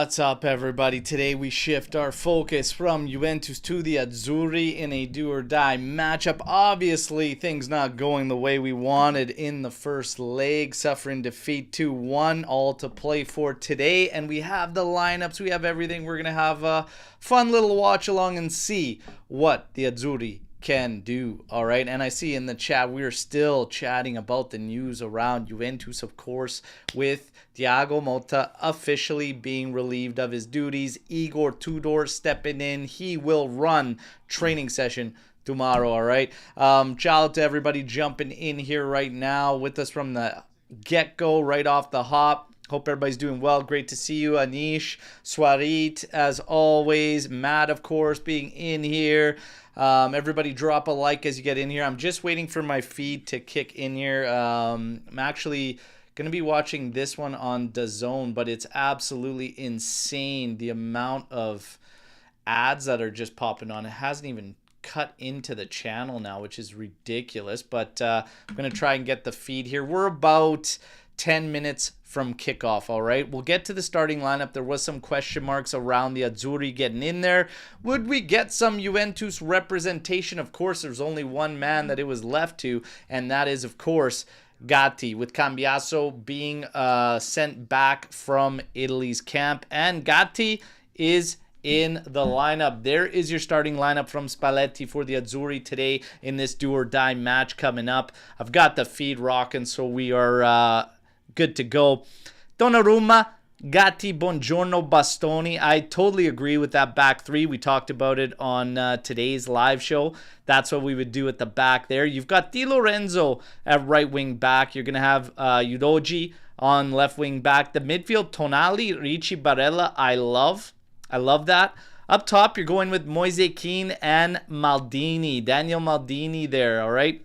What's up, everybody? Today we shift our focus from Juventus to the Azzurri in a do-or-die matchup. Obviously, things not going the way we wanted in the first leg, suffering defeat 2-1, all to play for today. And we have the lineups, we have everything. We're going to have a fun little watch along and see what the Azzurri can do. All right, and I see in the chat we're still chatting about the news around Juventus, of course, with Thiago Motta officially being relieved of his duties. Igor Tudor stepping in. He will run training session tomorrow. All right, shout out to everybody jumping in here right now with us from the get-go, right off the hop. Hope everybody's doing well. Great to see you, Anish, Swarit, as always. Matt, of course, being in here. Everybody drop a like as you get in here. I'm just waiting for my feed to kick in here. I'm actually going to be watching this one on DAZN, but it's absolutely insane the amount of ads that are just popping on. It hasn't even cut into the channel now, which is ridiculous. But I'm going to try and get the feed here. We're about 10 minutes from kickoff. All right, we'll get to the starting lineup. There was some question marks around the Azzurri getting in there. Would we get some Juventus representation? Of course, there's only one man that it was left to, and that is, of course, Gatti, with Cambiaso being sent back from Italy's camp. And Gatti is in the lineup. There is your starting lineup from Spalletti for the Azzurri today in this do-or-die match coming up. I've got the feed rocking, so we are good to go. Donnarumma, Gatti, Buongiorno, Bastoni. I totally agree with that back three. We talked about it on today's live show. That's what we would do at the back there. You've got Di Lorenzo at right wing back. You're going to have Udogi on left wing back. The midfield, Tonali, Ricci, Barella. I love that. Up top, you're going with Moise Kean and Maldini. Daniel Maldini there, all right?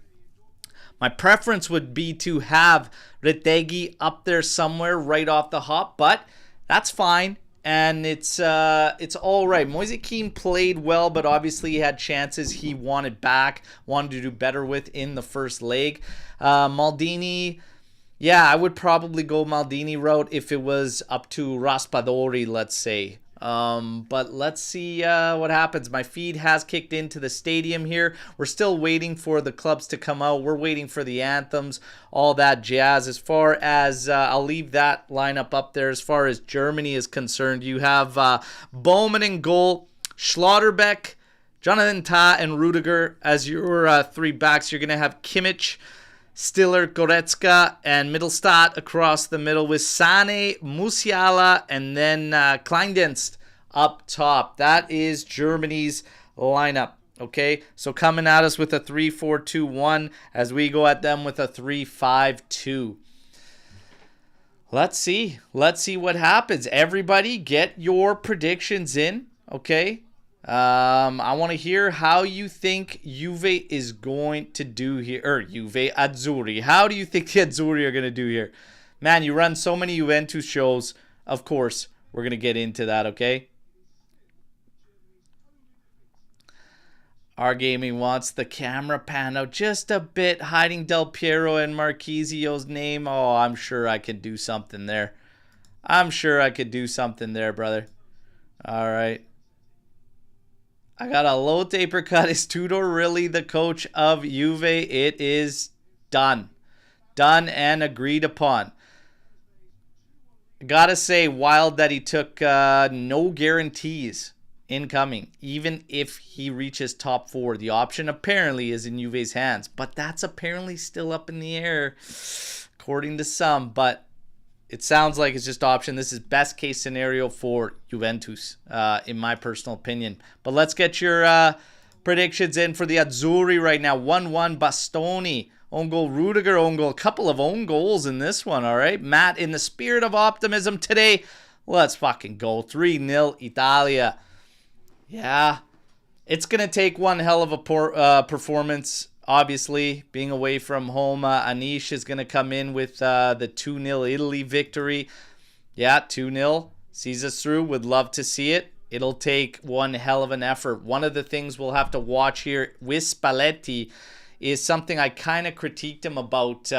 My preference would be to have Retegui up there somewhere right off the hop, but that's fine, and it's all right. Moise Kean played well, but obviously he had chances he wanted back, wanted to do better with in the first leg. Maldini, yeah, I would probably go Maldini route if it was up to Raspadori, let's say. But let's see what happens. My feed has kicked into the stadium here. We're still waiting for the clubs to come out. We're waiting for the anthems, all that jazz. As far as I'll leave that lineup up there. As far as Germany is concerned, you have Bowman in goal, Schlotterbeck, Jonathan Tah, and Rudiger as your three backs. You're going to have Kimmich, Stiller, Goretzka, and Mittelstadt across the middle with Sane, Musiala, and then Kleindienst up top. That is Germany's lineup. Okay, so coming at us with a 3-4-2-1 as we go at them with a 3-5-2. Let's see what happens. Everybody get your predictions in, okay? I want to hear how you think Juve is going to do here. Juve Azzurri. How do you think the Azzurri are going to do here? Man, you run so many Juventus shows. Of course, we're going to get into that, okay? Our Gaming wants the camera pan out just a bit, hiding Del Piero and Marchisio's name. Oh, I'm sure I could do something there. I'm sure I could do something there, brother. All right. I got a low taper cut. Is Tudor really the coach of Juve? It is done. Done and agreed upon. Gotta say, wild that he took no guarantees incoming, even if he reaches top four. The option apparently is in Juve's hands, but that's apparently still up in the air, according to some. But it sounds like it's just option. This is best case scenario for Juventus, in my personal opinion. But let's get your predictions in for the Azzurri right now. 1-1 Bastoni. Own goal Rudiger. Own goal. A couple of own goals in this one, all right? Matt, in the spirit of optimism today, let's fucking go. 3-0 Italia. Yeah. It's going to take one hell of a performance. Obviously, being away from home, Anish is going to come in with the 2-0 Italy victory. Yeah, 2-0. Sees us through. Would love to see it. It'll take one hell of an effort. One of the things we'll have to watch here with Spalletti is something I kind of critiqued him about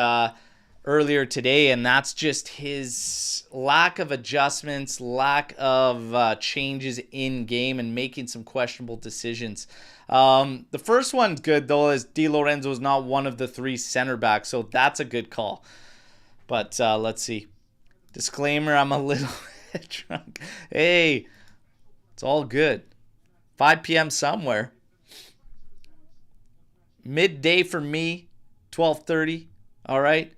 earlier today, and that's just his lack of adjustments, lack of changes in game, and making some questionable decisions. The first one's good, though, as Di Lorenzo is not one of the 3 center backs, so that's a good call. But let's see. Disclaimer, I'm a little drunk. Hey, it's all good. 5 p.m. somewhere. Midday for me, 12:30. All right.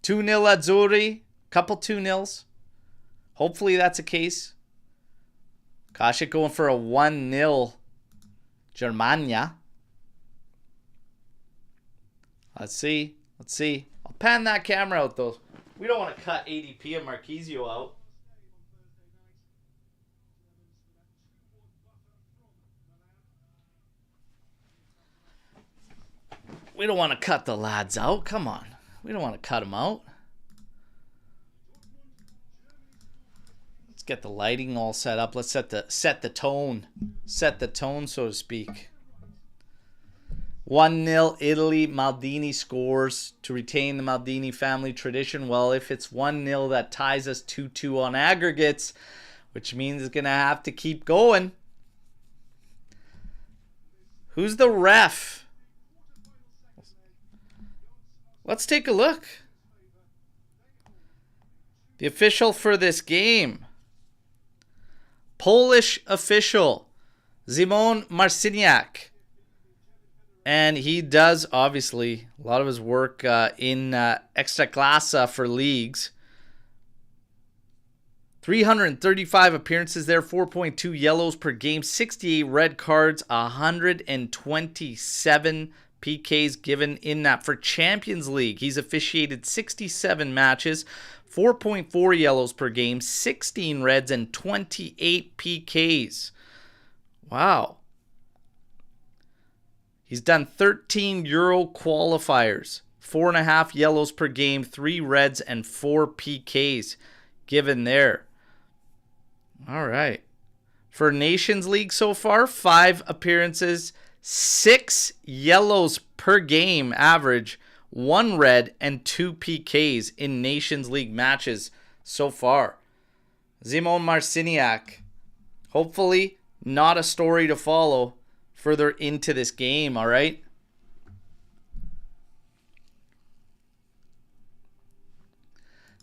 2-0 Azzurri. Couple 2-0s. Hopefully that's the case. Kashik going for a 1-0 Germania. Let's see. Let's see. I'll pan that camera out, though. We don't want to cut ADP and Marquisio out. We don't want to cut the lads out. Come on. We don't want to cut them out. Let's get the lighting all set up. Let's set the tone. Set the tone, so to speak. 1-0 Italy. Maldini scores to retain the Maldini family tradition. Well, if it's 1-0, that ties us 2-2 on aggregates, which means it's going to have to keep going. Who's the ref? Let's take a look. The official for this game. Polish official. Szymon Marciniak. And he does, obviously, a lot of his work in Ekstraklasa for leagues. 335 appearances there, 4.2 yellows per game, 68 red cards, 127 PKs given in that. For Champions League, he's officiated 67 matches, 4.4 yellows per game, 16 reds, and 28 PKs. Wow. He's done 13 Euro qualifiers, 4.5 yellows per game, 3 reds, and 4 PKs given there. All right. For Nations League so far, 5 appearances, 6 yellows per game average, 1 red, and 2 PKs in Nations League matches so far. Szymon Marciniak. Hopefully not a story to follow further into this game, all right?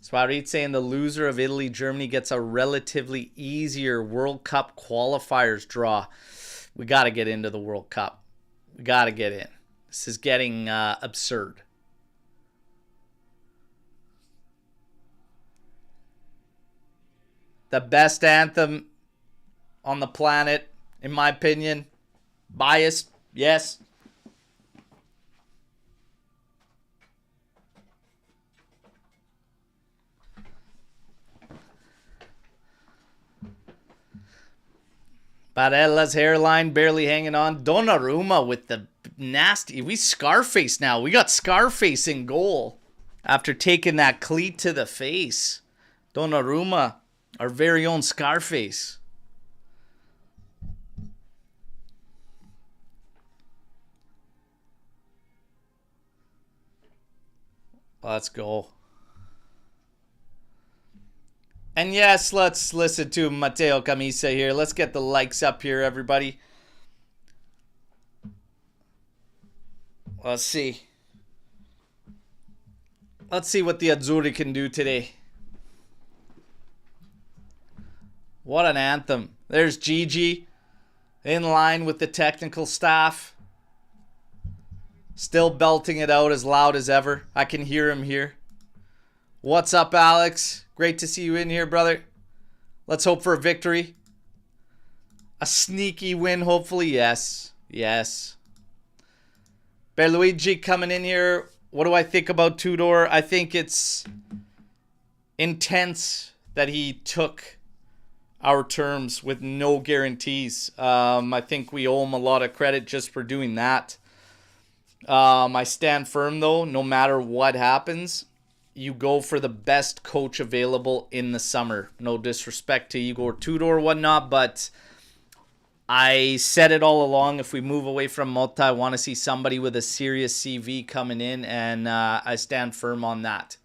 Swarit saying the loser of Italy-Germany gets a relatively easier World Cup qualifiers draw. We got to get into the World Cup. We got to get in. This is getting absurd. The best anthem on the planet, in my opinion. Biased, yes. Barella's hairline barely hanging on. Donnarumma with the nasty. We Scarface now. We got Scarface in goal after taking that cleat to the face. Donnarumma, our very own Scarface. Let's go. And yes, let's listen to Matteo Camisa here. Let's get the likes up here, everybody. Let's see. Let's see what the Azzurri can do today. What an anthem. There's Gigi in line with the technical staff. Still belting it out as loud as ever. I can hear him here. What's up, Alex? Great to see you in here, brother. Let's hope for a victory. A sneaky win, hopefully. Yes. Yes. Berluigi coming in here. What do I think about Tudor? I think it's intense that he took our terms with no guarantees. I think we owe him a lot of credit just for doing that. I stand firm, though, no matter what happens, you go for the best coach available in the summer. No disrespect to Igor Tudor or whatnot, but I said it all along. If we move away from Motta, I want to see somebody with a serious CV coming in, and I stand firm on that.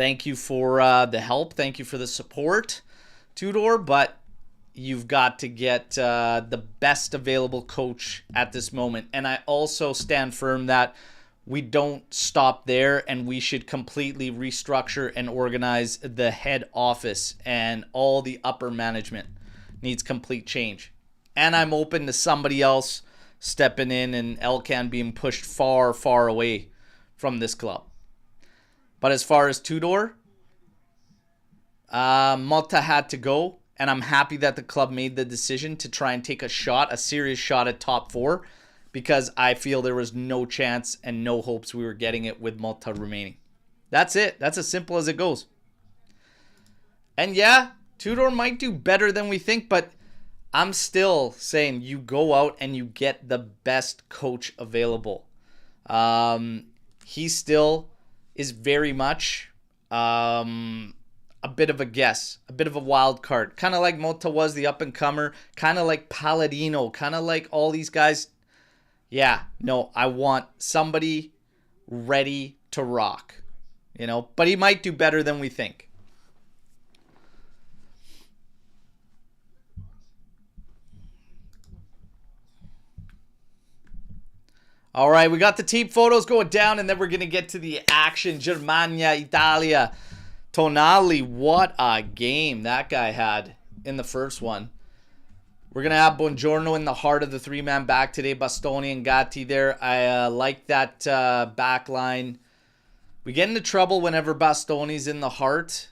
thank you for the help. Thank you for the support, Tudor. But you've got to get the best available coach at this moment. And I also stand firm that we don't stop there, and we should completely restructure and organize the head office, and all the upper management needs complete change. And I'm open to somebody else stepping in and Elkan being pushed far, far away from this club. But as far as Tudor, Motta had to go, and I'm happy that the club made the decision to try and take a shot, a serious shot at top 4, because I feel there was no chance and no hopes we were getting it with Motta remaining. That's it. That's as simple as it goes. And yeah, Tudor might do better than we think, but I'm still saying you go out and you get the best coach available. He still is very much a bit of a guess, a bit of a wild card. Kind of like Motta was the up-and-comer, kind of like Palladino, kind of like all these guys. Yeah, no, I want somebody ready to rock, you know, but he might do better than we think. All right, we got the team photos going down, and then we're going to get to the action. Germania, Italia. Tonali, what a game that guy had in the first one. We're going to have Buongiorno in the heart of the three-man back today. Bastoni and Gatti there. I like that back line. We get into trouble whenever Bastoni's in the heart.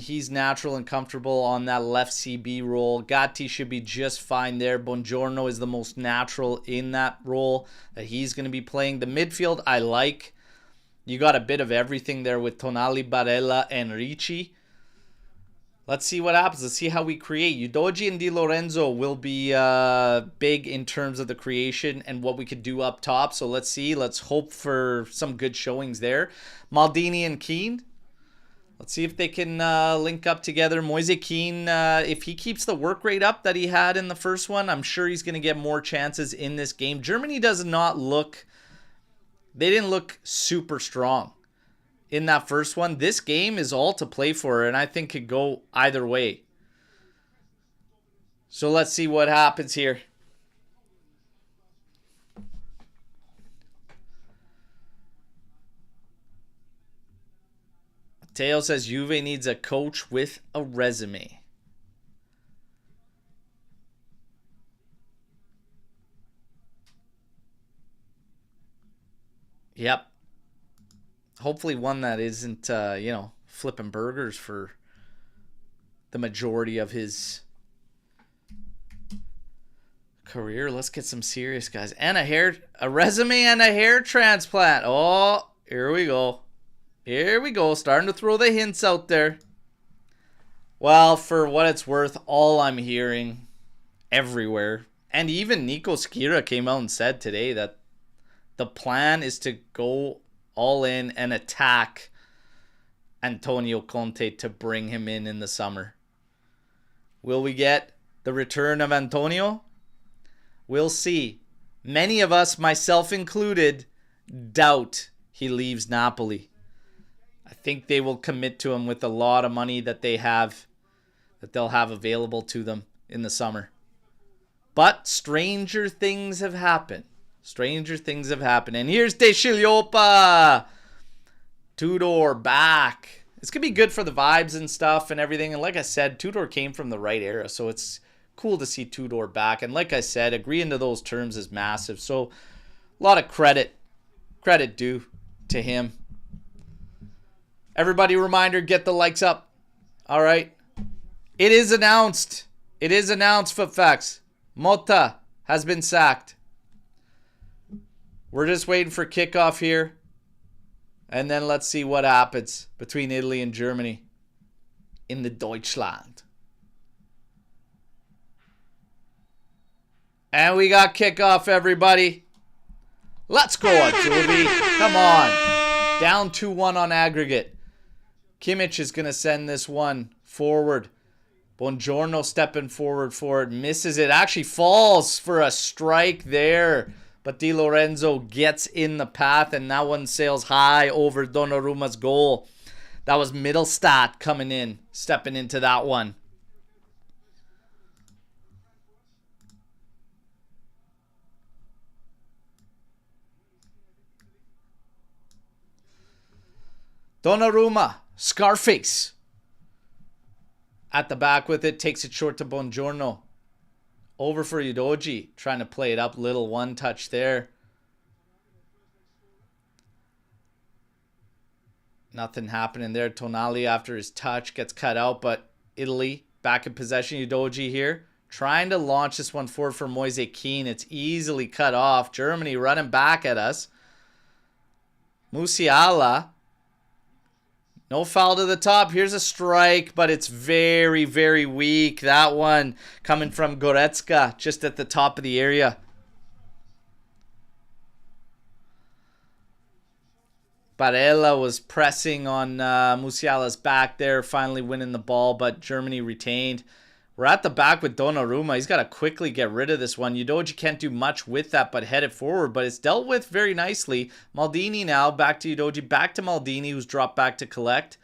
He's natural and comfortable on that left CB role. Gatti should be just fine there. Buongiorno is the most natural in that role that he's going to be playing. The midfield I like. You got a bit of everything there with Tonali, Barella, and Ricci. Let's see what happens. Let's see how we create. Udogi and Di Lorenzo will be big in terms of the creation and what we could do up top. So let's see. Let's hope for some good showings there. Maldini and Keane. Let's see if they can link up together. Moise Keane, if he keeps the work rate up that he had in the first one, I'm sure he's going to get more chances in this game. Germany does not look... They didn't look super strong in that first one. This game is all to play for, and I think could go either way. So let's see what happens here. Teo says Juve needs a coach with a resume. Yep. Hopefully one that isn't, you know, flipping burgers for the majority of his career. Let's get some serious guys. And a resume and a hair transplant. Oh, here we go. Here we go. Starting to throw the hints out there. Well, for what it's worth, all I'm hearing everywhere, and even Nico Skira came out and said today that the plan is to go all in and attack Antonio Conte to bring him in the summer. Will we get the return of Antonio? We'll see. Many of us, myself included, doubt he leaves Napoli. I think they will commit to him with a lot of money that they'll have available to them in the summer. But stranger things have happened. Stranger things have happened. And here's De Chiliopa. Tudor back. It's going to be good for the vibes and stuff and everything. And like I said, Tudor came from the right era. So it's cool to see Tudor back. And like I said, agreeing to those terms is massive. So a lot of credit due to him. Everybody, reminder, get the likes up. All right. It is announced. It is announced, Foot Facts. Motta has been sacked. We're just waiting for kickoff here. And then let's see what happens between Italy and Germany in the Deutschland. And we got kickoff, everybody. Let's go, Azzurri. Come on. Down 2-1 on aggregate. Kimmich is going to send this one forward. Buongiorno stepping forward for it. Misses it. Actually falls for a strike there. But Di Lorenzo gets in the path, and that one sails high over Donnarumma's goal. That was Mittelstadt coming in, stepping into that one. Donnarumma, Scarface. At the back with it, takes it short to Buongiorno. Over for Udogie, trying to play it up. Little one touch there. Nothing happening there. Tonali, after his touch, gets cut out, but Italy back in possession. Udogie here, trying to launch this one forward for Moise Kean. It's easily cut off. Germany running back at us. Musiala. No foul to the top. Here's a strike, but it's very, very weak. That one coming from Goretzka, just at the top of the area. Barella was pressing on Musiala's back there, finally winning the ball, but Germany retained. We're at the back with Donnarumma. He's got to quickly get rid of this one. Udogie can't do much with that but head it forward, but it's dealt with very nicely. Maldini now, back to Udogie, back to Maldini, who's dropped back to collect.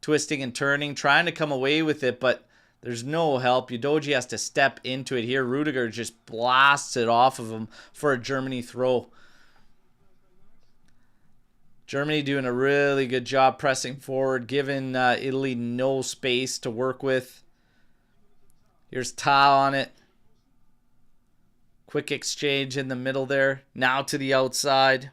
Twisting and turning, trying to come away with it, but there's no help. Udogie has to step into it here. Rudiger just blasts it off of him for a Germany throw. Germany doing a really good job pressing forward, giving Italy no space to work with. Here's Ta on it. Quick exchange in the middle there. Now to the outside.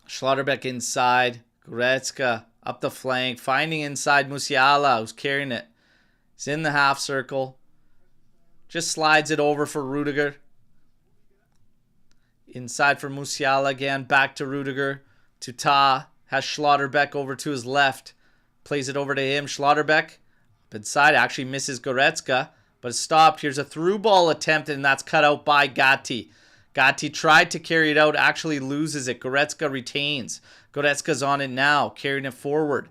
Schlotterbeck inside. Goretzka up the flank. Finding inside Musiala, who's carrying it. He's in the half circle. Just slides it over for Rudiger. Inside for Musiala again. Back to Rudiger. To Ta. Has Schlotterbeck over to his left. Plays it over to him. Schlotterbeck up inside. Actually misses Goretzka. But it's stopped. Here's a through ball attempt. And that's cut out by Gatti. Gatti tried to carry it out. Actually loses it. Goretzka retains. Goretzka's on it now. Carrying it forward.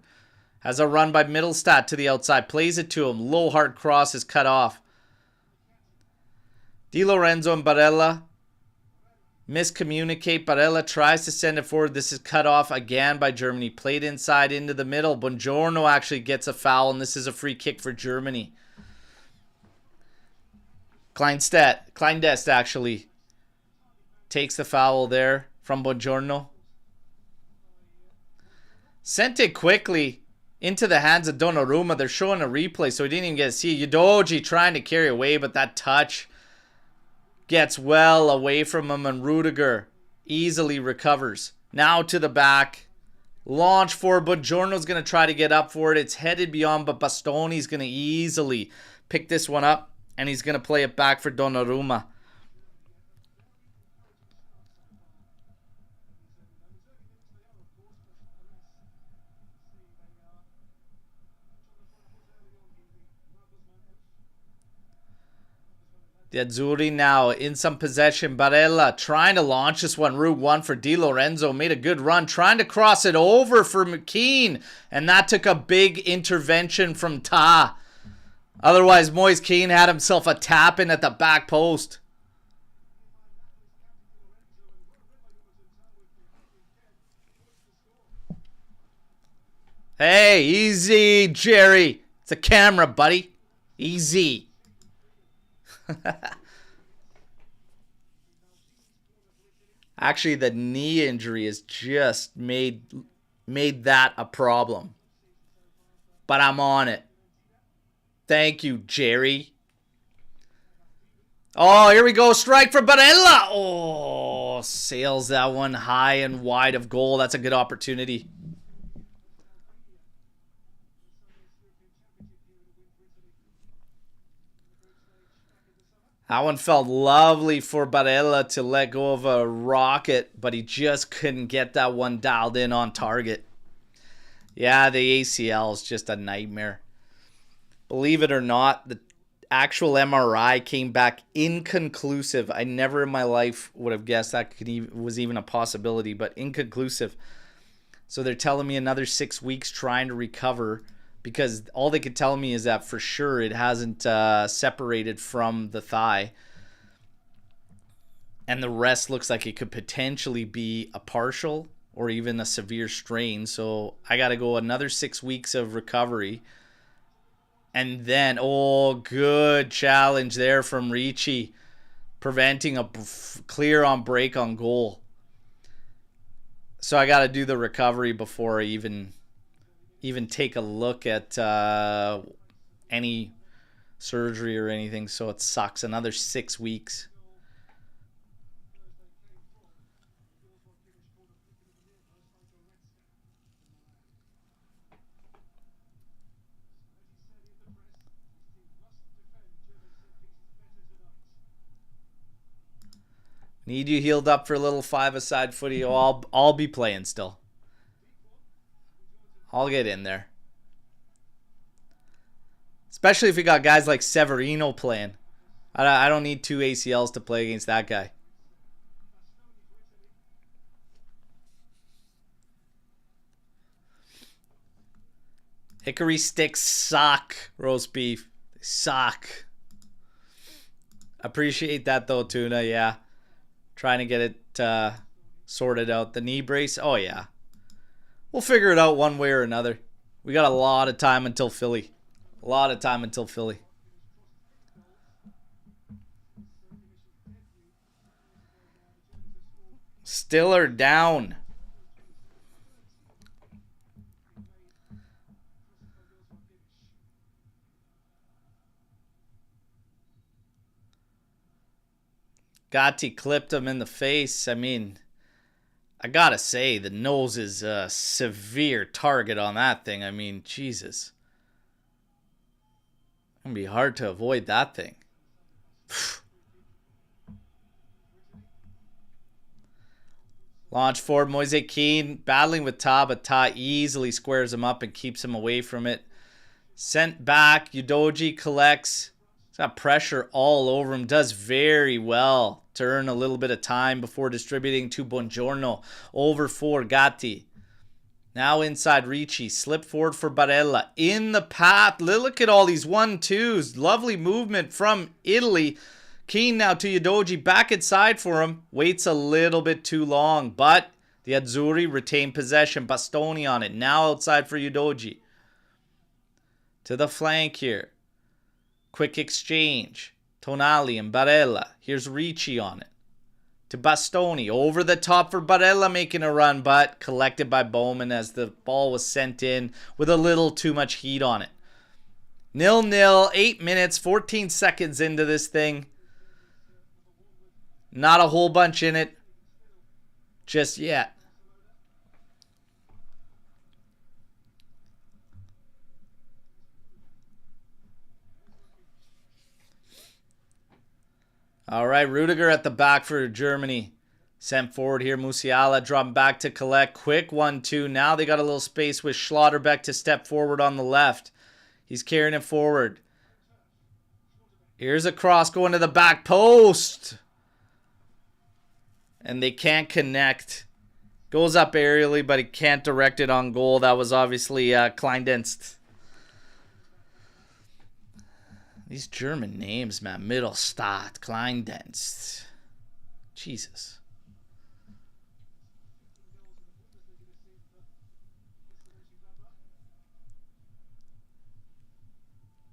Has a run by Mittelstadt to the outside. Plays it to him. Low hard cross is cut off. Di Lorenzo and Barella miscommunicate. Barella tries to send it forward. This is cut off again by Germany. Played inside into the middle. Buongiorno actually gets a foul, and this is a free kick for Germany. Kleindest actually takes the foul there from Buongiorno. Sent it quickly into the hands of Donnarumma. They're showing a replay, so he didn't even get to see Udogie trying to carry away, but that touch gets well away from him, and Rudiger easily recovers. Now to the back. Launch forward. Buongiorno's going to try to get up for it. It's headed beyond, but Bastoni's going to easily pick this one up, and he's going to play it back for Donnarumma. The Azzurri now in some possession. Barella trying to launch this one. Route one for Di Lorenzo. Made a good run. Trying to cross it over for McKean. And that took a big intervention from Ta. Otherwise, Moise Kean had himself a tap in at the back post. Hey, easy, Jerry. It's a camera, buddy. Easy. Actually, the knee injury has just made that a problem. But I'm on it. Thank you, Jerry. Oh, here we go. Strike for Barella. Oh, sails that one high and wide of goal. That's a good opportunity. That one felt lovely for Barella to let go of a rocket, but he just couldn't get that one dialed in on target. Yeah, the ACL is just a nightmare. Believe it or not, the actual MRI came back inconclusive. I never in my life would have guessed that was even a possibility, but inconclusive. So they're telling me another 6 weeks trying to recover, because all they could tell me is that for sure it hasn't separated from the thigh. And the rest looks like it could potentially be a partial or even a severe strain. So I got to go another 6 weeks of recovery. And then, oh, good challenge there from Ricci, preventing a clear on break on goal. So I got to do the recovery before I even take a look at any surgery or anything. So it sucks. Another 6 weeks. Need you healed up for a little five-a-side footy. Oh, I'll be playing still. I'll get in there. Especially if we got guys like Severino playing. I don't need 2 ACLs to play against that guy. Hickory sticks suck, roast beef. They suck. Appreciate that though, Tuna, yeah. Trying to get it sorted out. The knee brace, oh yeah. We'll figure it out one way or another. We got a lot of time until Philly. A lot of time until Philly. Stiller down. Gatti clipped him in the face. I mean, I gotta say, the nose is a severe target on that thing. I mean, Jesus. It's gonna be hard to avoid that thing. Launch forward, Moise Keane battling with Ta, but Ta easily squares him up and keeps him away from it. Sent back, Udoji collects. He's got pressure all over him. Does very well to earn a little bit of time before distributing to Buongiorno. Over for Gatti. Now inside Ricci. Slip forward for Barella. In the path. Look at all these 1-2s. Lovely movement from Italy. Keane now to Udoji. Back inside for him. Waits a little bit too long. But the Azzurri retain possession. Bastoni on it. Now outside for Udoji. To the flank here. Quick exchange. Tonali and Barella. Here's Ricci on it. To Bastoni. Over the top for Barella making a run, but collected by Bowman as the ball was sent in with a little too much heat on it. 0-0. 8 minutes, 14 seconds into this thing. Not a whole bunch in it just yet. All right, Rudiger at the back for Germany. Sent forward here, Musiala dropping back to collect. Quick 1-2. Now they got a little space with Schlotterbeck to step forward on the left. He's carrying it forward. Here's a cross going to the back post. And they can't connect. Goes up aerially, but he can't direct it on goal. That was obviously Kleindienst. These German names, man. Mittelstadt, Kleindienst. Jesus.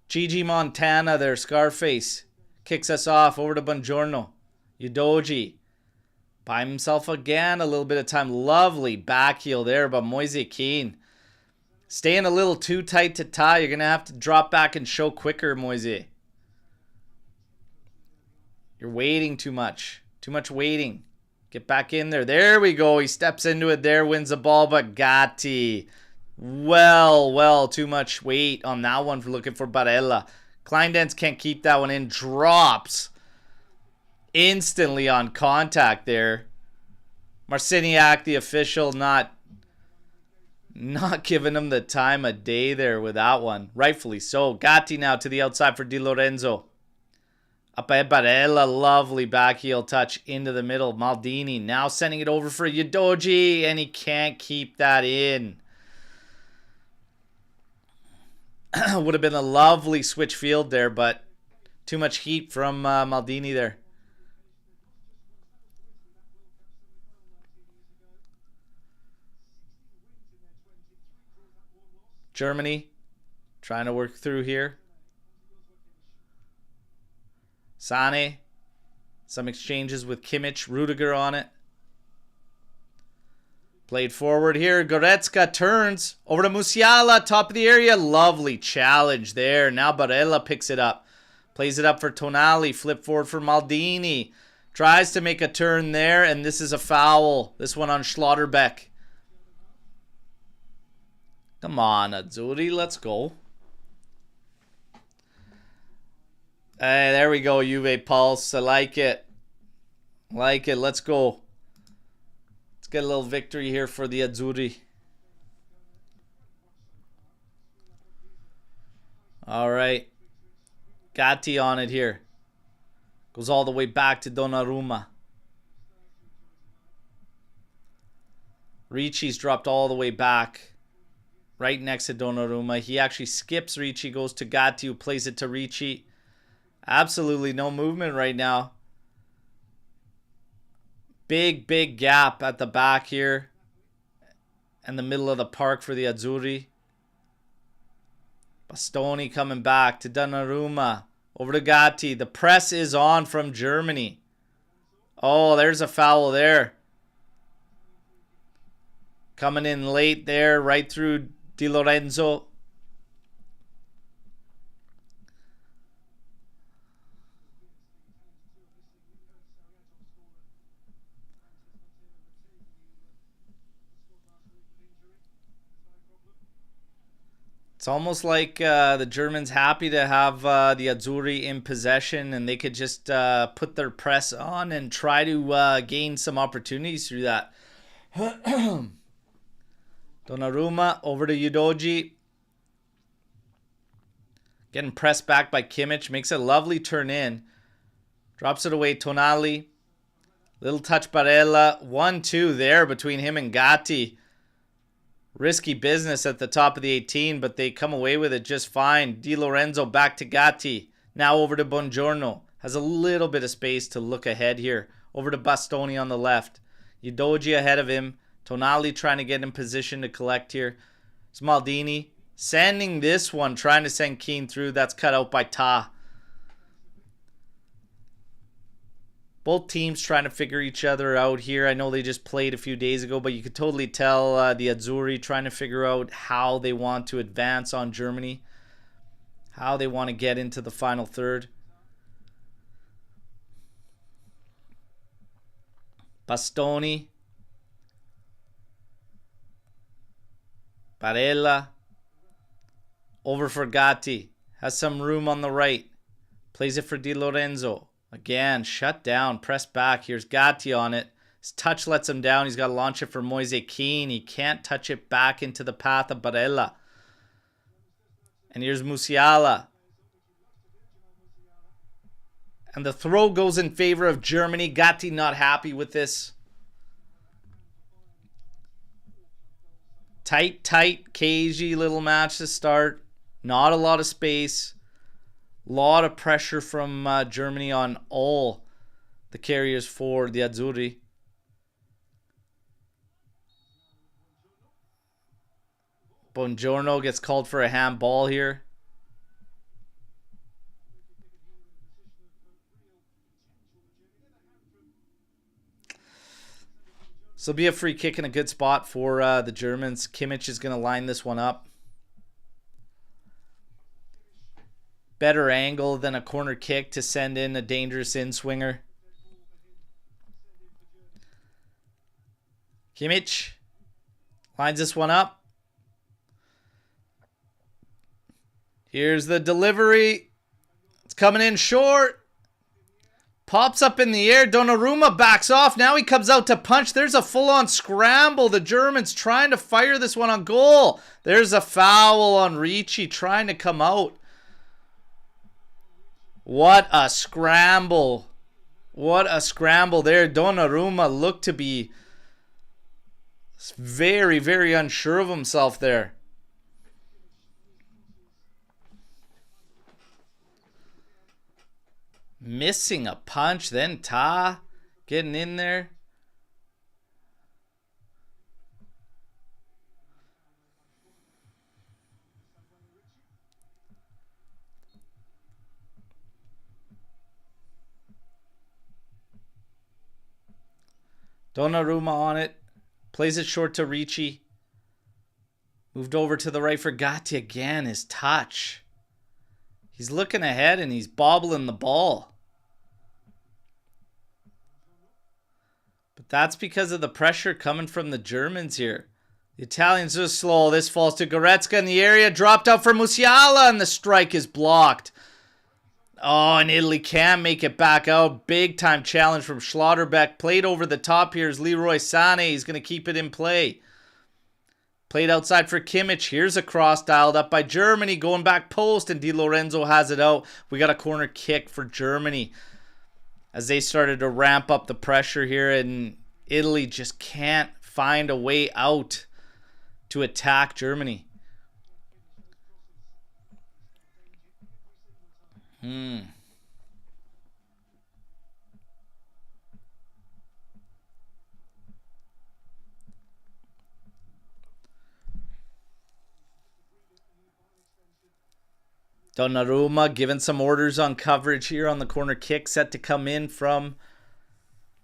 Gigi Montana there, Scarface. Kicks us off over to Buongiorno. Udoji. By himself again, a little bit of time. Lovely back heel there, but Moise Keane. Staying a little too tight to tie. You're going to have to drop back and show quicker, Moise. You're waiting too much. Too much waiting. Get back in there. There we go. He steps into it there, wins the ball, but Gatti. Well, too much weight on that one for looking for Barella. Kleindienst can't keep that one in. Drops instantly on contact there. Marciniak, the official, not giving him the time of day there with that one. Rightfully so. Gatti now to the outside for Di Lorenzo. Up by Barella. Lovely back heel touch into the middle. Maldini now sending it over for Udoji, and he can't keep that in. Would have been a lovely switch field there, but too much heat from Maldini there. Germany trying to work through here. Sane. Some exchanges with Kimmich. Rudiger on it. Played forward here. Goretzka turns. Over to Musiala. Top of the area. Lovely challenge there. Now Barella picks it up. Plays it up for Tonali. Flip forward for Maldini. Tries to make a turn there. And this is a foul. This one on Schlotterbeck. Come on, Azzurri. Let's go. Hey, there we go, Juve Pulse. I like it. Like it. Let's go. Let's get a little victory here for the Azzurri. All right. Gatti on it here. Goes all the way back to Donnarumma. Ricci's dropped all the way back. Right next to Donnarumma. He actually skips Ricci. Goes to Gatti, who plays it to Ricci. Absolutely no movement right now. Big gap at the back here. And the middle of the park for the Azzurri. Bastoni coming back to Donnarumma. Over to Gatti. The press is on from Germany. Oh, there's a foul there. Coming in late there, right through Di Lorenzo. It's almost like the Germans happy to have the Azzurri in possession, and they could just put their press on and try to gain some opportunities through that. Donnarumma over to Udogie. Getting pressed back by Kimmich. Makes a lovely turn in. Drops it away. Tonali. Little touch Barella. 1-2 there between him and Gatti. Risky business at the top of the 18, but they come away with it just fine. Di Lorenzo back to Gatti. Now over to Buongiorno. Has a little bit of space to look ahead here. Over to Bastoni on the left. Udogie ahead of him. Tonali trying to get in position to collect here. It's Maldini. Sending this one. Trying to send Keane through. That's cut out by Ta. Both teams trying to figure each other out here. I know they just played a few days ago, but you could totally tell the Azzurri trying to figure out how they want to advance on Germany. How they want to get into the final third. Bastoni. Barella. Over for Gatti. Has some room on the right. Plays it for Di Lorenzo. Again, shut down. Press back. Here's Gatti on it. His touch lets him down. He's got to launch it for Moise Keane. He can't touch it back into the path of Barella. And here's Musiala. And the throw goes in favor of Germany. Gatti not happy with this. Tight, cagey little match to start. Not a lot of space. Lot of pressure from Germany on all the carriers for the Azzurri. Buongiorno gets called for a handball here. So it'll be a free kick in a good spot for the Germans. Kimmich is going to line this one up. Better angle than a corner kick to send in a dangerous in-swinger. Kimmich lines this one up. Here's the delivery. It's coming in short. Pops up in the air. Donnarumma backs off. Now he comes out to punch. There's a full-on scramble. The Germans trying to fire this one on goal. There's a foul on Ricci trying to come out. What a scramble. What a scramble there. Donnarumma looked to be very, very unsure of himself there. Missing a punch. Then Ta getting in there. Donnarumma on it. Plays it short to Ricci. Moved over to the right for Gatti again. His touch. He's looking ahead and he's bobbling the ball. But that's because of the pressure coming from the Germans here. The Italians are slow. This falls to Goretzka in the area. Dropped out for Musiala and the strike is blocked. Oh, and Italy can make it back out. Big time challenge from Schlotterbeck. Played over the top here is Leroy Sané. He's going to keep it in play. Played outside for Kimmich. Here's a cross dialed up by Germany. Going back post and Di Lorenzo has it out. We got a corner kick for Germany. As they started to ramp up the pressure here, and Italy just can't find a way out to attack Germany. Donnarumma giving some orders on coverage here on the corner kick, set to come in from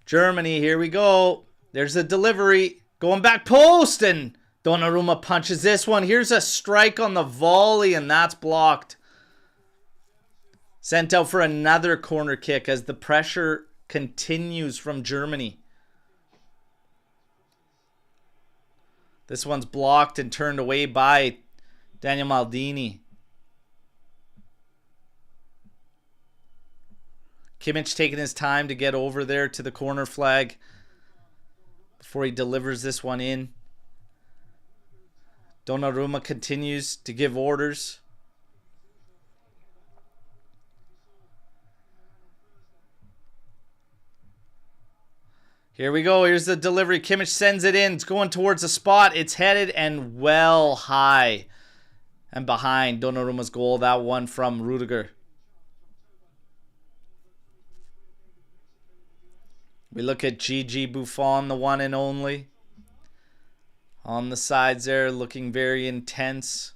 Germany. Here we go. There's a delivery. Going back post, and Donnarumma punches this one. Here's a strike on the volley, and that's blocked. Sent out for another corner kick as the pressure continues from Germany. This one's blocked and turned away by Daniel Maldini. Kimmich taking his time to get over there to the corner flag before he delivers this one in. Donnarumma continues to give orders. Here we go. Here's the delivery. Kimmich sends it in. It's going towards the spot. It's headed and well high and behind Donnarumma's goal. That one from Rudiger. We look at Gigi Buffon, the one and only. On the sides there, looking very intense.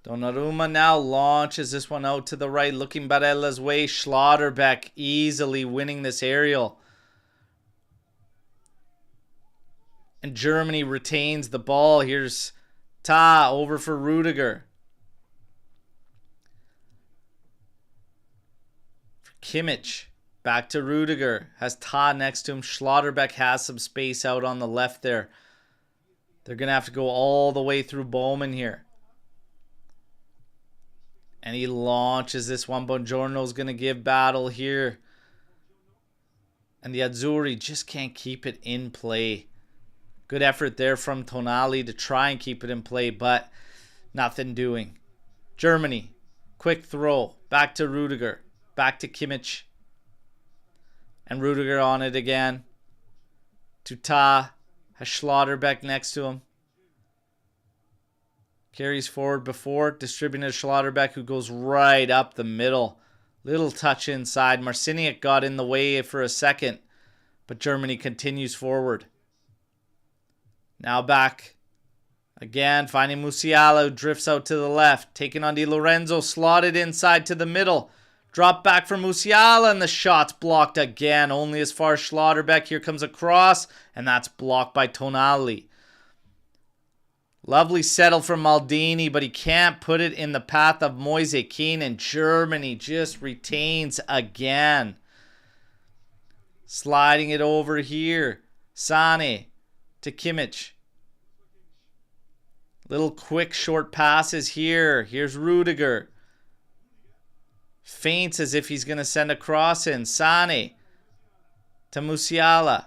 Donnarumma now launches this one out to the right, looking Barella's way. Schlotterbeck easily winning this aerial. And Germany retains the ball. Here's Ta over for Rudiger. For Kimmich, back to Rudiger. Has Ta next to him. Schlotterbeck has some space out on the left there. They're going to have to go all the way through Bowman here. And he launches this one. Buongiorno's going to give battle here. And the Azzurri just can't keep it in play. Good effort there from Tonali to try and keep it in play, but nothing doing. Germany, quick throw. Back to Rudiger. Back to Kimmich. And Rudiger on it again. To Ta. Has Schlotterbeck next to him. Carries forward before, distributing to Schlotterbeck, who goes right up the middle. Little touch inside. Marciniak got in the way for a second, but Germany continues forward. Now back. Again, finding Musiala, who drifts out to the left. Taking on Di Lorenzo, slotted inside to the middle. Drop back for Musiala, and the shot's blocked again. Only as far as Schlotterbeck. Here comes a cross, and that's blocked by Tonali. Lovely settle from Maldini, but he can't put it in the path of Moise Kean, and Germany just retains again. Sliding it over here. Sane to Kimmich. Little quick short passes here. Here's Rudiger. Feints as if he's going to send a cross in. Sane to Musiala.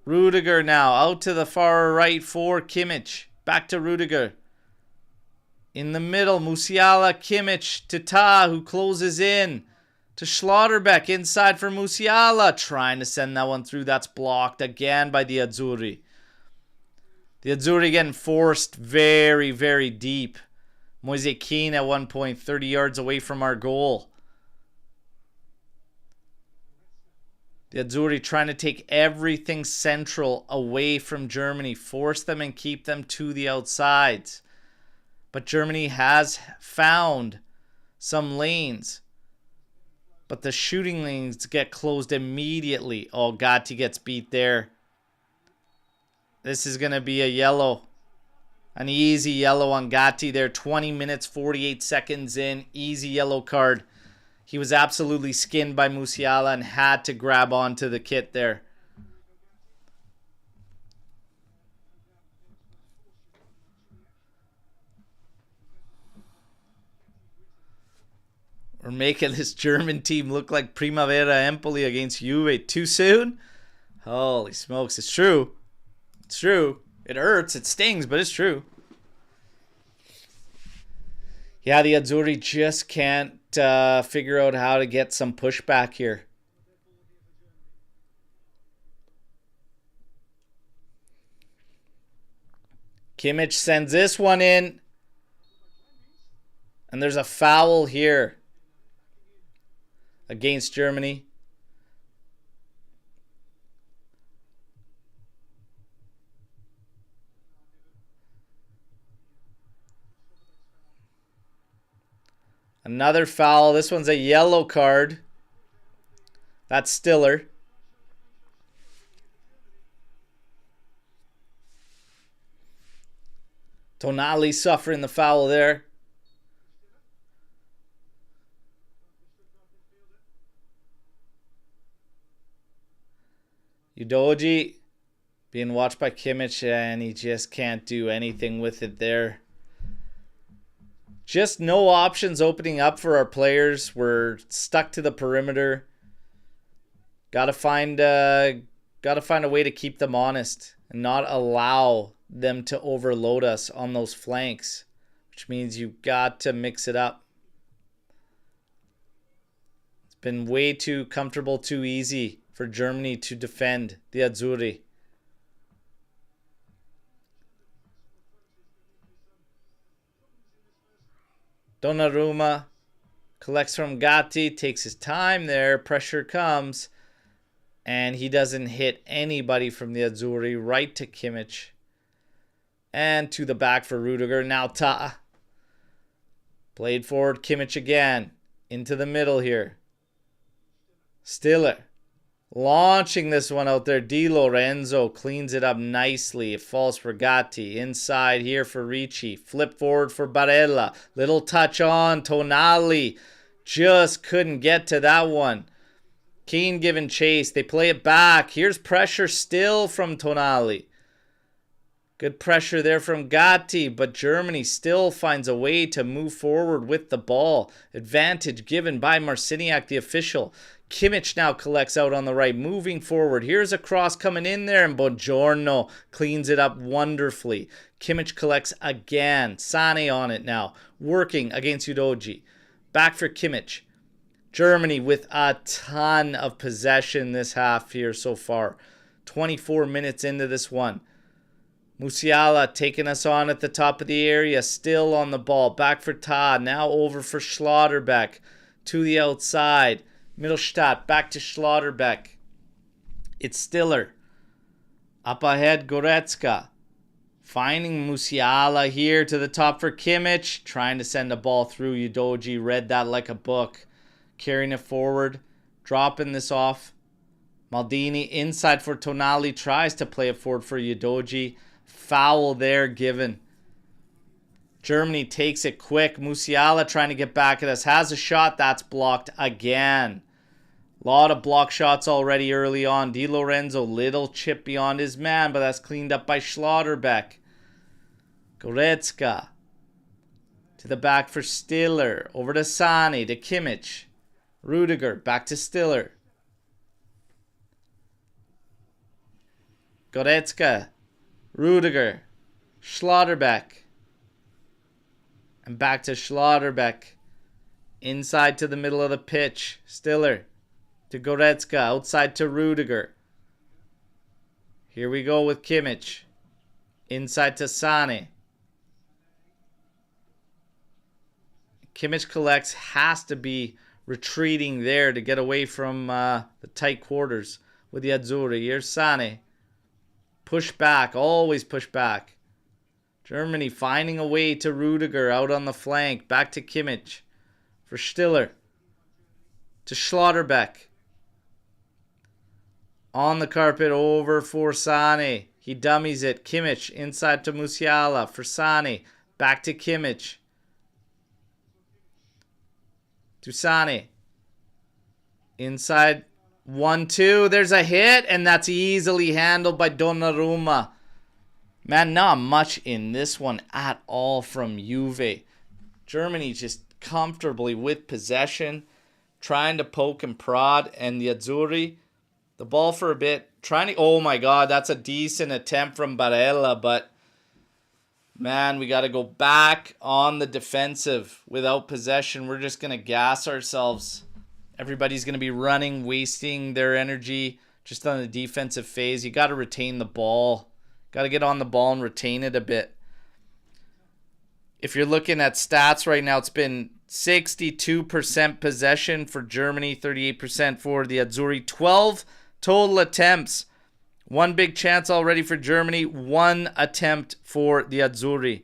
Rudiger now out to the far right for Kimmich. Back to Rudiger. In the middle, Musiala, Kimmich to Ta, who closes in. To Schlotterbeck, inside for Musiala. Trying to send that one through. That's blocked again by the Azzurri. The Azzurri getting forced very, very deep. Moise Kean at one point 30 yards away from our goal. The Azzurri trying to take everything central away from Germany. Force them and keep them to the outsides. But Germany has found some lanes. But the shooting lanes get closed immediately. Oh, Gatti gets beat there. This is going to be a yellow. An easy yellow on Gatti there. 20 minutes, 48 seconds in. Easy yellow card. He was absolutely skinned by Musiala and had to grab onto the kit there. We're making this German team look like Primavera Empoli against Juve. Too soon? Holy smokes. It's true. It's true. It hurts. It stings, but it's true. Yeah, the Azzurri just can't figure out how to get some pushback here. Kimmich sends this one in. And there's a foul here against Germany. Another foul. This one's a yellow card. That's Stiller. Tonali suffering the foul there. Udoji being watched by Kimmich, and he just can't do anything with it there. Just no options opening up for our players. We're stuck to the perimeter. Gotta find a way to keep them honest and not allow them to overload us on those flanks, which means you've got to mix it up. It's been way too comfortable, too easy for Germany to defend the Azzurri. Donnarumma collects from Gatti, takes his time there, pressure comes, and he doesn't hit anybody from the Azzurri. Right to Kimmich. And to the back for Rudiger. Now Ta. Played forward, Kimmich again. Into the middle here. Stiller. Launching this one out there. Di Lorenzo cleans it up nicely. It falls for Gatti. Inside here for Ricci. Flip forward for Barella. Little touch on Tonali. Just couldn't get to that one. Keane giving chase. They play it back. Here's pressure still from Tonali. Good pressure there from Gatti, but Germany still finds a way to move forward with the ball. Advantage given by Marciniak, the official. Kimmich now collects out on the right, moving forward. Here's a cross coming in there, and Buongiorno cleans it up wonderfully. Kimmich collects again. Sane on it now, working against Udoji. Back for Kimmich. Germany with a ton of possession this half here so far. 24 minutes into this one. Musiala taking us on at the top of the area, still on the ball. Back for Ta, now over for Schlotterbeck. To the outside. Mittelstadt, back to Schlotterbeck. It's Stiller. Up ahead, Goretzka. Finding Musiala here to the top for Kimmich. Trying to send a ball through. Udoji read that like a book. Carrying it forward. Dropping this off. Maldini inside for Tonali. Tries to play it forward for Udoji. Foul there given. Germany takes it quick. Musiala trying to get back at us. Has a shot. That's blocked again. A lot of block shots already early on. Di Lorenzo, little chip beyond his man, but that's cleaned up by Schlotterbeck. Goretzka. To the back for Stiller. Over to Sane, to Kimmich. Rudiger, back to Stiller. Goretzka. Rudiger. Schlotterbeck. And back to Schlotterbeck. Inside to the middle of the pitch. Stiller. To Goretzka. Outside to Rudiger. Here we go with Kimmich. Inside to Sane. Kimmich collects. Has to be retreating there to get away from the tight quarters with the Azzurri. Here's Sane. Push back. Always push back. Germany finding a way to Rudiger out on the flank. Back to Kimmich. For Stiller. To Schlotterbeck. On the carpet over for Sane. He dummies it. Kimmich inside to Musiala for Sane. Back to Kimmich. To Sane. Inside 1-2. There's a hit, and that's easily handled by Donnarumma. Man, not much in this one at all from Juve. Germany just comfortably with possession, trying to poke and prod, and the Azzurri, the ball for a bit, trying to, oh my god, that's a decent attempt from Barella, but man, we got to go back on the defensive without possession. We're just going to gas ourselves. Everybody's going to be running, wasting their energy just on the defensive phase. You got to retain the ball. Got to get on the ball and retain it a bit. If you're looking at stats right now, it's been 62% possession for Germany, 38% for the Azzurri. 12 total attempts. One big chance already for Germany. One attempt for the Azzurri.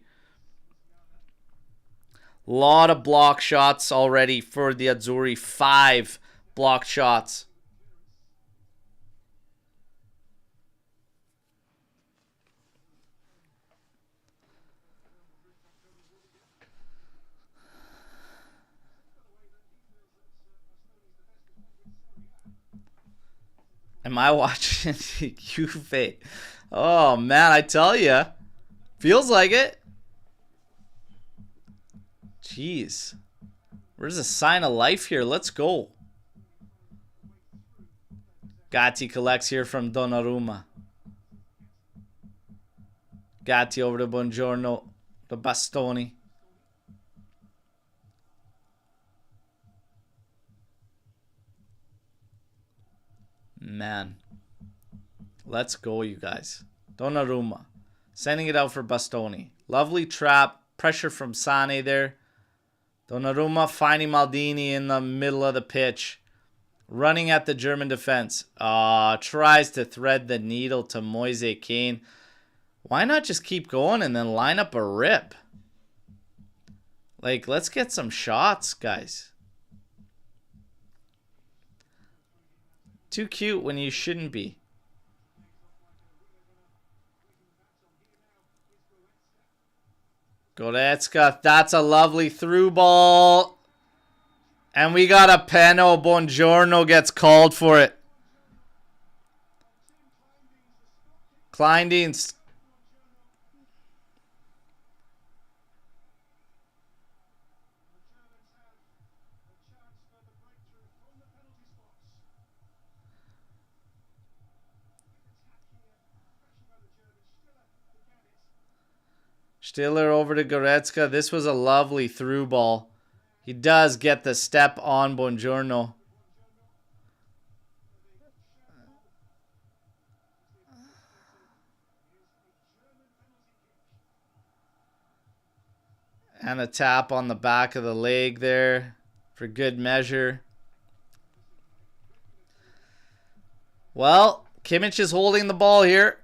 Lot of block shots already for the Azzurri. 5 block shots. Am I watching Juve? Oh, man, I tell you. Feels like it. Jeez. Where's a sign of life here? Let's go. Gatti collects here from Donnarumma. Gatti over to Buongiorno. The Bastoni. Man. Let's go, you guys. Donnarumma. Sending it out for Bastoni. Lovely trap. Pressure from Sane there. Donnarumma finding Maldini in the middle of the pitch. Running at the German defense. Tries to thread the needle to Moise Kean. Why not just keep going and then line up a rip? Like, let's get some shots, guys. Too cute when you shouldn't be. Goretzka, that's a lovely through ball. And we got a penalty. Buongiorno gets called for it. Kleindienst. Stiller over to Goretzka. This was a lovely through ball. He does get the step on Buongiorno. And a tap on the back of the leg there for good measure. Well, Kimmich is holding the ball here.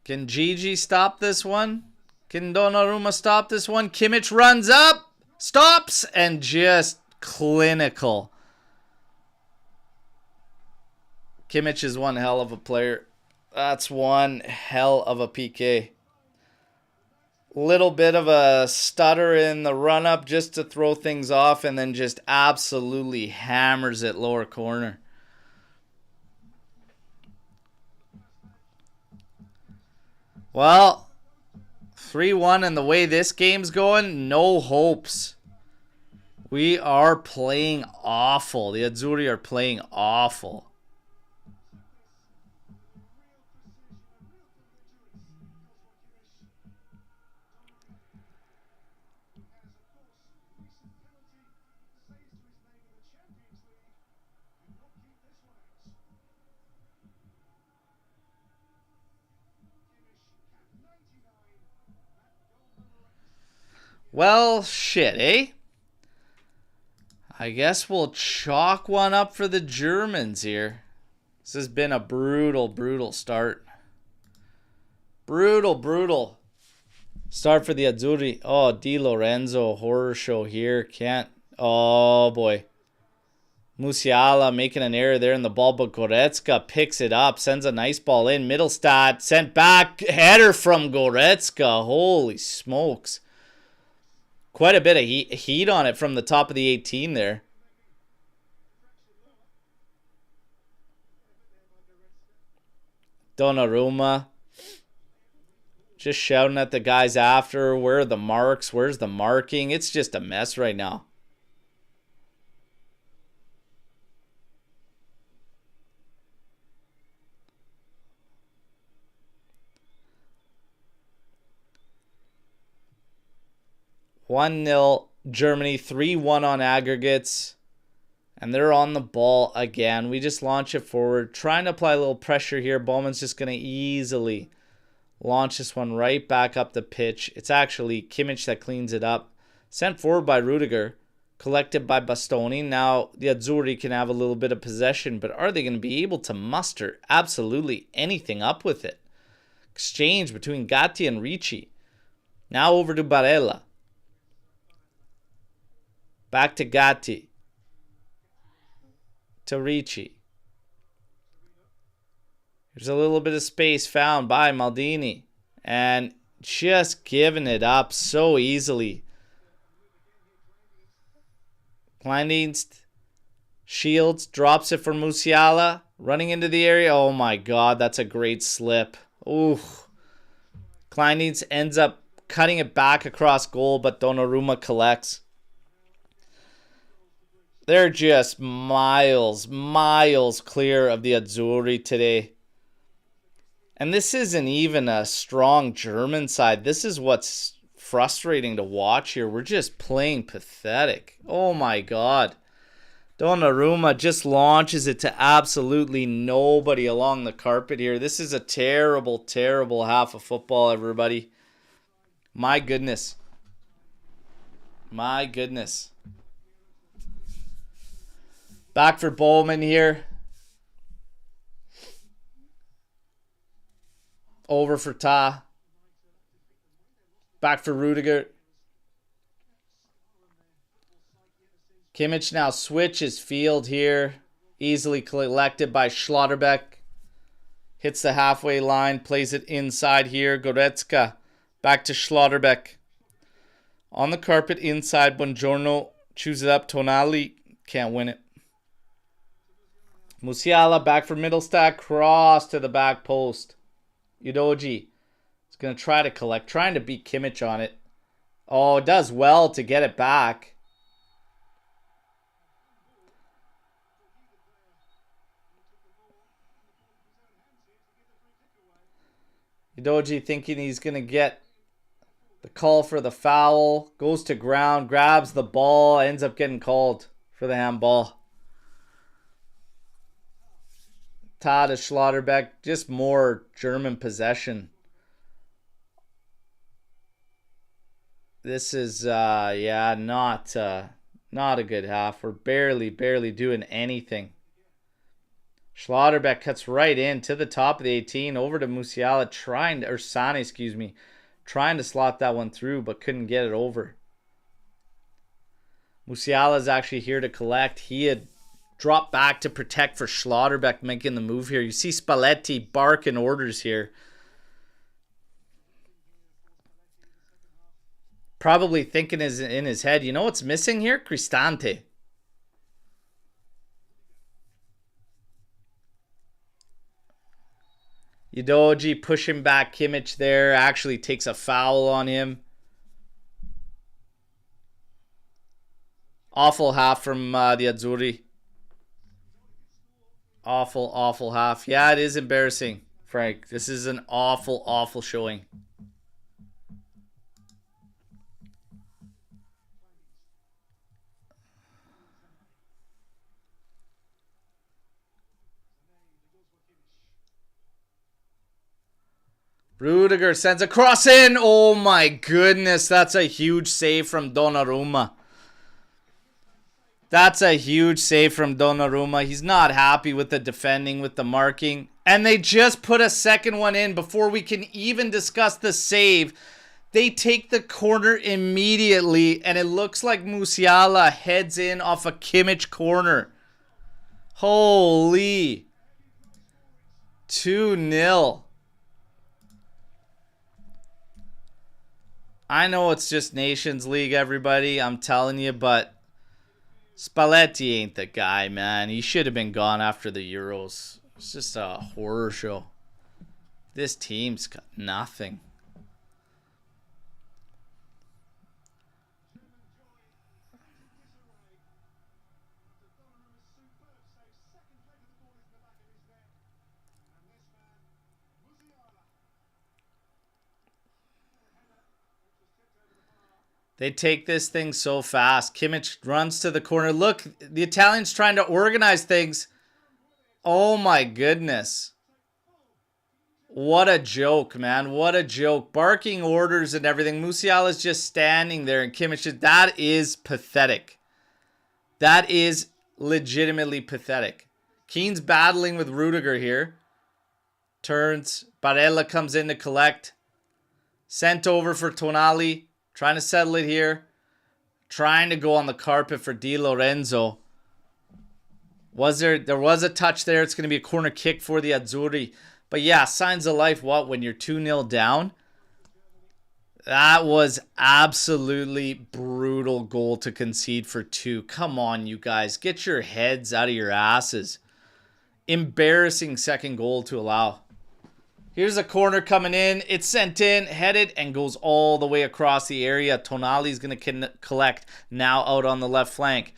Can Gigi stop this one? Can Donnarumma stop this one? Kimmich runs up, stops, and just clinical. Kimmich is one hell of a player. That's one hell of a PK. Little bit of a stutter in the run-up just to throw things off, and then just absolutely hammers it lower corner. Well, 3-1, and the way this game's going, no hopes. We are playing awful. The Azzurri are playing awful. Well, shit, eh? I guess we'll chalk one up for the Germans here. This has been a brutal, brutal start. Brutal start for the Azzurri. Oh, Di Lorenzo, horror show here. Can't. Oh, boy. Musiala making an error there in the ball, but Goretzka picks it up, sends a nice ball in. Middlestad sent back. Header from Goretzka. Holy smokes. Quite a bit of heat on it from the top of the 18 there. Donnarumma. Just shouting at the guys after. Where are the marks? Where's the marking? It's just a mess right now. (1-0) Germany, 3-1 on aggregates. And they're on the ball again. We just launch it forward. Trying to apply a little pressure here. Bowman's just going to easily launch this one right back up the pitch. It's actually Kimmich that cleans it up. Sent forward by Rudiger. Collected by Bastoni. Now the Azzurri can have a little bit of possession. But are they going to be able to muster absolutely anything up with it? Exchange between Gatti and Ricci. Now over to Barella. Back to Gatti. To Ricci. There's a little bit of space found by Maldini. And just giving it up so easily. Kleindienst. Shields. Drops it for Musiala. Running into the area. Oh my god, that's a great slip. Ooh. Kleindienst ends up cutting it back across goal, but Donnarumma collects. They're just miles clear of the Azzurri today. And this isn't even a strong German side. This is what's frustrating to watch here. We're just playing pathetic. Oh my god. Donnarumma just launches it to absolutely nobody along the carpet here. This is a terrible half of football, everybody. My goodness. My goodness. Back for Bowman here. Over for Ta. Back for Rudiger. Kimmich now switches field here. Easily collected by Schlotterbeck. Hits the halfway line. Plays it inside here. Goretzka. Back to Schlotterbeck. On the carpet inside. Buongiorno. Chews it up. Tonali. Can't win it. Musiala back for Middlestad. Cross to the back post. Udoji is going to try to collect. Trying to beat Kimmich on it. Oh, it does well to get it back. Udoji thinking he's going to get the call for the foul. Goes to ground. Grabs the ball. Ends up getting called for the handball. Ta to Schlotterbeck. Just more German possession. This is, yeah, not a good half. We're barely doing anything. Schlotterbeck cuts right in to the top of the 18. Over to Musiala. Sane, excuse me. Trying to slot that one through, but couldn't get it over. Musiala's actually here to collect. He had dropped back to protect for Schlotterbeck making the move here. You see Spalletti barking orders here. Probably thinking in his head, you know what's missing here? Cristante. Udoji pushing back Kimmich there. Actually takes a foul on him. Awful half from the Azzurri. Awful half. Yeah, it is embarrassing, Frank. This is an awful showing. Rudiger sends a cross in. Oh my goodness. That's a huge save from Donnarumma. That's a huge save from Donnarumma. He's not happy with the defending, with the marking. And they just put a second one in before we can even discuss the save. They take the corner immediately, and it looks like Musiala heads in off a Kimmich corner. Holy. 2-0. I know it's just Nations League, everybody. I'm telling you, but Spalletti ain't the guy, man. He should have been gone after the Euros. It's just a horror show. This team's got nothing. They take this thing so fast. Kimmich runs to the corner. Look, the Italians trying to organize things. Oh my goodness. What a joke, man. What a joke. Barking orders and everything. Musiala's just standing there, and Kimmich, that is pathetic. That is legitimately pathetic. Keane's battling with Rudiger here. Turns. Barella comes in to collect. Sent over for Tonali. Trying to settle it here. Trying to go on the carpet for Di Lorenzo. There was a touch there. It's going to be a corner kick for the Azzurri. But yeah, signs of life, what? When you're 2-0 down? That was absolutely brutal goal to concede for 2. Come on, you guys. Get your heads out of your asses. Embarrassing second goal to allow. Here's a corner coming in. It's sent in, headed, and goes all the way across the area. Tonali's going to collect now out on the left flank.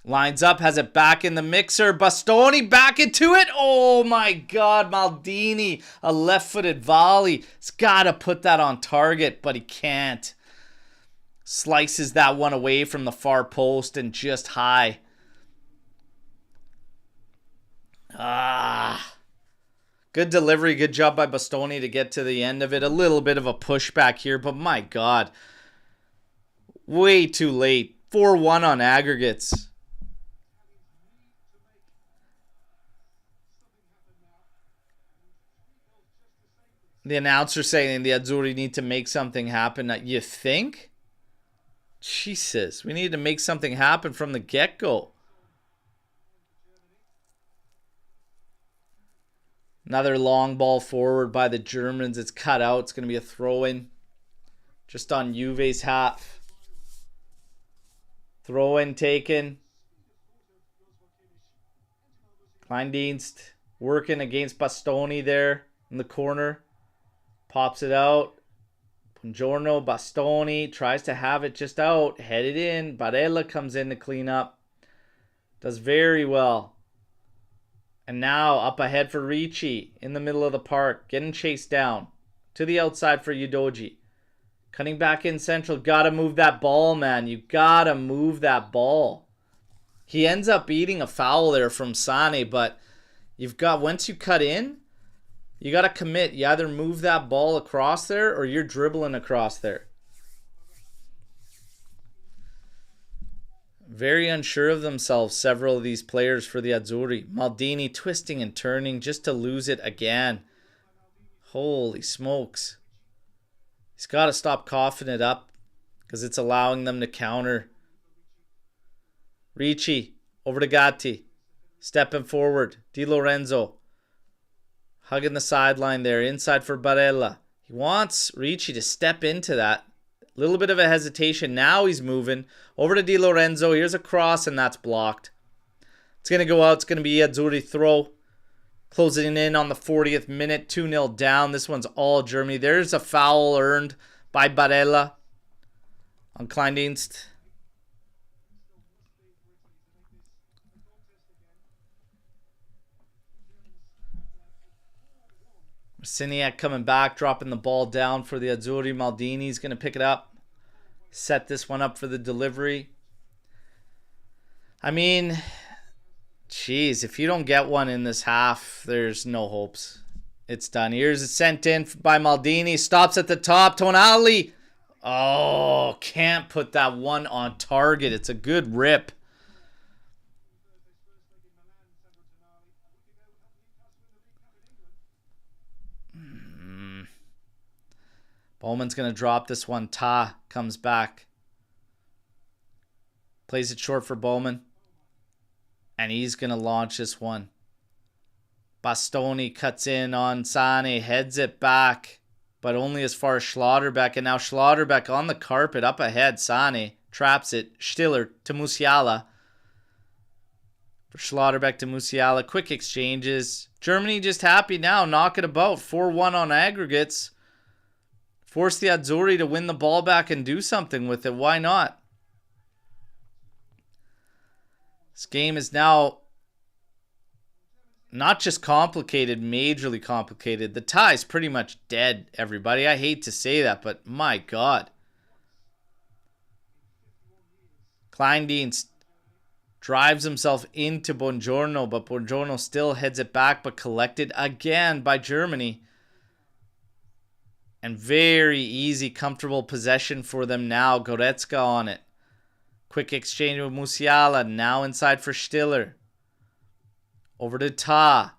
Lines up, has it back in the mixer. Bastoni back into it. Oh my God, Maldini. A left-footed volley. He's got to put that on target, but he can't. Slices that one away from the far post and just high. Good delivery. Good job by Bastoni to get to the end of it. A little bit of a pushback here, but my God. Way too late. 4-1 on aggregates. The announcer saying the Azzurri need to make something happen. You think? Jesus. We need to make something happen from the get-go. Another long ball forward by the Germans. It's cut out. It's going to be a throw-in. Just on Juve's half. Throw-in taken. Kleindienst working against Bastoni there in the corner. Pops it out. Buongiorno, Bastoni tries to have it just out. Headed in. Barella comes in to clean up. Does very well. And now up ahead for Ricci in the middle of the park. Getting chased down. To the outside for Udoji. Cutting back in central. Gotta move that ball, man. You gotta move that ball. He ends up eating a foul there from Sane, but you've got, once you cut in, you gotta commit. You either move that ball across there or you're dribbling across there. Very unsure of themselves, several of these players for the Azzurri. Maldini twisting and turning just to lose it again. Holy smokes. He's got to stop coughing it up because it's allowing them to counter. Ricci over to Gatti. Stepping forward. Di Lorenzo. Hugging the sideline there. Inside for Barella. He wants Ricci to step into that. Little bit of a hesitation. Now he's moving. Over to Di Lorenzo. Here's a cross, and that's blocked. It's going to go out. It's going to be Azzurri throw. Closing in on the 40th minute. 2-0 down. This one's all Germany. There's a foul earned by Barella on Kleindienst. Marciniak coming back, dropping the ball down for the Azzurri. Maldini's going to pick it up. Set this one up for the delivery. I mean, geez, if you don't get one in this half, there's no hopes. It's done. Here's it sent in by Maldini. Stops at the top. Tonali. Oh, can't put that one on target. It's a good rip. Bowman's going to drop this one. Ta comes back. Plays it short for Bowman. And he's going to launch this one. Bastoni cuts in on Sane. Heads it back. But only as far as Schlotterbeck. And now Schlotterbeck on the carpet. Up ahead. Sane traps it. Stiller to Musiala. For Schlotterbeck to Musiala. Quick exchanges. Germany just happy now. Knock it about. 4-1 on aggregates. Force the Azzurri to win the ball back and do something with it. Why not? This game is now not just complicated, majorly complicated. The tie is pretty much dead, everybody. I hate to say that, but my God. Kleindienst drives himself into Buongiorno, but Buongiorno still heads it back, but collected again by Germany. And very easy, comfortable possession for them now. Goretzka on it. Quick exchange with Musiala. Now inside for Stiller. Over to Ta.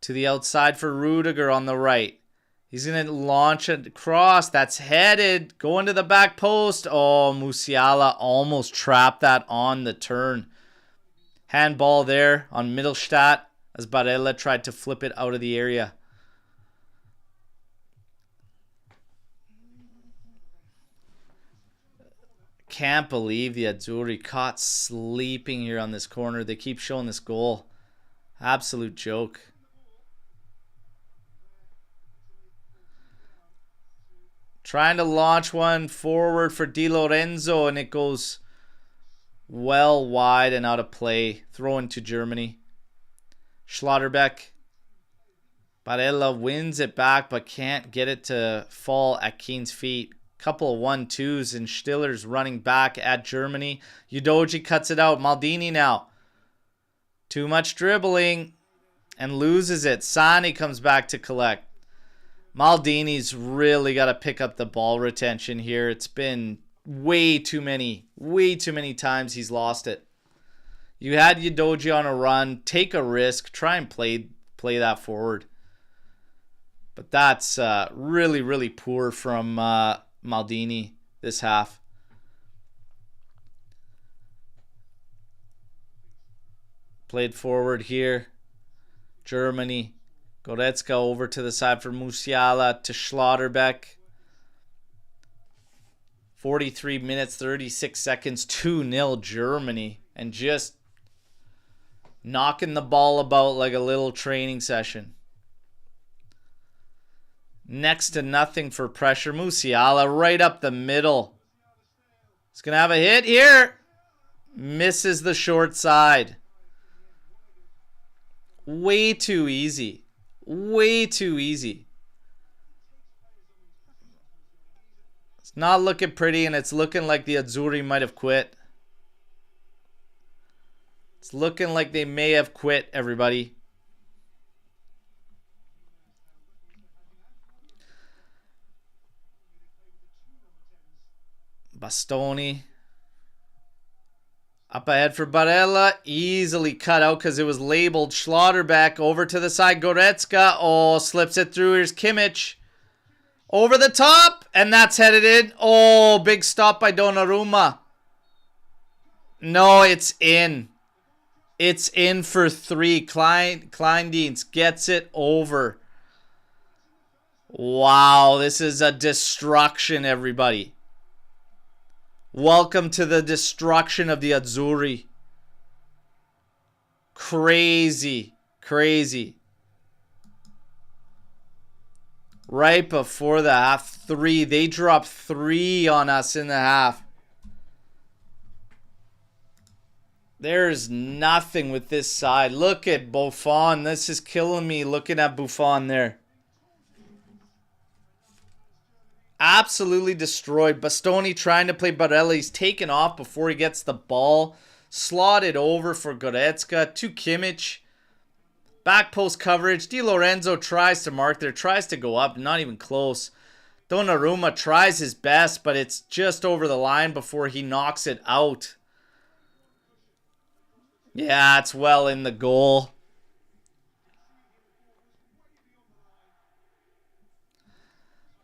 To the outside for Rudiger on the right. He's going to launch a cross. That's headed. Going to the back post. Oh, Musiala almost trapped that on the turn. Handball there on Mittelstadt as Barella tried to flip it out of the area. Can't believe the Azzurri caught sleeping here on this corner. They keep showing this goal. Absolute joke. Trying to launch one forward for Di Lorenzo, and it goes well wide and out of play. Throw to Germany. Schlotterbeck. Barella wins it back, but can't get it to fall at Keane's feet. Couple of 1-2s, and Stiller's running back at Germany. Udoji cuts it out. Maldini now. Too much dribbling and loses it. Sane comes back to collect. Maldini's really got to pick up the ball retention here. It's been way too many times he's lost it. You had Udoji on a run. Take a risk. Try and play that forward. But that's really, really poor from Maldini this half. Played forward here. Germany. Goretzka over to the side for Musiala to Schlotterbeck. 43 minutes, 36 seconds, 2-0 Germany. And just knocking the ball about like a little training session. Next to nothing for pressure. Musiala right up the middle. He's going to have a hit here. Misses the short side. Way too easy. Way too easy. It's not looking pretty, and it's looking like the Azzurri might have quit. It's looking like they may have quit, everybody. Bastoni. Up ahead for Barella. Easily cut out because it was labeled. Schlotterbeck over to the side. Goretzka. Oh, slips it through. Here's Kimmich. Over the top. And that's headed in. Oh, big stop by Donnarumma. No, it's in. It's in for 3. Kleindienst gets it over. Wow, this is a destruction, everybody. Welcome to the destruction of the Azzurri. Crazy. Crazy. Right before the half. 3. They dropped 3 on us in the half. There's nothing with this side. Look at Buffon. This is killing me looking at Buffon there. Absolutely destroyed. Bastoni trying to play Barella. He's taken off before he gets the ball. Slotted over for Goretzka to Kimmich. Back post coverage. Di Lorenzo tries to mark there, tries to go up, not even close. Donnarumma tries his best, but it's just over the line before he knocks it out. Yeah, it's well in the goal.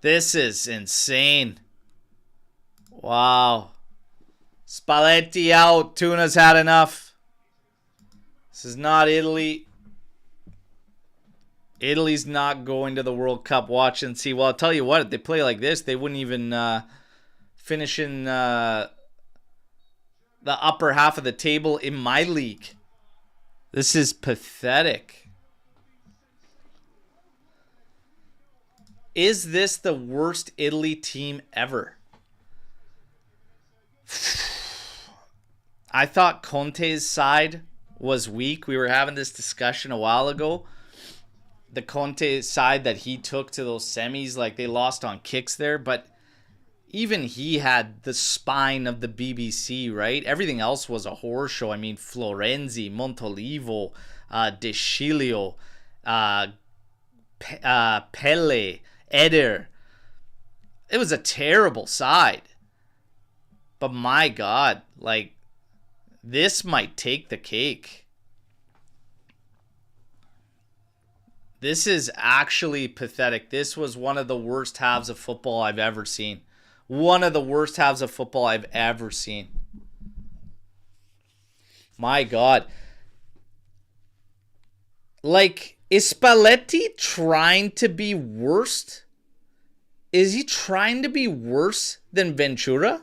This is insane. Wow. Spalletti out. Tuna's had enough. This is not Italy. Italy's not going to the World Cup. Watch and see. Well, I'll tell you what. If they play like this, they wouldn't even finish in the upper half of the table in my league. This is pathetic. Is this the worst Italy team ever? I thought Conte's side was weak. We were having this discussion a while ago. The Conte side that he took to those semis, like they lost on kicks there, but even he had the spine of the BBC, right? Everything else was a horror show. I mean, Florenzi, Montolivo, De Sciglio, Pelle, Eder. It was a terrible side. But my God, like, this might take the cake. This is actually pathetic. This was one of the worst halves of football I've ever seen. One of the worst halves of football I've ever seen. My God. Like, is Spalletti trying to be worse? Is he trying to be worse than Ventura?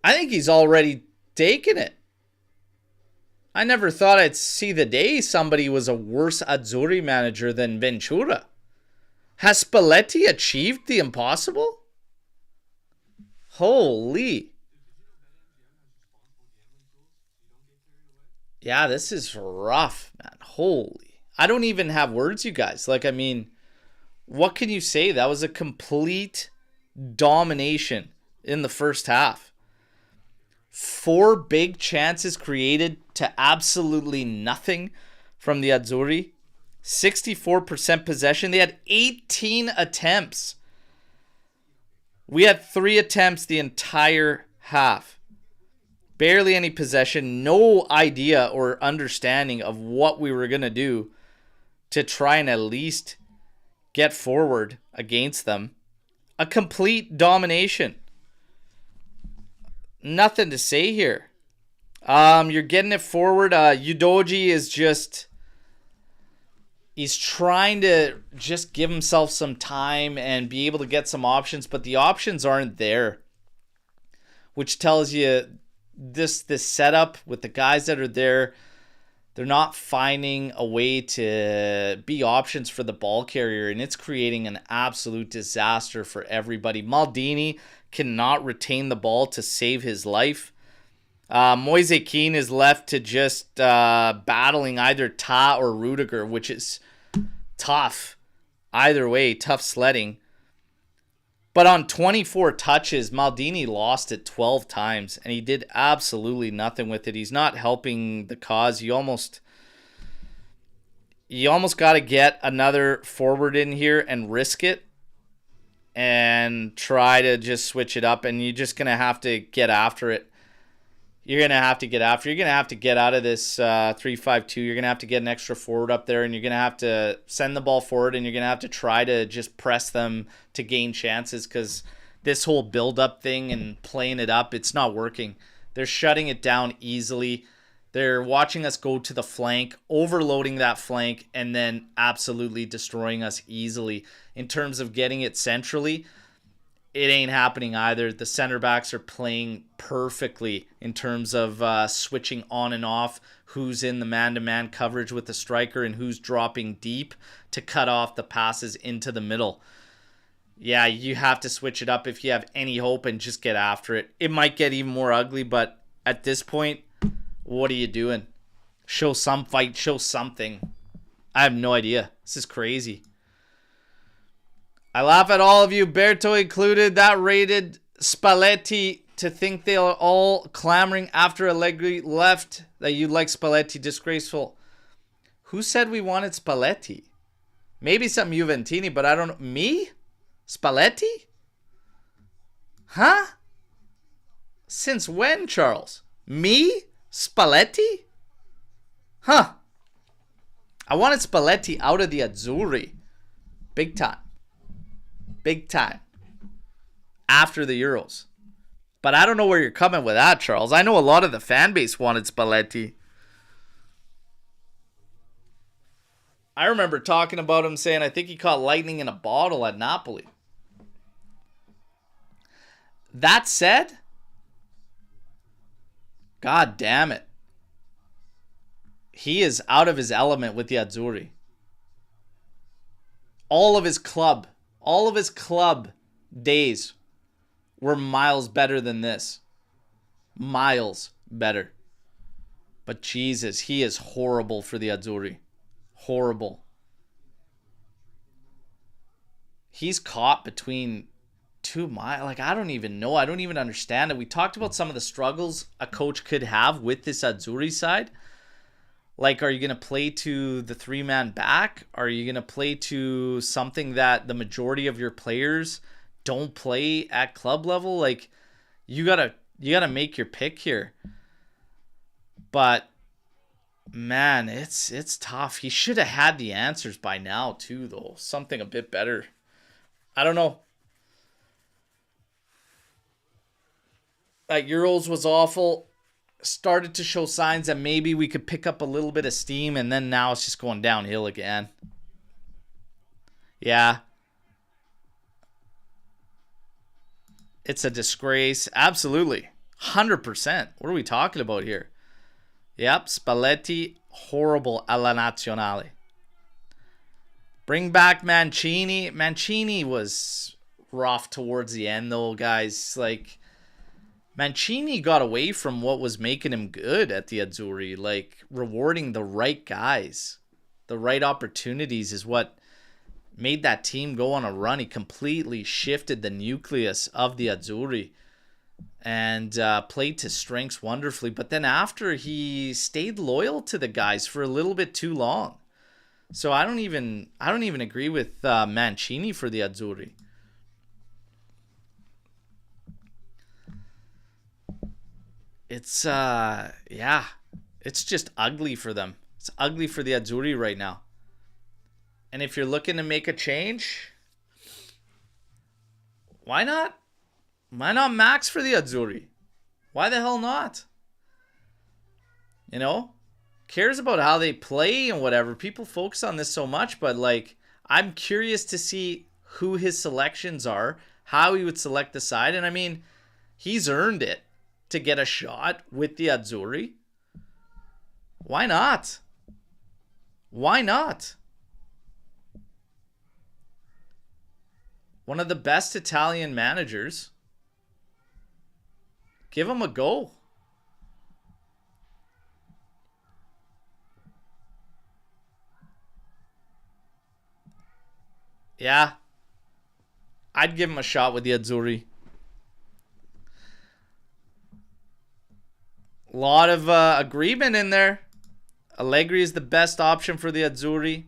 I think he's already taken it. I never thought I'd see the day somebody was a worse Azzurri manager than Ventura. Has Spalletti achieved the impossible? Holy. Yeah, this is rough, man. Holy. I don't even have words, you guys. Like, I mean, what can you say? That was a complete domination in the first half. 4 big chances created to absolutely nothing from the Azzurri. 64% possession. They had 18 attempts. We had 3 attempts the entire half. Barely any possession. No idea or understanding of what we were going to do to try and at least get forward against them. A complete domination. Nothing to say here. You're getting it forward. Udoji is just... He's trying to just give himself some time and be able to get some options, but the options aren't there. Which tells you this setup with the guys that are there, they're not finding a way to be options for the ball carrier, and it's creating an absolute disaster for everybody. Maldini cannot retain the ball to save his life. Moise Kean is left to just battling either Ta or Rudiger, which is tough. Either way, tough sledding. But on 24 touches, Maldini lost it 12 times, and he did absolutely nothing with it. He's not helping the cause. You almost got to get another forward in here and risk it and try to just switch it up, and you're just going to have to get after it. You're going to have to get after. You're going to have to get out of this 3-5-2. You're going to have to get an extra forward up there, and you're going to have to send the ball forward, and you're going to have to try to just press them to gain chances, because this whole build-up thing and playing it up, it's not working. They're shutting it down easily. They're watching us go to the flank, overloading that flank, and then absolutely destroying us easily. In terms of getting it centrally, it ain't happening either. The center backs are playing perfectly in terms of switching on and off, who's in the man-to-man coverage with the striker and who's dropping deep to cut off the passes into the middle. Yeah, you have to switch it up if you have any hope and just get after it. It might get even more ugly, but at this point, what are you doing? Show some fight, show something. I have no idea. This is crazy. I laugh at all of you, Berto included, that rated Spalletti to think they are all clamoring after Allegri left that you like Spalletti. Disgraceful. Who said we wanted Spalletti? Maybe some Juventini, but I don't know. Me? Spalletti? Huh? Since when, Charles? Me? Spalletti? Huh. I wanted Spalletti out of the Azzurri. Big time. Big time. After the Euros. But I don't know where you're coming with that, Charles. I know a lot of the fan base wanted Spalletti. I remember talking about him saying I think he caught lightning in a bottle at Napoli. That said, God damn it. He is out of his element with the Azzurri. All of his club days were miles better than this. Miles better. But Jesus, he is horrible for the Azzurri. Horrible. He's caught between two miles. Like, I don't even know. I don't even understand it. We talked about some of the struggles a coach could have with this Azzurri side. Like, are you going to play to the three-man back? Are you going to play to something that the majority of your players don't play at club level? Like, you gotta make your pick here. But man, it's tough. He should have had the answers by now too, though. Something a bit better. I don't know. That Euros was awful. Started to show signs that maybe we could pick up a little bit of steam, and then now it's just going downhill again. Yeah. It's a disgrace. Absolutely. 100%. What are we talking about here? Yep, Spalletti, horrible alla Nazionale. Bring back Mancini. Mancini was rough towards the end, though, guys. Like, Mancini got away from what was making him good at the Azzurri. Like, rewarding the right guys. The right opportunities is what made that team go on a run. He completely shifted the nucleus of the Azzurri and played to strengths wonderfully. But then after, he stayed loyal to the guys for a little bit too long. So I don't even agree with Mancini for the Azzurri. It's it's just ugly for them. It's ugly for the Azzurri right now. And if you're looking to make a change, why not? Why not Max for the Azzurri? Why the hell not? You know? Cares about how they play and whatever. People focus on this so much, but like, I'm curious to see who his selections are, how he would select the side. And I mean, he's earned it to get a shot with the Azzurri. Why not? Why not? One of the best Italian managers. Give him a go. Yeah. I'd give him a shot with the Azzurri. A lot of agreement in there. Allegri is the best option for the Azzurri.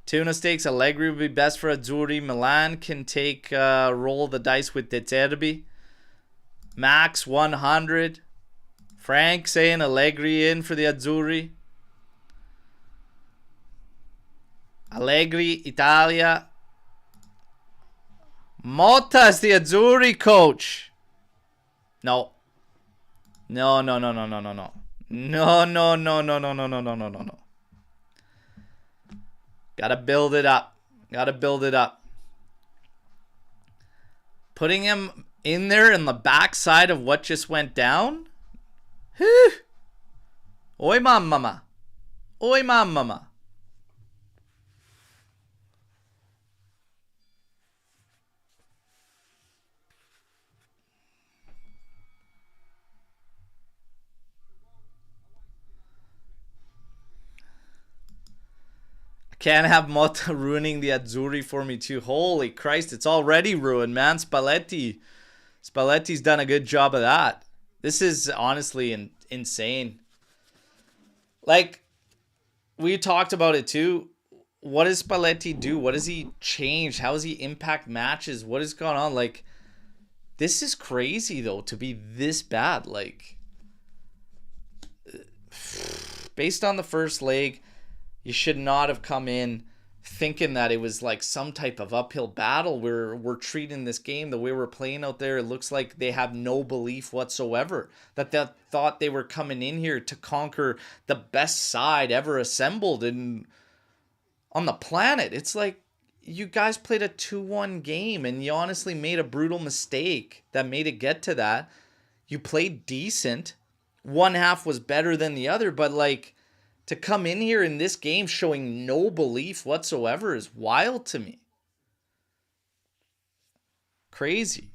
Tuna Steaks, Allegri would be best for Azzurri. Milan can take roll the dice with De Zerbi. Max 100. Frank saying Allegri in for the Azzurri. Allegri, Italia. Motta is the Azzurri coach. No. No. No. Gotta build it up. Putting him in there in the backside of what just went down? Oi mamma. Can't have Motta ruining the Azzurri for me too. Holy Christ, it's already ruined, man. Spalletti's done a good job of that. This is honestly insane. Like, we talked about it too. What does Spalletti do? What does he change? How does he impact matches? What has gone on? Like, this is crazy though to be this bad. Like, based on the first leg, you should not have come in thinking that it was like some type of uphill battle. We're treating this game the way we're playing out there. It looks like they have no belief whatsoever that they thought they were coming in here to conquer the best side ever assembled on the planet. It's like you guys played a 2-1 game and you honestly made a brutal mistake that made it get to that. You played decent. One half was better than the other, but like, to come in here in this game showing no belief whatsoever is wild to me. Crazy.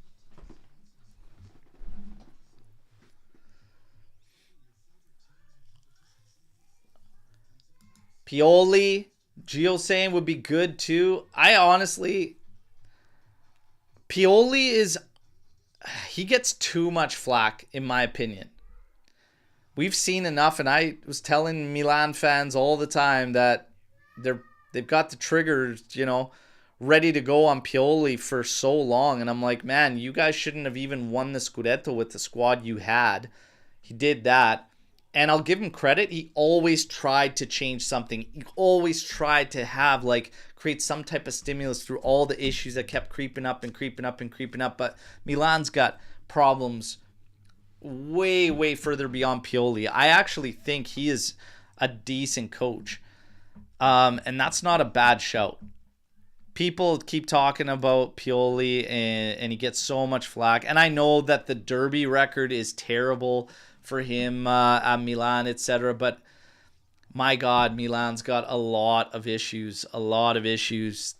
Pioli, Gio saying would be good too. I honestly, Pioli he gets too much flack in my opinion. We've seen enough, and I was telling Milan fans all the time that they've got the triggers, ready to go on Pioli for so long. And I'm like, man, you guys shouldn't have even won the Scudetto with the squad you had. He did that. And I'll give him credit. He always tried to change something. He always tried to have, create some type of stimulus through all the issues that kept creeping up and creeping up and creeping up. But Milan's got problems way, way further beyond Pioli. I actually think he is a decent coach. And that's not a bad shout. People keep talking about Pioli and he gets so much flack. And I know that the Derby record is terrible for him at Milan, etc. But my God, Milan's got a lot of issues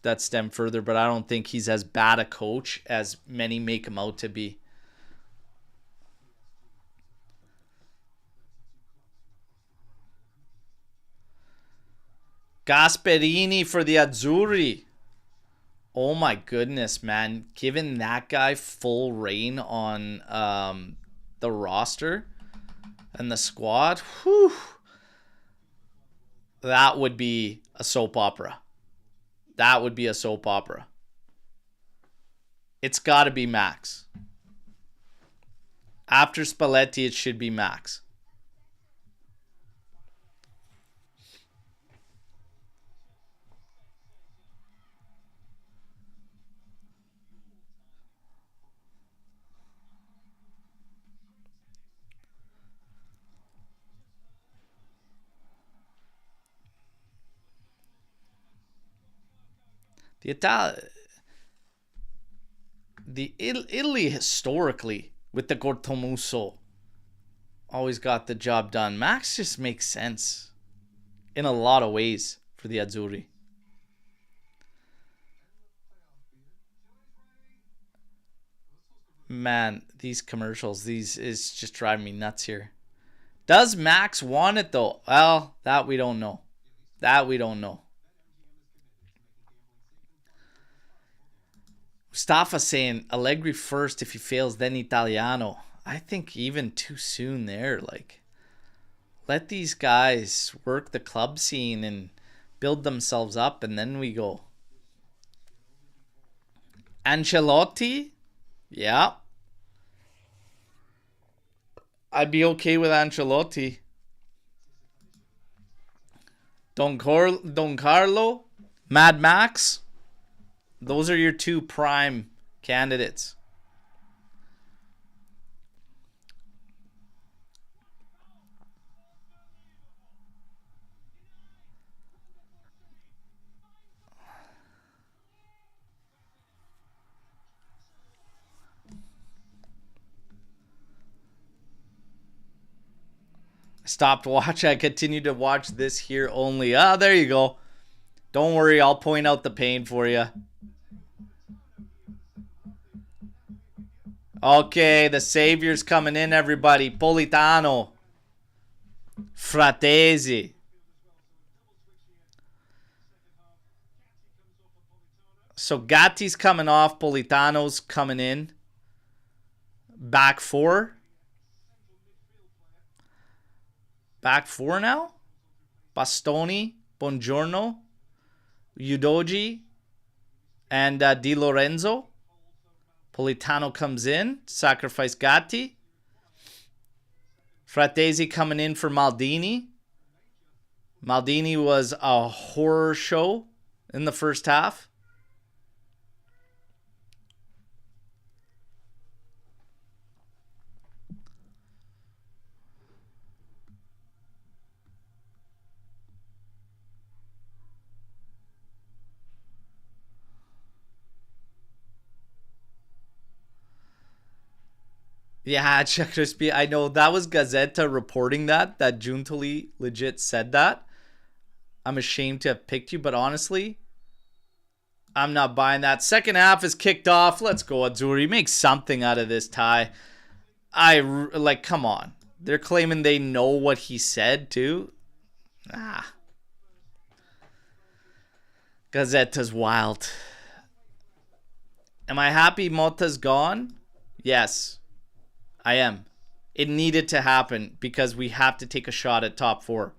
that stem further. But I don't think he's as bad a coach as many make him out to be. Gasperini for the Azzurri. Oh my goodness, man. Giving that guy full reign on the roster and the squad, whew, that would be a soap opera. That would be a soap opera. It's got to be Max. After Spalletti, it should be Max. Italy historically with the Cortomuso always got the job done. Max just makes sense in a lot of ways for the Azzurri. Man, these commercials, these is just driving me nuts here. Does Max want it though? Well, that we don't know. That we don't know. Mustafa saying Allegri first. If he fails, then Italiano. I think even too soon there. Let these guys work the club scene and build themselves up, and then we go. Ancelotti? Yeah. I'd be okay with Ancelotti. Don Carlo? Mad Max? Those are your two prime candidates. Stopped watching. I continued to watch this here only. Ah, there you go. Don't worry, I'll point out the pain for you. Okay, the savior's coming in, everybody. Politano. Fratesi. So Gatti's coming off. Politano's coming in. Back four. Back four now? Bastoni, Buongiorno, Udogi, and Di Lorenzo. Politano comes in, sacrifice Gatti. Fratesi coming in for Maldini. Maldini was a horror show in the first half. Yeah, Czech Crispy. I know that was Gazzetta reporting that Giuntoli legit said that. I'm ashamed to have picked you, but honestly, I'm not buying that. Second half is kicked off. Let's go, Azzurri. Make something out of this tie. Like, come on. They're claiming they know what he said, too. Gazzetta's wild. Am I happy Motta's gone? Yes, I am. It needed to happen because we have to take a shot at top 4.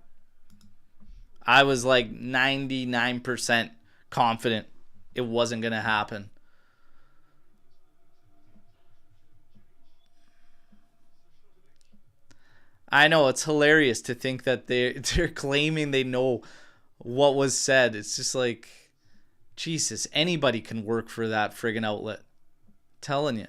I was like 99% confident it wasn't going to happen. I know, it's hilarious to think that they're claiming they know what was said. It's just like, Jesus, anybody can work for that friggin' outlet. I'm telling you.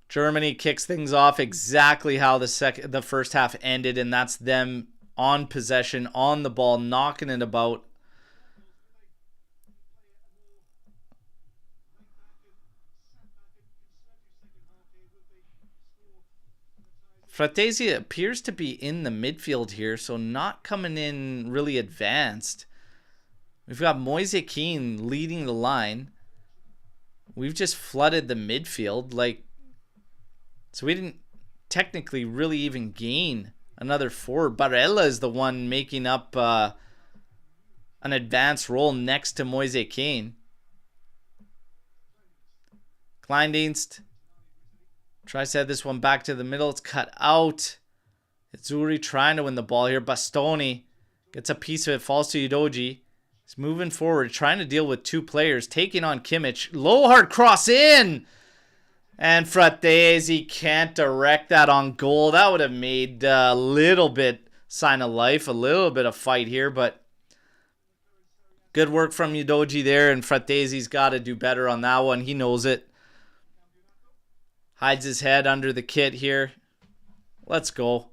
Germany kicks things off exactly how the first half ended, and that's them on possession, on the ball, knocking it about. Fratesi appears to be in the midfield here, so not coming in really advanced. We've got Moise Kean leading the line. We've just flooded the midfield. So we didn't technically really even gain another forward. Barella is the one making up an advanced role next to Moise Kean. Kleindienst tries to head this one back to the middle. It's cut out. Azzurri trying to win the ball here. Bastoni gets a piece of it. Falls to Udogi. He's moving forward. Trying to deal with 2 players. Taking on Kimmich. Low hard cross in. And Fratesi can't direct that on goal. That would have made a little bit sign of life. A little bit of fight here. But good work from Udogi there. And Fratesi's got to do better on that one. He knows it. Hides his head under the kit here. Let's go.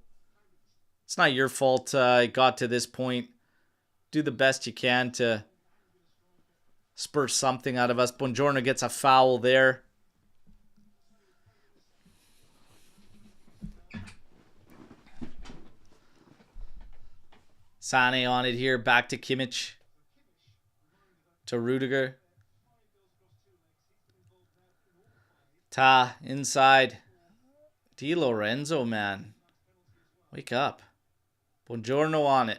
It's not your fault it got to this point. Do the best you can to spur something out of us. Buongiorno gets a foul there. Sane on it here. Back to Kimmich. To Rudiger. Ta inside. Di Lorenzo, man. Wake up. Buongiorno on it.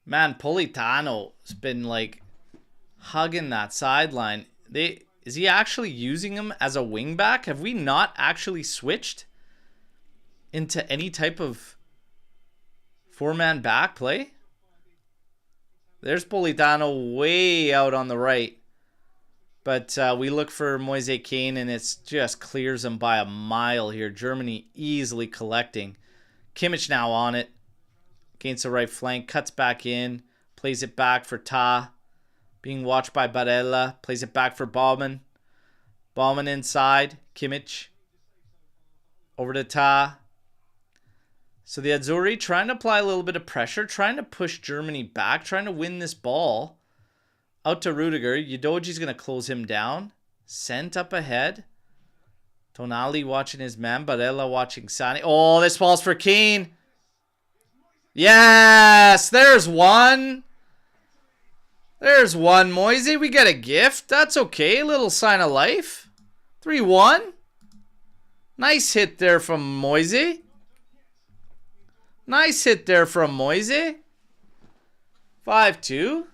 Man, Politano has been like hugging that sideline. Is he actually using him as a wing back? Have we not actually switched into any type of 4-man back play? There's Politano way out on the right. But we look for Moise Kean, and it just clears him by a mile here. Germany easily collecting. Kimmich now on it. Against the right flank. Cuts back in. Plays it back for Ta. Being watched by Barella. Plays it back for Baumann. Baumann inside. Kimmich. Over to Ta. So the Azzurri trying to apply a little bit of pressure. Trying to push Germany back. Trying to win this ball. Out to Rudiger. Udogi's going to close him down. Sent up ahead. Tonali watching his man. Barella watching Sane. Oh, this ball's for Kean. Yes! There's one. There's one, Moise. We get a gift. That's okay. A little sign of life. 3-1. Nice hit there from Moise. Nice hit there from Moise. 5-2.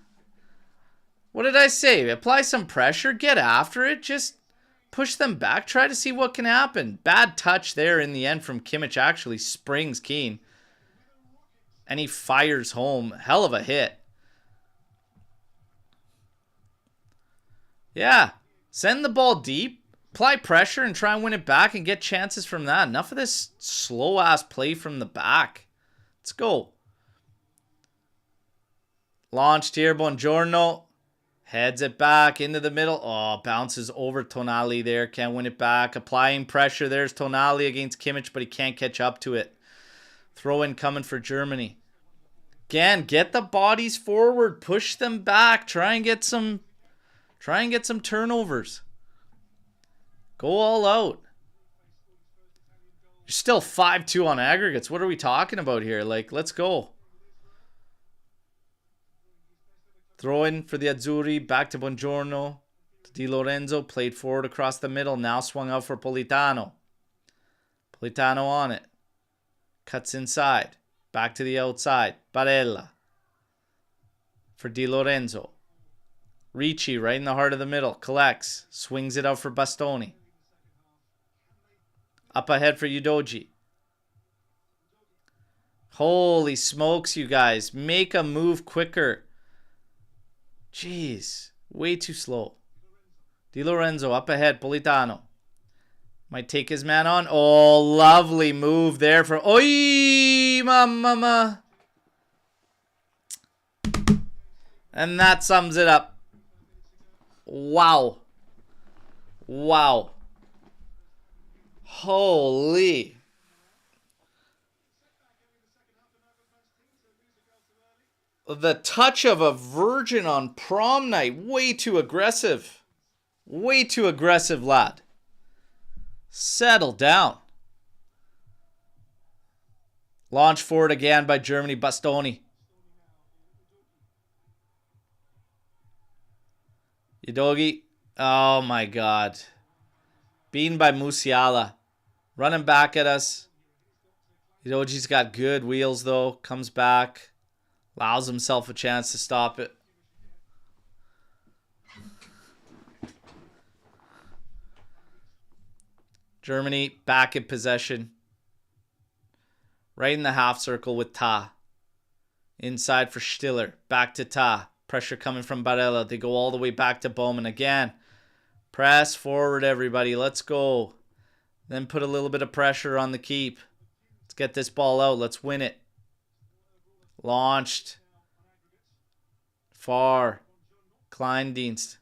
What did I say? Apply some pressure. Get after it. Just push them back. Try to see what can happen. Bad touch there in the end from Kimmich. Actually springs Keane. And he fires home. Hell of a hit. Yeah. Send the ball deep. Apply pressure and try and win it back and get chances from that. Enough of this slow-ass play from the back. Let's go. Launched here. Buongiorno. Heads it back into the middle. Oh, bounces over Tonali there. Can't win it back. Applying pressure. There's Tonali against Kimmich, but he can't catch up to it. Throw in coming for Germany. Again, get the bodies forward. Push them back. Try and get some turnovers. Go all out. You're still 5-2 on aggregates. What are we talking about here? Like, let's go. Throw in for the Azzurri. Back to Buongiorno. Di Lorenzo played forward across the middle. Now swung out for Politano. Politano on it. Cuts inside. Back to the outside. Barella. For Di Lorenzo. Ricci right in the heart of the middle. Collects. Swings it out for Bastoni. Up ahead for Udogi. Holy smokes, you guys. Make a move quicker. Jeez. Way too slow. Di Lorenzo up ahead. Politano. Might take his man on. Oh, lovely move there from... Oi, mama. And that sums it up. Wow. Wow. Holy. The touch of a virgin on prom night. Way too aggressive. Way too aggressive, lad. Settle down. Launch forward again by Germany. Bastoni. Udogi. Oh my God. Beaten by Musiala. Running back at us. Udogi's got good wheels though. Comes back. Allows himself a chance to stop it. Germany back in possession. Right in the half circle with Ta. Inside for Stiller. Back to Ta. Pressure coming from Barella. They go all the way back to Bowman again. Press forward, everybody. Let's go. Then put a little bit of pressure on the keep. Let's get this ball out. Let's win it. Launched. Far. Kleindienst.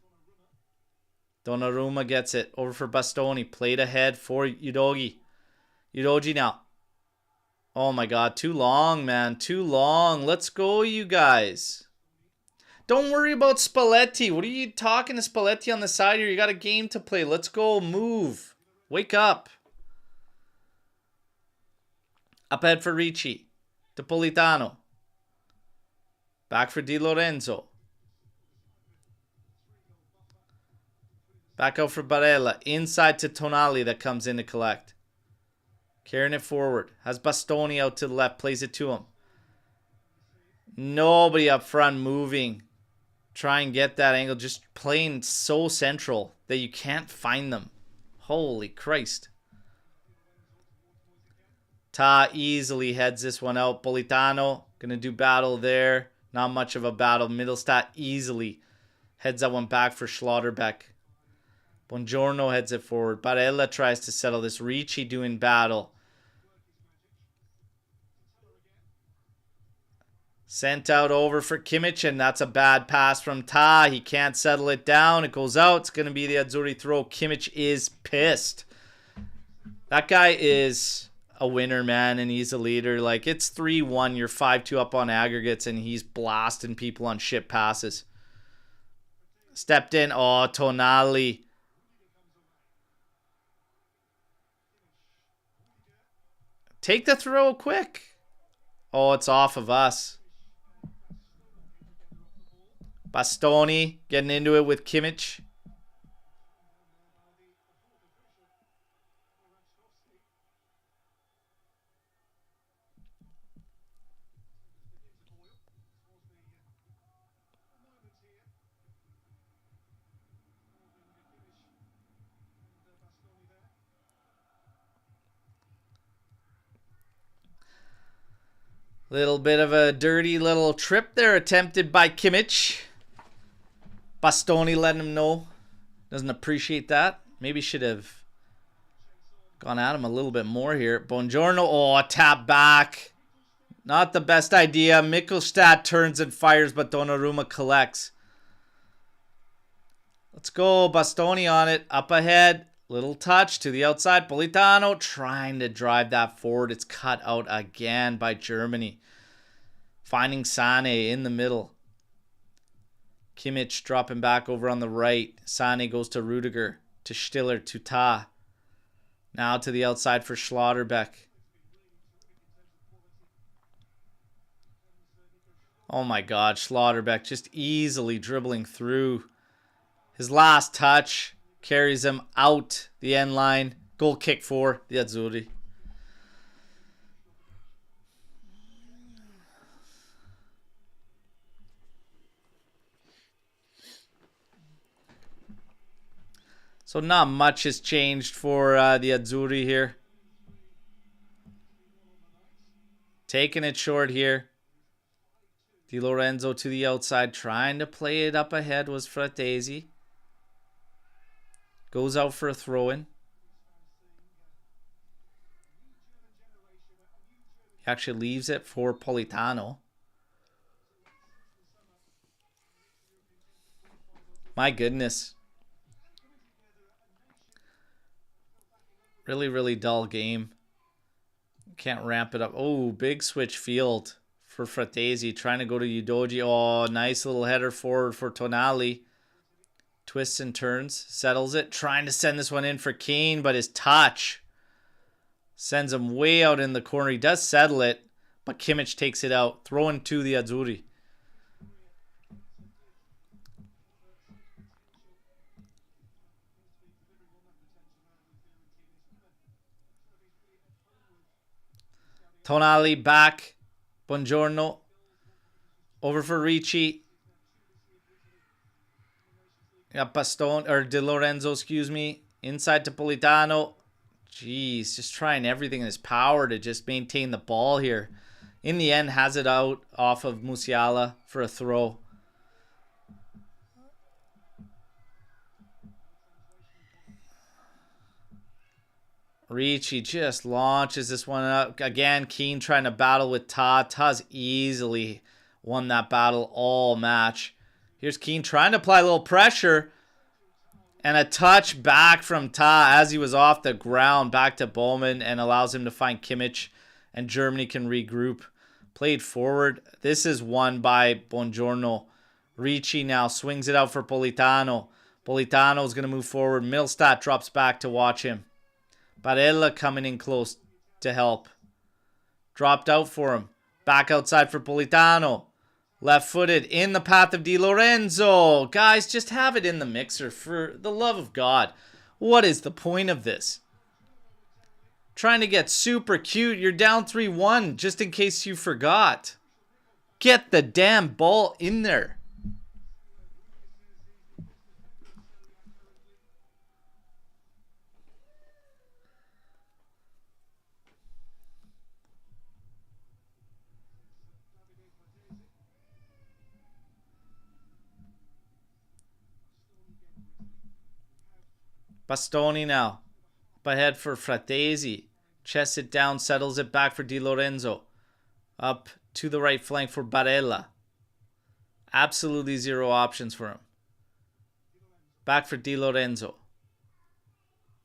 Donnarumma gets it. Over for Bastoni. Played ahead for Udogi. Udogi now. Oh my God. Too long, man. Too long. Let's go, you guys. Don't worry about Spalletti. What are you talking to Spalletti on the side here? You got a game to play. Let's go. Move. Wake up. Up ahead for Ricci. To Politano. Back for Di Lorenzo. Back out for Barella. Inside to Tonali that comes in to collect. Carrying it forward. Has Bastoni out to the left. Plays it to him. Nobody up front moving. Try and get that angle. Just playing so central that you can't find them. Holy Christ. Ta easily heads this one out. Politano going to do battle there. Not much of a battle. Middlestat easily heads that one back for Schlotterbeck. Buongiorno heads it forward. Barella tries to settle this. Ricci doing battle. Sent out over for Kimmich, and that's a bad pass from Ta. He can't settle it down. It goes out. It's going to be the Azzurri throw. Kimmich is pissed. That guy is a winner, man, and he's a leader. Like, it's 3-1. You're 5-2 up on aggregates, and he's blasting people on shit passes. Stepped in. Oh, Tonali. Take the throw quick. Oh, it's off of us. Bastoni getting into it with Kimmich. Little bit of a dirty little trip there attempted by Kimmich. Bastoni letting him know. Doesn't appreciate that. Maybe should have gone at him a little bit more here. Buongiorno. Oh, a tap back. Not the best idea. Mikkelstad turns and fires, but Donnarumma collects. Let's go. Bastoni on it. Up ahead. Little touch to the outside. Politano trying to drive that forward. It's cut out again by Germany. Finding Sane in the middle. Kimmich dropping back over on the right. Sane goes to Rudiger. To Stiller. To Ta. Now to the outside for Schlotterbeck. Oh my God. Schlotterbeck just easily dribbling through. His last touch carries him out the end line. Goal kick for the Azzurri. So not much has changed for the Azzurri here. Taking it short here. Di Lorenzo to the outside. Trying to play it up ahead was Fratesi. Goes out for a throw-in. He actually leaves it for Politano. My goodness. Really, really dull game. Can't ramp it up. Oh, big switch field for Fratesi. Trying to go to Udogi. Oh, nice little header forward for Tonali. Twists and turns. Settles it. Trying to send this one in for Kane, but his touch sends him way out in the corner. He does settle it, but Kimmich takes it out. Throwing to the Azzurri. Tonali back. Buongiorno. Over for Ricci. Got Bastone or Di Lorenzo, excuse me. Inside to Politano. Jeez, just trying everything in his power to just maintain the ball here. In the end, has it out off of Musiala for a throw. Ricci just launches this one out. Again, Keane trying to battle with Ta. Ta's easily won that battle all match. Here's Keane trying to apply a little pressure. And a touch back from Ta as he was off the ground. Back to Bowman and allows him to find Kimmich. And Germany can regroup. Played forward. This is won by Buongiorno. Ricci now swings it out for Politano. Politano is going to move forward. Milstat drops back to watch him. Barella coming in close to help. Dropped out for him. Back outside for Politano. Left-footed in the path of Di Lorenzo. Guys, just have it in the mixer for the love of God. What is the point of this? Trying to get super cute. You're down 3-1 just in case you forgot. Get the damn ball in there. Bastoni now. Up ahead for Fratesi. Chests it down, settles it back for Di Lorenzo. Up to the right flank for Barella. Absolutely zero options for him. Back for Di Lorenzo.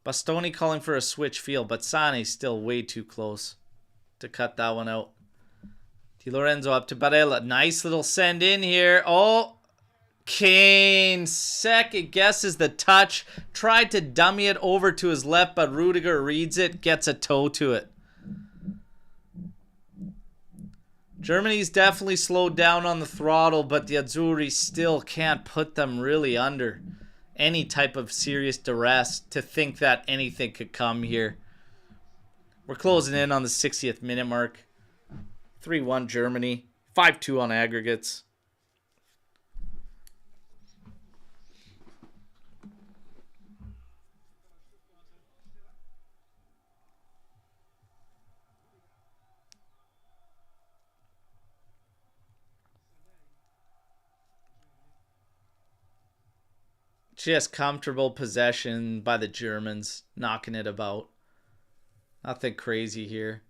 Bastoni calling for a switch field, but Sane's still way too close to cut that one out. Di Lorenzo up to Barella. Nice little send in here. Oh, Kane second guesses the touch. Tried to dummy it over to his left, but Rudiger reads it, gets a toe to it. Germany's definitely slowed down on the throttle, but the Azzurri still can't put them really under any type of serious duress to think that anything could come here. We're closing in on the 60th minute mark. 3-1 Germany. 5-2 on aggregates. Just comfortable possession by the Germans, knocking it about. Nothing crazy here.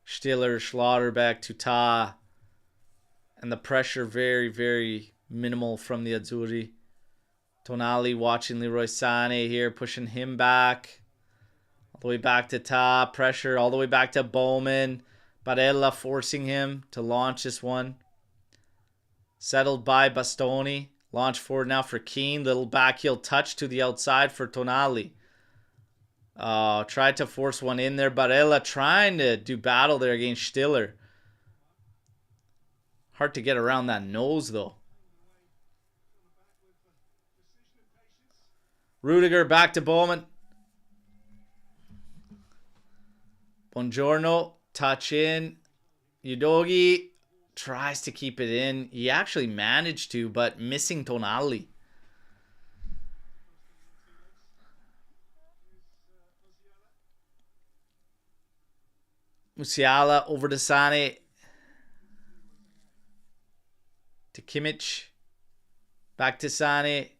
Stiller, Schlotterbeck, Tuta. And the pressure very, very minimal from the Azzurri. Tonali watching Leroy Sané here, pushing him back. All the way back to Ta. Pressure all the way back to Bowman. Barella forcing him to launch this one. Settled by Bastoni. Launch forward now for Keane. Little backheel touch to the outside for Tonali. Tried to force one in there. Barella trying to do battle there against Stiller. Hard to get around that nose, though. Rudiger back to Bowman. Buongiorno. Touch in. Udogi tries to keep it in. He actually managed to, but missing Tonali. Musiala over to Sané. To Kimmich. Back to Sané.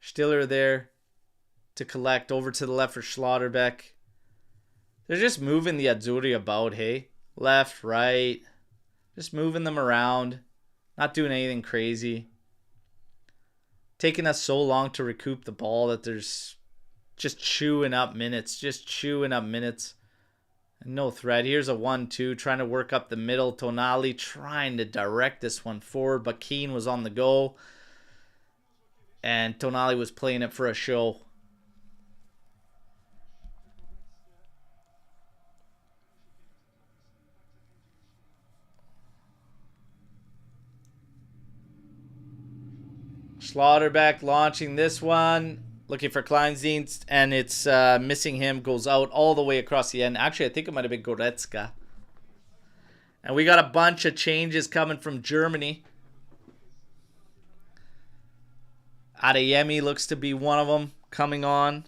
Stiller there to collect. Over to the left for Schlotterbeck. They're just moving the Azzurri about, hey? Left, right. Just moving them around. Not doing anything crazy. Taking us so long to recoup the ball that there's just chewing up minutes. Just chewing up minutes. And no threat. Here's a 1-2. Trying to work up the middle. Tonali trying to direct this one forward. But Keane was on the go. And Tonali was playing it for a show. Schlotterbeck launching this one. Looking for Kleindienst. And it's missing him. Goes out all the way across the end. Actually, I think it might have been Goretzka. And we got a bunch of changes coming from Germany. Adeyemi looks to be one of them coming on.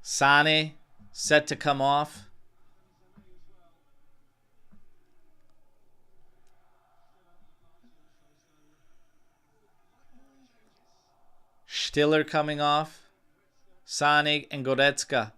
Sané set to come off. Stiller coming off. Sané and Goretzka.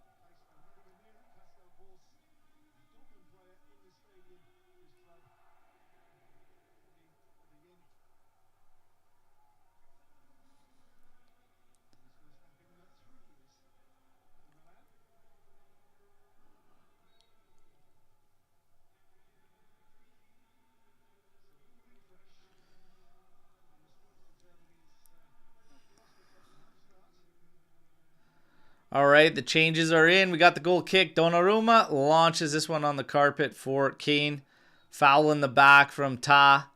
All right, the changes are in. We got the goal kick. Donnarumma launches this one on the carpet for Keane. Foul in the back from Ta.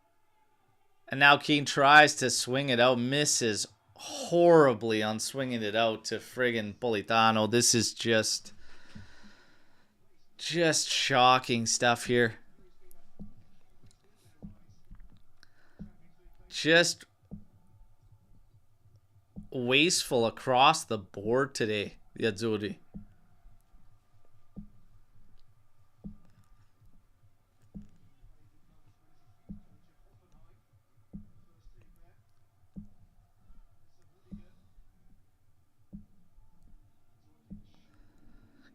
And now Keane tries to swing it out. Misses horribly on swinging it out to friggin' Politano. This is just shocking stuff here. Just wasteful across the board today, the Azzurri.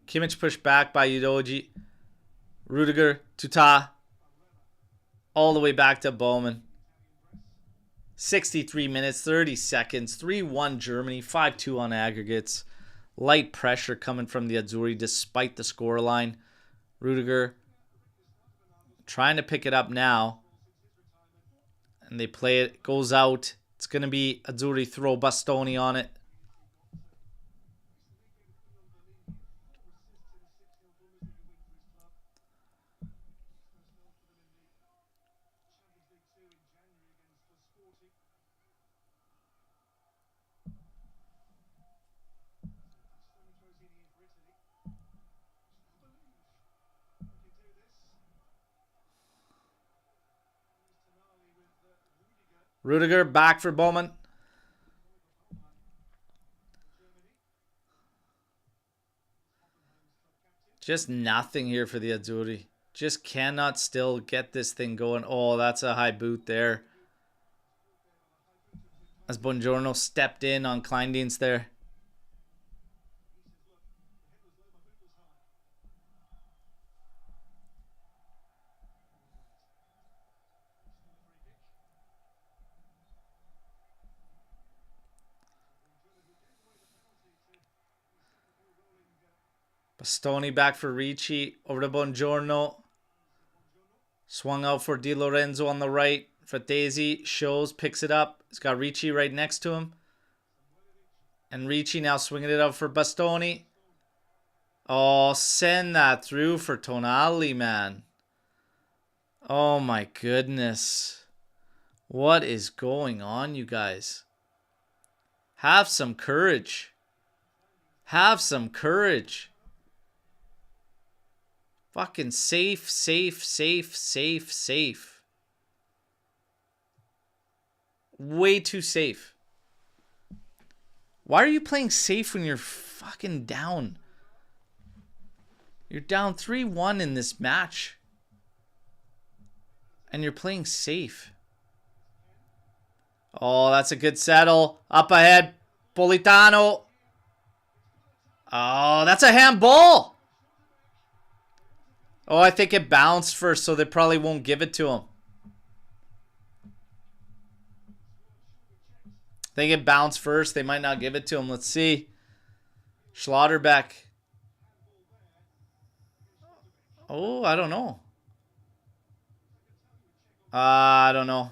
Kimmich pushed back by Udogi. Rudiger to Ta. All the way back to Bowman. 63 minutes, 30 seconds. 3-1 Germany, 5-2 on aggregates. Light pressure coming from the Azzurri despite the scoreline. Rudiger trying to pick it up now. And they play it. Goes out. It's going to be Azzurri throw. Bastoni on it. Rudiger back for Bowman. Just nothing here for the Azzurri. Just cannot still get this thing going. Oh, that's a high boot there. As Buongiorno stepped in on Kleindienst there. Bastoni back for Ricci. Over to Buongiorno. Swung out for Di Lorenzo on the right. Fratesi shows, picks it up. He's got Ricci right next to him. And Ricci now swinging it out for Bastoni. Oh, send that through for Tonali, man. Oh my goodness. What is going on, you guys? Have some courage. Have some courage. Fucking safe, safe, safe, safe, safe. Way too safe. Why are you playing safe when you're fucking down? You're down 3-1 in this match. And you're playing safe. Oh, that's a good settle. Up ahead. Politano. Oh, that's a handball. Oh, I think it bounced first, so they probably won't give it to him. I think it bounced first. They might not give it to him. Let's see. Schlotterbeck. Oh, I don't know. I don't know.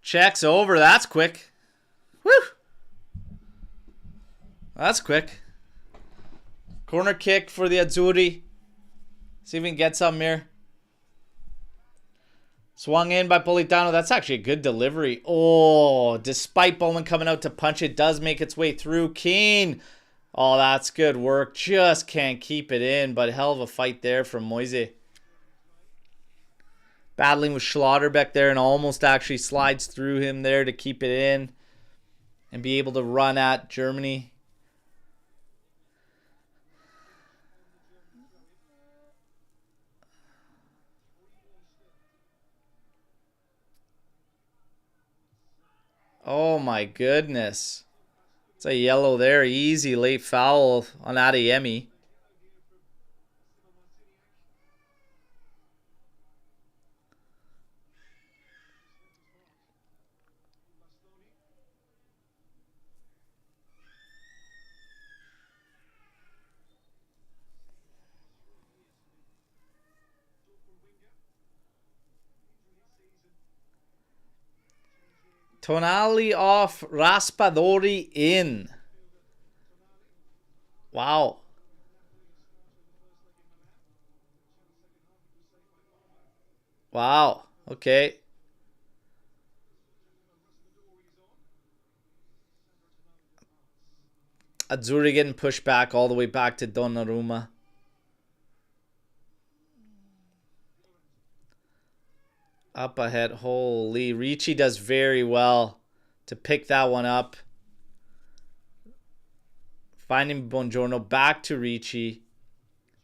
Check's over. That's quick. Woo! That's quick. Corner kick for the Azzurri. See if we can get something here. Swung in by Politano. That's actually a good delivery. Oh, despite Bowman coming out to punch, it does make its way through. Keane. Oh, that's good work. Just can't keep it in, but hell of a fight there from Moise. Battling with Schlotterbeck there and almost actually slides through him there to keep it in and be able to run at Germany. Oh my goodness. It's a yellow there. Easy late foul on Adeyemi. Tonali off, Raspadori in. Wow. Wow. Okay. Azzurri getting pushed back all the way back to Donnarumma. Up ahead. Holy. Ricci does very well to pick that one up. Finding Buongiorno. Back to Ricci.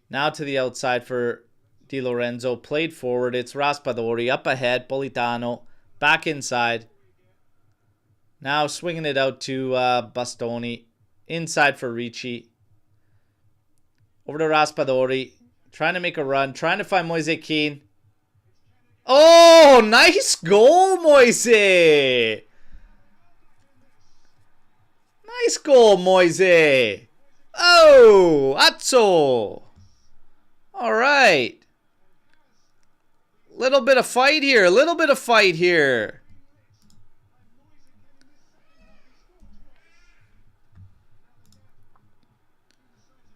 Now to the outside for Di Lorenzo. Played forward. It's Raspadori. Up ahead. Politano. Back inside. Now swinging it out to Bastoni. Inside for Ricci. Over to Raspadori. Trying to make a run. Trying to find Moise Keane. Oh, nice goal, Moise. Nice goal, Moise. Oh, Azzo. All right. Little bit of fight here. A little bit of fight here.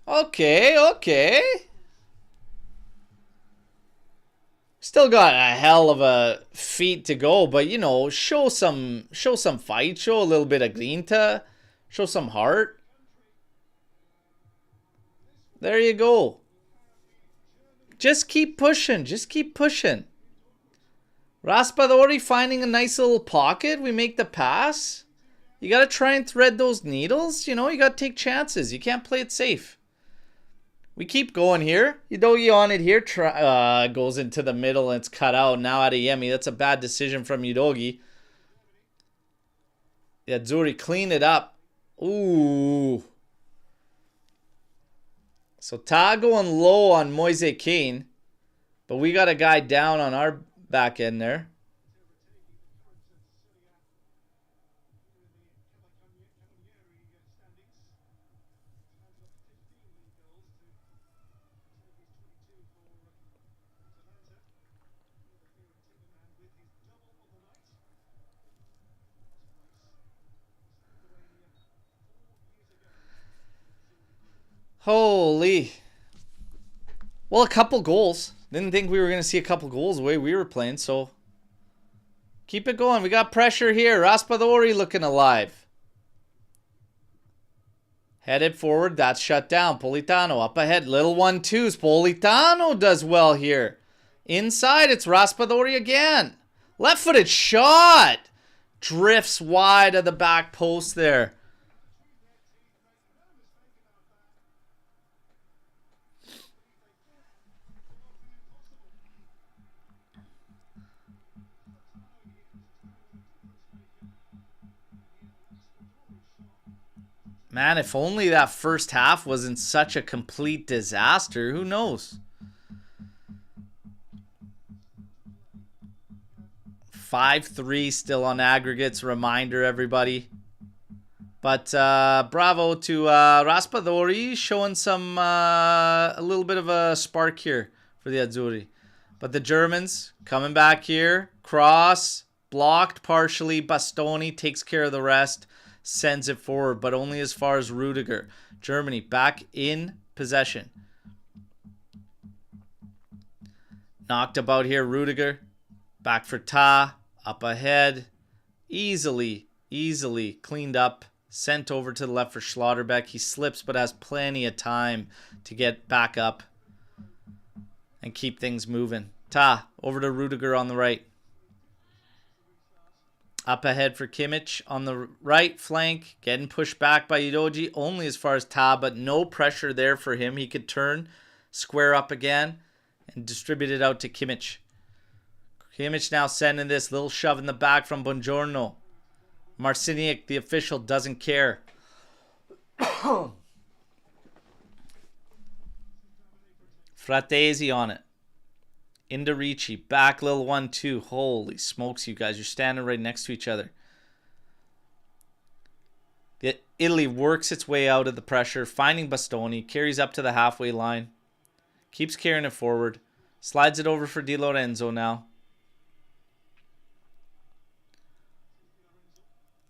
Okay, okay. Still got a hell of a feat to go, but you know, show some fight, show a little bit of grinta, show some heart. There you go. Just keep pushing, just keep pushing. Raspadori finding a nice little pocket. We make the pass. You got to try and thread those needles. You know, you got to take chances. You can't play it safe. We keep going here. Udogi on it here. Goes into the middle and it's cut out. Now Adeyemi. That's a bad decision from Udogi. Yeah, Azzurri clean it up. Ooh. So Ta going low on Moise Kean. But we got a guy down on our back end there. Holy. Well, a couple goals. Didn't think we were going to see a couple goals the way we were playing, so keep it going. We got pressure here. Raspadori looking alive. Headed forward. That's shut down. Politano up ahead. Little 1-2s. Politano does well here. Inside, it's Raspadori again. Left-footed shot. Drifts wide of the back post there. Man, if only that first half wasn't such a complete disaster. Who knows? 5-3 still on aggregates. Reminder, everybody. But bravo to Raspadori, showing some a little bit of a spark here for the Azzurri. But the Germans coming back here. Cross, blocked partially. Bastoni takes care of the rest. Sends it forward, but only as far as Rudiger. Germany back in possession. Knocked about here, Rudiger. Back for Ta. Up ahead. Easily cleaned up. Sent over to the left for Schlotterbeck. He slips, but has plenty of time to get back up and keep things moving. Ta, over to Rudiger on the right. Up ahead for Kimmich on the right flank. Getting pushed back by Udogi. Only as far as Ta, but no pressure there for him. He could turn, square up again, and distribute it out to Kimmich. Kimmich now sending this little shove in the back from Buongiorno. Marciniak, the official, doesn't care. Fratesi on it. Into Ricci. Back little 1-2. Holy smokes, you guys. You're standing right next to each other. Italy works its way out of the pressure. Finding Bastoni. Carries up to the halfway line. Keeps carrying it forward. Slides it over for Di Lorenzo now.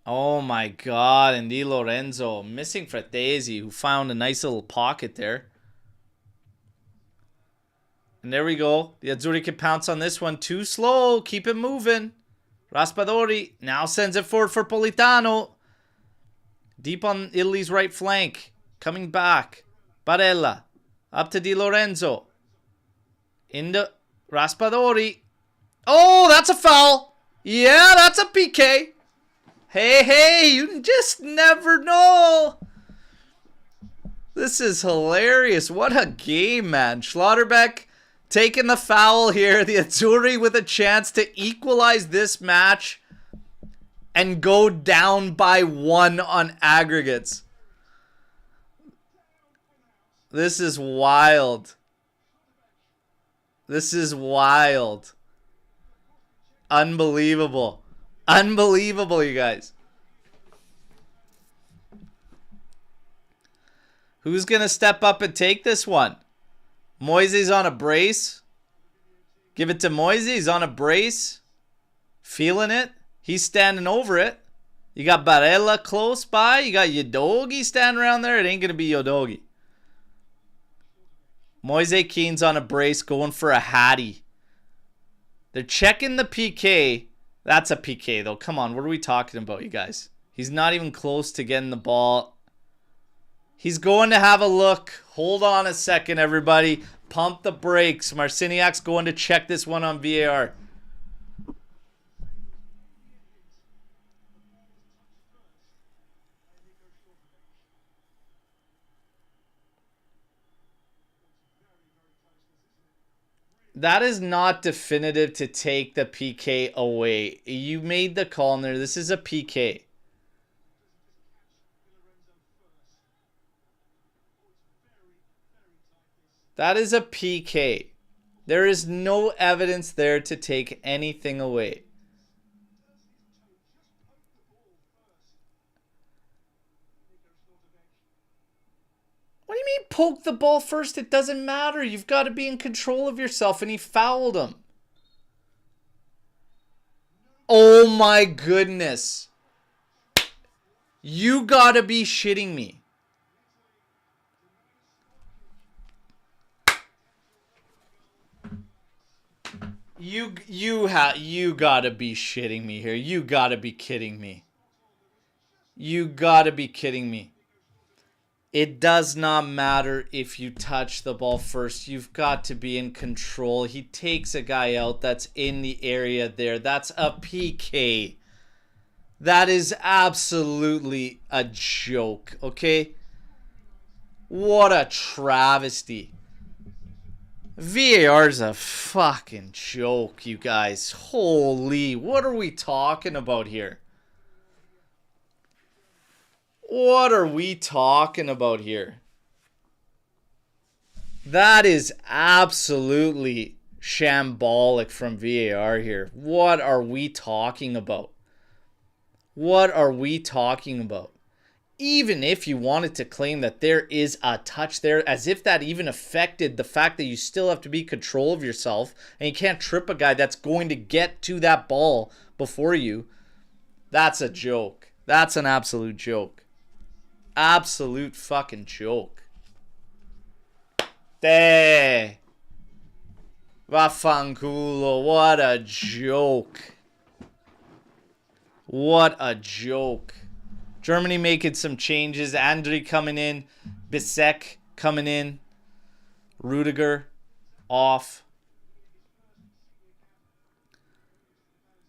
Oh my god. And Di Lorenzo. Missing Fratesi, who found a nice little pocket there. And there we go. The Azzurri can pounce on this one. Too slow. Keep it moving. Raspadori now sends it forward for Politano. Deep on Italy's right flank. Coming back. Barella. Up to Di Lorenzo. Into Raspadori. Oh, that's a foul. Yeah, that's a PK. Hey, you just never know. This is hilarious. What a game, man. Schlotterbeck taking the foul here. The Azzurri with a chance to equalize this match and go down by 1 on aggregates. This is wild. This is wild. Unbelievable. Unbelievable, you guys. Who's going to step up and take this one? Moises on a brace. Give it to Moise. He's on a brace. Feeling it. He's standing over it. You got Barella close by. You got Udogi standing around there. It ain't going to be Udogi. Moise Kean's on a brace going for a Hattie. They're checking the PK. That's a PK though. Come on. What are we talking about, you guys? He's not even close to getting the ball. He's going to have a look. Hold on a second, everybody. Pump the brakes. Marciniak's going to check this one on VAR. that is not definitive to take the PK away. You made the call in there. This is a PK. That is a PK. There is no evidence there to take anything away. What do you mean poke the ball first? It doesn't matter. You've got to be in control of yourself, and he fouled him. Oh my goodness. You got to be shitting me. You gotta be shitting me here. You gotta be kidding me. You gotta be kidding me. It does not matter if you touch the ball first. You've got to be in control. He takes a guy out that's in the area there. That's a PK. That is absolutely a joke, okay? What a travesty. VAR's a fucking joke, you guys. Holy, what are we talking about here? What are we talking about here? That is absolutely shambolic from VAR here. What are we talking about? What are we talking about? Even if you wanted to claim that there is a touch there, as if that even affected the fact that you still have to be in control of yourself and you can't trip a guy that's going to get to that ball before you, that's a joke. That's an absolute joke. Absolute fucking joke. Deh. Vaffanculo. What a joke. What a joke. Germany making some changes. Andri coming in. Bisek coming in. Rudiger off.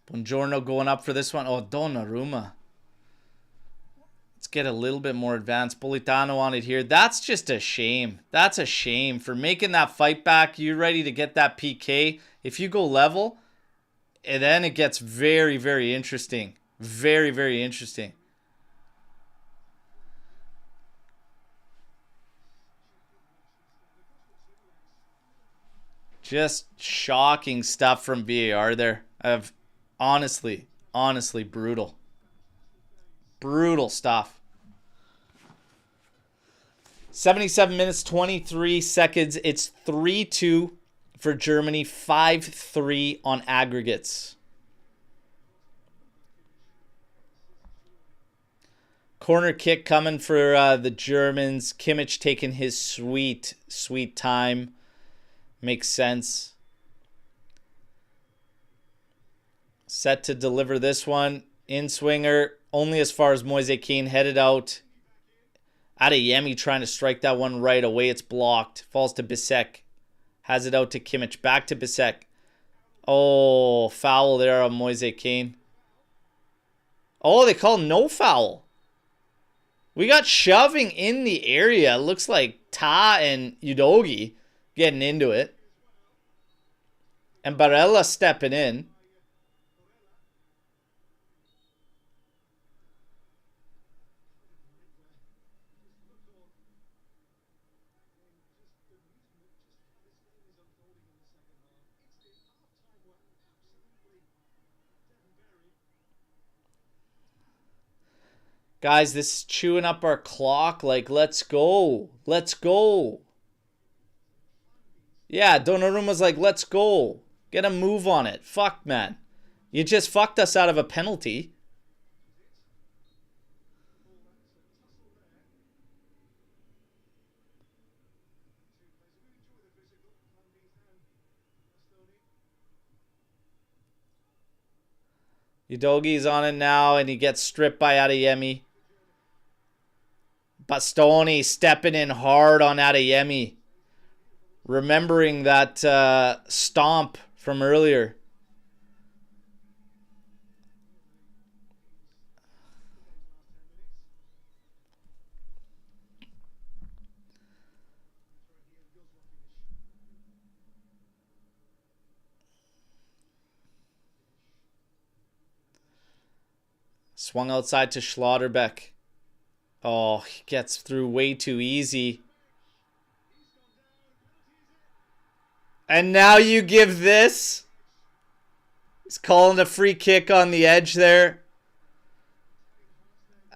Buongiorno going up for this one. Oh, Donnarumma. Let's get a little bit more advanced. Politano on it here. That's just a shame. That's a shame. For making that fight back, you're ready to get that PK. If you go level, and then it gets very, very interesting. Very, very interesting. Just shocking stuff from VAR there. Honestly brutal. Brutal stuff. 77 minutes, 23 seconds. It's 3-2 for Germany, 5-3 on aggregates. Corner kick coming for the Germans. Kimmich taking his sweet, sweet time. Makes sense. Set to deliver this one. In swinger. Only as far as Moise Kean headed out. Adeyemi trying to strike that one right away. It's blocked. Falls to Bisek. Has it out to Kimmich. Back to Bisek. Oh, foul there on Moise Kean. Oh, they call no foul. We got shoving in the area. It looks like Ta and Udogi getting into it. And Barella stepping in. Guys, this is chewing up our clock. Like, let's go. Let's go. Yeah, Donnarumma's like, let's go. Get a move on it. Fuck, man. You just fucked us out of a penalty. Udogi's on it now, and he gets stripped by Adeyemi. Bastoni stepping in hard on Adeyemi. Remembering that stomp from earlier. Swung outside to Schlotterbeck. Oh, he gets through way too easy. And now you give this? He's calling a free kick on the edge there.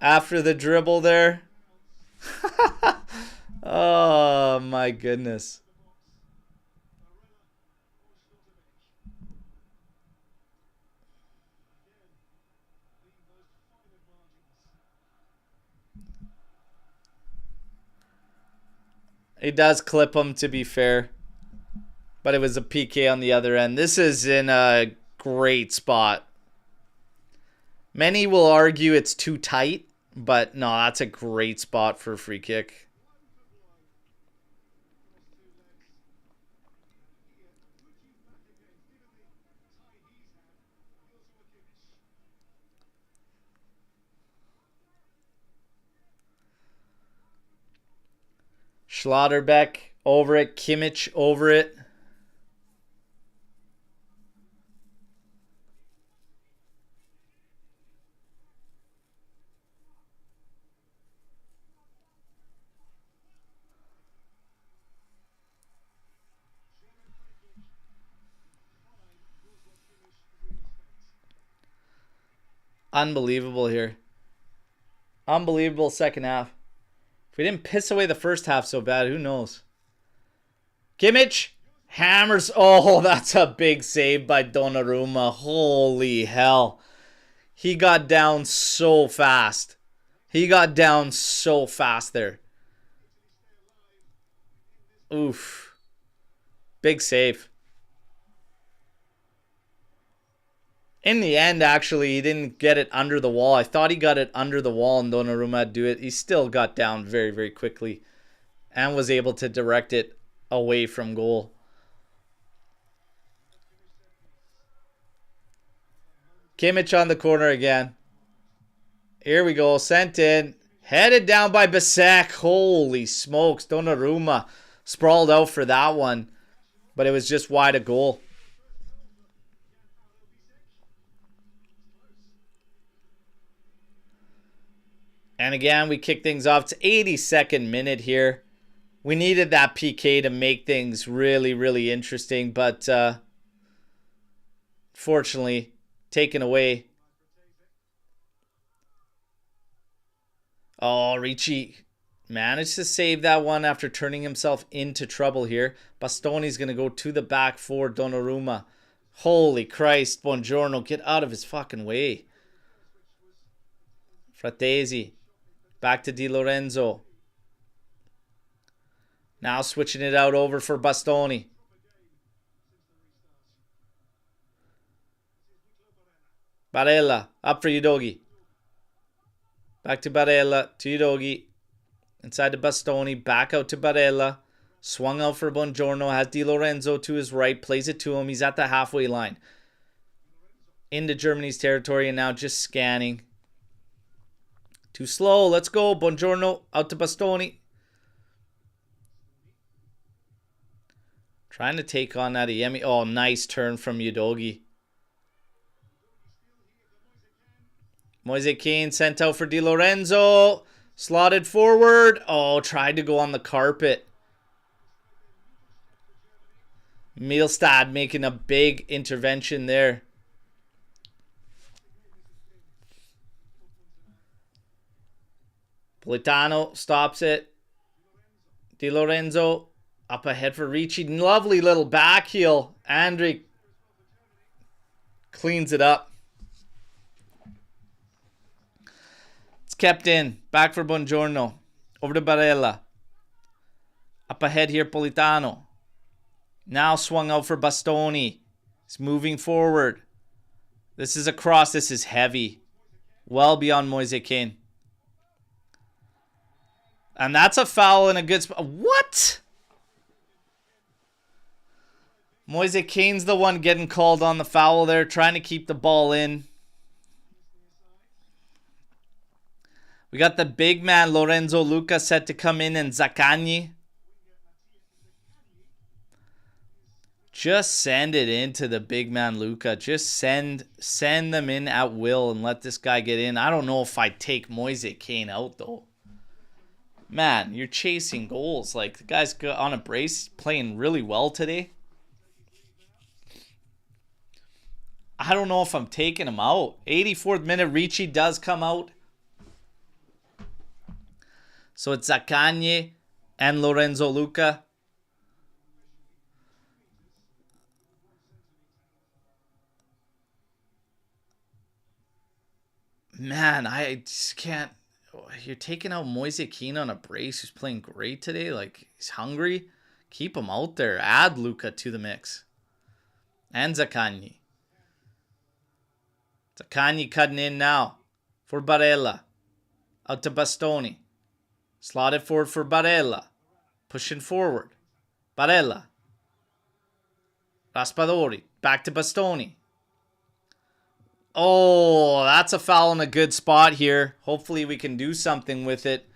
After the dribble there. Oh, my goodness. He does clip him, to be fair. But it was a PK on the other end. This is in a great spot. Many will argue it's too tight. But no, that's a great spot for a free kick. Schlotterbeck over it. Kimmich over it. Unbelievable here. Unbelievable second half. If we didn't piss away the first half so bad, who knows? Kimmich hammers. Oh, that's a big save by Donnarumma. Holy hell. He got down so fast. He got down so fast there. Oof. Big save. In the end, actually, he didn't get it under the wall. I thought he got it under the wall and Donnarumma had to do it. He still got down very, very quickly and was able to direct it away from goal. Kimmich on the corner again. Here we go. Sent in. Headed down by Bissek. Holy smokes. Donnarumma sprawled out for that one. But it was just wide of goal. And again, we kick things off. It's 82nd minute here. We needed that PK to make things really, really interesting. But fortunately, taken away. Oh, Ricci managed to save that one after turning himself into trouble here. Bastoni's going to go to the back for Donnarumma. Holy Christ, Buongiorno, get out of his fucking way. Fratesi. Back to Di Lorenzo. Now switching it out over for Bastoni. Barella. Up for Udogi. Back to Barella. To Udogi. Inside to Bastoni. Back out to Barella. Swung out for Buongiorno. Has Di Lorenzo to his right. Plays it to him. He's at the halfway line. Into Germany's territory and now just scanning. Too slow. Let's go. Buongiorno. Out to Bastoni. Trying to take on that Adeyemi. Oh, nice turn from Udogi. Moise Kean sent out for Di Lorenzo. Slotted forward. Oh, tried to go on the carpet. Mielstad making a big intervention there. Politano stops it. Di Lorenzo up ahead for Ricci. Lovely little back heel. Andre cleans it up. It's kept in. Back for Buongiorno. Over to Barella. Up ahead here, Politano. Now swung out for Bastoni. He's moving forward. This is a cross. This is heavy. Well beyond Moise Kean. And that's a foul in a good spot. What? Moise Kean's the one getting called on the foul there. Trying to keep the ball in. We got the big man Lorenzo Luca set to come in and Zaccagni. Just send it into the big man Luca. Just send them in at will and let this guy get in. I don't know if I'd take Moise Kean out, though. Man, you're chasing goals. Like, the guy's on a brace, playing really well today. I don't know if I'm taking him out. 84th minute, Ricci does come out. So it's Zaccagni and Lorenzo Luca. Man, I just can't. You're taking out Moise Kean on a brace who's playing great today. Like, he's hungry. Keep him out there. Add Luca to the mix. And Zaccagni. Zaccagni cutting in now for Barella. Out to Bastoni. Slotted forward for Barella. Pushing forward. Barella. Raspadori. Back to Bastoni. Oh, that's a foul in a good spot here. Hopefully we can do something with it.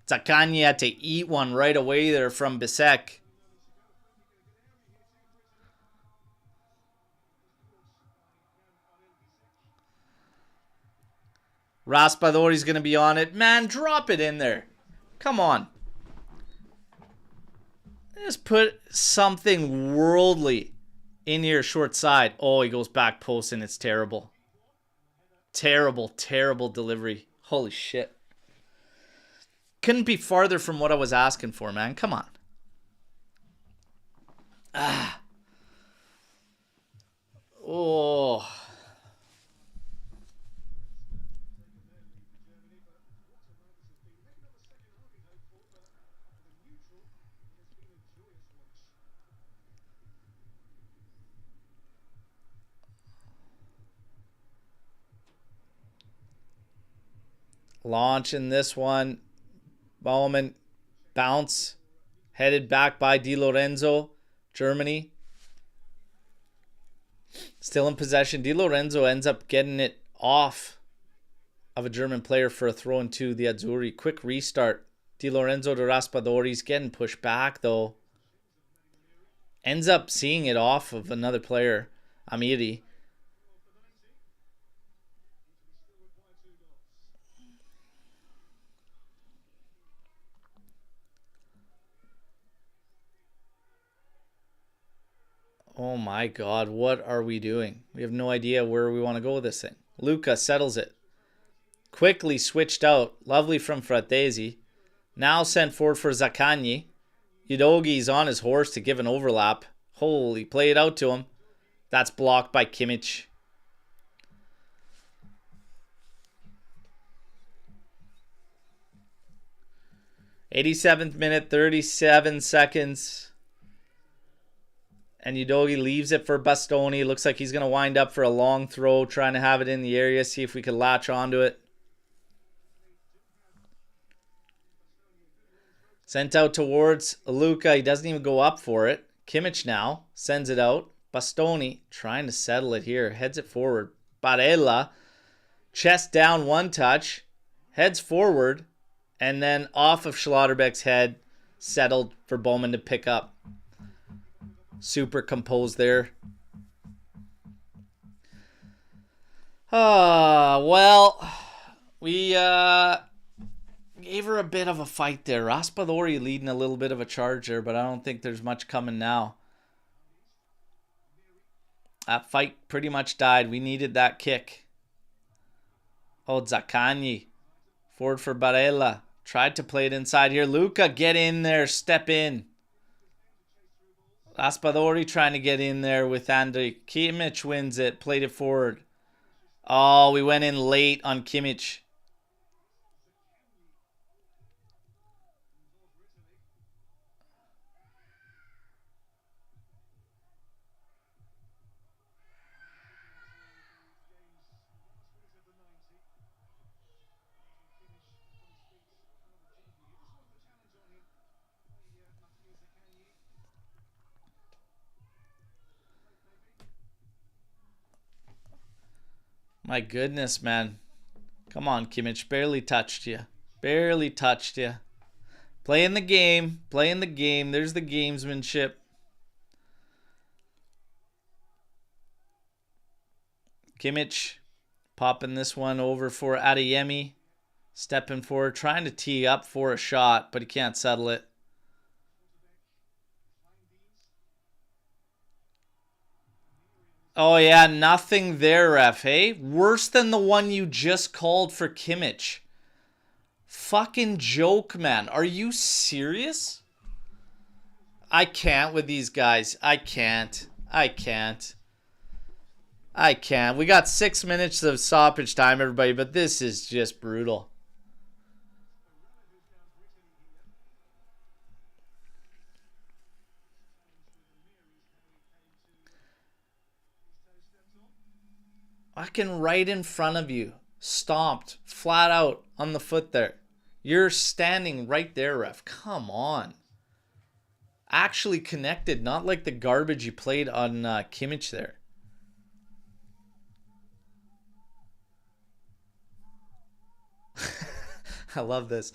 Zaccagni had to eat one right away there from Bisek. Raspadori's going to be on it. Man, drop it in there. Come on. Just put something worldly in your short side. Oh, he goes back post and it's terrible. Terrible, terrible delivery. Holy shit. Couldn't be farther from what I was asking for, man. Come on. Ah. Oh. Launching this one. Baumann bounce. Headed back by Di Lorenzo. Germany. Still in possession. Di Lorenzo ends up getting it off of a German player for a throw into the Azzurri. Quick restart. Di Lorenzo to Raspadori. He's getting pushed back though. Ends up seeing it off of another player. Amiri. Oh my God, what are we doing? We have no idea where we want to go with this thing. Luca settles it. Quickly switched out. Lovely from Fratesi. Now sent forward for Zaccagni. Udogi's on his horse to give an overlap. Holy, play it out to him. That's blocked by Kimmich. '87th minute, 37 seconds. And Udogi leaves it for Bastoni. Looks like he's going to wind up for a long throw, trying to have it in the area, see if we can latch onto it. Sent out towards Luca. He doesn't even go up for it. Kimmich now sends it out. Bastoni trying to settle it here. Heads it forward. Barella. Chest down one touch. Heads forward. And then off of Schlotterbeck's head. Settled for Bowman to pick up. Super composed there. Well, we gave her a bit of a fight there. Raspadori leading a little bit of a charge there, but I don't think there's much coming now. That fight pretty much died. We needed that kick. Oh, Zaccagni. Forward for Barella. Tried to play it inside here. Luca, get in there. Step in. Raspadori trying to get in there with Andrei. Kimmich wins it. Played it forward. Oh, we went in late on Kimmich. My goodness, man. Come on, Kimmich. Barely touched you. Barely touched you. Playing the game. Playing the game. There's the gamesmanship. Kimmich popping this one over for Adeyemi. Stepping forward, trying to tee up for a shot, but he can't settle it. Oh, yeah, nothing there, ref, hey? Worse than the one you just called for Kimmich. Fucking joke, man. Are you serious? I can't with these guys. I can't. We got 6 minutes of stoppage time, everybody, but this is just brutal. Fucking right in front of you. Stomped. Flat out on the foot there. You're standing right there, ref. Come on. Actually connected, not like the garbage you played on Kimmich there. I love this.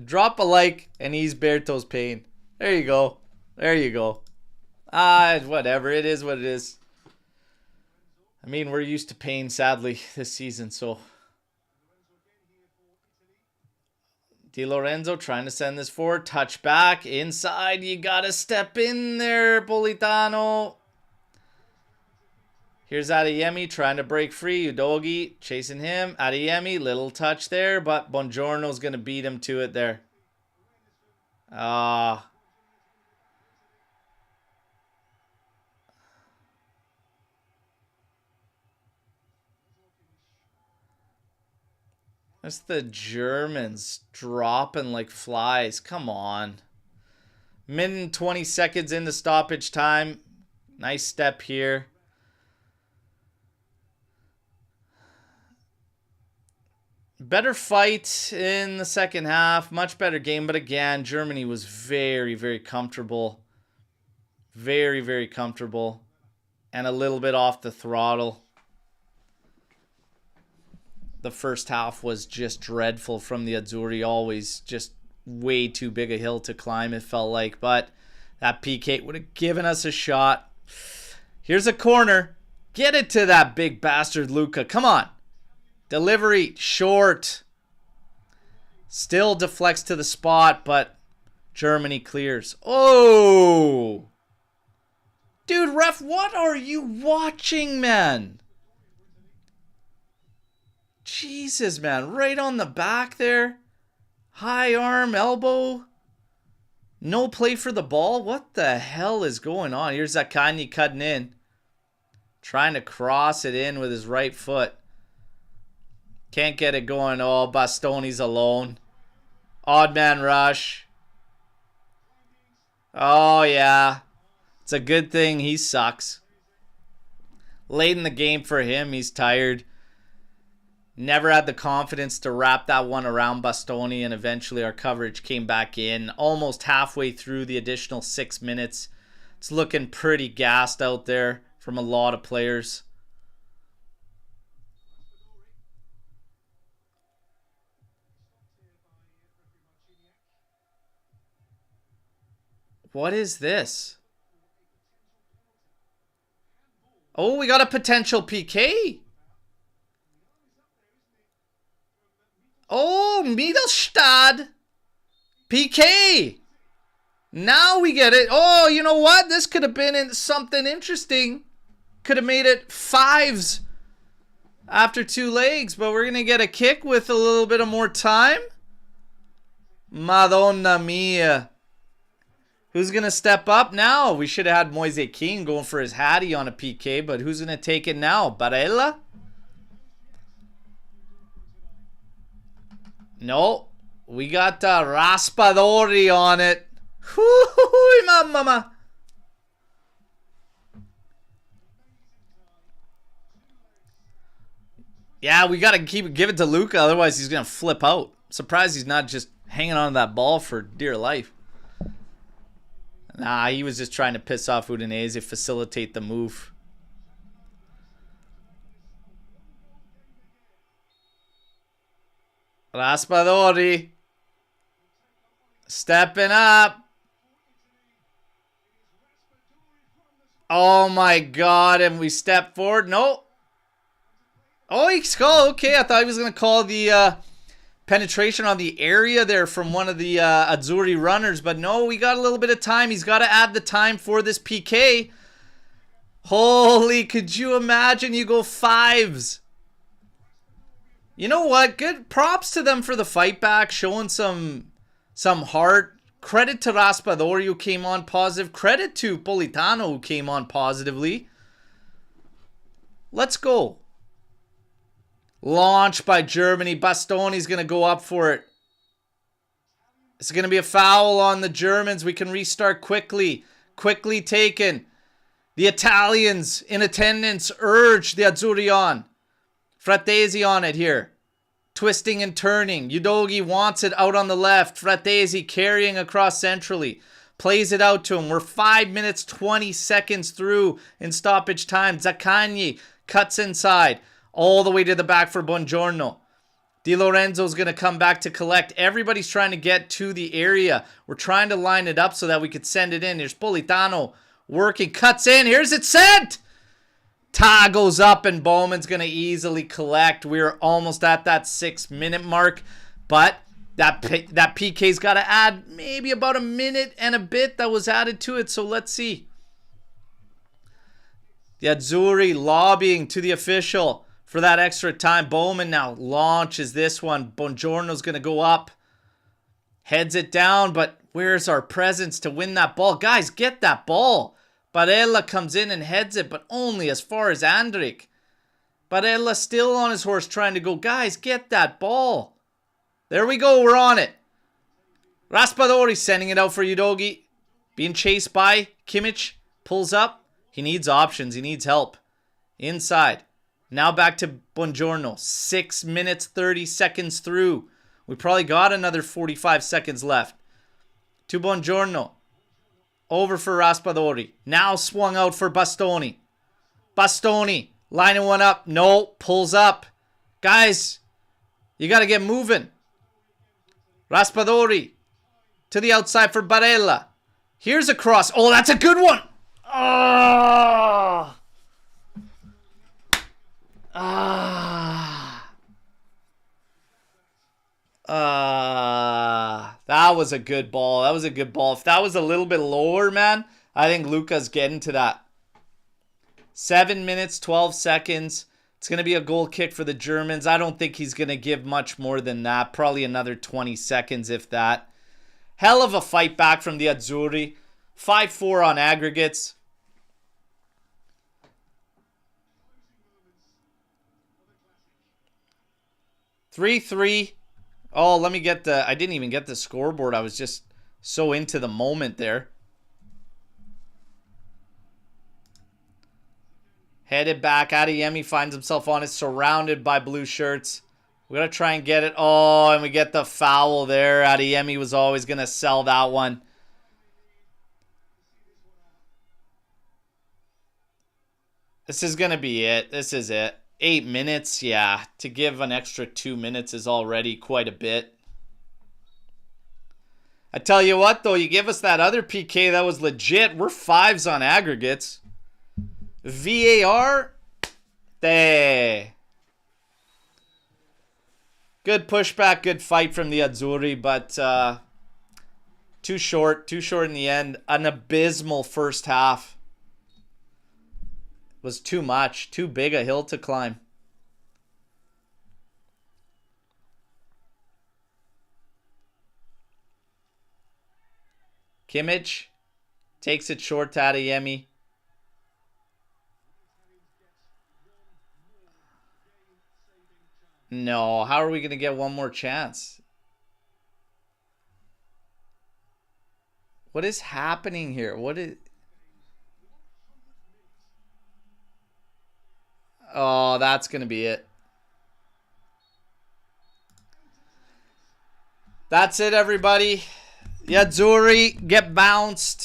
Drop a like and ease Berto's pain. There you go. There you go. Whatever. It is what it is. I mean, we're used to pain, sadly, this season, so. Di Lorenzo trying to send this forward. Touch back. Inside. You got to step in there, Politano. Here's Adeyemi trying to break free. Udogi chasing him. Adeyemi, little touch there, but Buongiorno's going to beat him to it there. That's the Germans dropping like flies. Come on. Minute and 20 seconds into stoppage time. Nice step here. Better fight in the second half. Much better game. But again, Germany was very, very comfortable. Very, very comfortable. And a little bit off the throttle. The first half was just dreadful from the Azzurri. Always just way too big a hill to climb, it felt like. But that PK would have given us a shot. Here's a corner. Get it to that big bastard Luca. Come on. Delivery short. Still deflects to the spot, but Germany clears. Oh! Dude, ref, what are you watching, man? Jesus, man. Right on the back there. High arm, elbow. No play for the ball. What the hell is going on? Here's Zaccagni cutting in. Trying to cross it in with his right foot. Can't get it going. Oh, Bastoni's alone. Odd man rush. Oh, yeah. It's a good thing he sucks. Late in the game for him. He's tired. Never had the confidence to wrap that one around Bastoni, and eventually our coverage came back in. Almost halfway through the additional 6 minutes. It's looking pretty gassed out there from a lot of players. What is this? Oh, we got a potential PK. Oh, Mittelstadt. PK. Now we get it. Oh, you know what? This could have been something interesting. Could have made it 5s after 2 legs, but we're going to get a kick with a little bit of more time. Madonna mia. Who's going to step up now? We should have had Moise Kean going for his hattie on a PK, but who's going to take it now? Barella? No. We got Raspadori on it. Hoo-hoo-hoo, mamma. Yeah, we got to give it to Luca, otherwise he's going to flip out. Surprised he's not just hanging on to that ball for dear life. Nah, he was just trying to piss off Udinese, facilitate the move. Raspadori. Stepping up. Oh my God, and we step forward. No. Oh, he's called. Okay, I thought he was going to call the penetration on the area there from one of the Azzurri runners. But no, we got a little bit of time. He's got to add the time for this PK. Holy, could you imagine you go fives? You know what? Good props to them for the fight back, showing some heart. Credit to Raspadori who came on positive. Credit to Politano who came on positively. Let's go. Launch by Germany. Bastoni's going to go up for it. It's going to be a foul on the Germans. We can restart quickly. Quickly taken. The Italians in attendance urge the Azzurri on. Fratesi on it here. Twisting and turning. Udogi wants it out on the left. Fratesi carrying across centrally. Plays it out to him. We're 5 minutes 20 seconds through in stoppage time. Zaccagni cuts inside. All the way to the back for Buongiorno. Di Lorenzo's going to come back to collect. Everybody's trying to get to the area. We're trying to line it up so that we could send it in. There's Politano working. Cuts in. Here's it sent. Ta goes up and Bowman's going to easily collect. We're almost at that 6 minute mark. But that PK's got to add maybe about a minute and a bit that was added to it. So let's see. The Azzurri lobbying to the official for that extra time. Bowman now launches this one. Buongiorno's going to go up. Heads it down, but where's our presence to win that ball? Guys, get that ball. Barella comes in and heads it, but only as far as Andrik. Barella still on his horse trying to go. Guys, get that ball. There we go. We're on it. Raspadori sending it out for Udogi. Being chased by Kimmich. Pulls up. He needs options. He needs help. Inside. Now back to Buongiorno. 6 minutes, 30 seconds through. We probably got another 45 seconds left. To Buongiorno. Over for Raspadori. Now swung out for Bastoni. Bastoni lining one up. No, pulls up. Guys, you got to get moving. Raspadori to the outside for Barella. Here's a cross. Oh, that's a good one. Oh. That was a good ball. That was a good ball. If that was a little bit lower, man, I think Luca's getting to that. 7 minutes, 12 seconds. It's going to be a goal kick for the Germans. I don't think he's going to give much more than that. Probably another 20 seconds, if that. Hell of a fight back from the Azzurri. 5-4 on aggregates. Three. Oh, let me get I didn't even get the scoreboard. I was just so into the moment there. Headed back. Adeyemi finds himself on it, surrounded by blue shirts. We got to try and get it. Oh, and we get the foul there. Adeyemi was always going to sell that one. This is going to be it. This is it. 8 minutes, yeah. To give an extra 2 minutes is already quite a bit. I tell you what, though, you give us that other PK that was legit. We're 5s on aggregates. VAR, there. Good pushback, good fight from the Azzurri, but too short in the end. An abysmal first half. Was too much, too big a hill to climb. Kimmich takes it short to Adeyemi. No, how are we going to get one more chance? What is happening here? What is... Oh, that's going to be it. That's it, everybody. The Azzurri get bounced.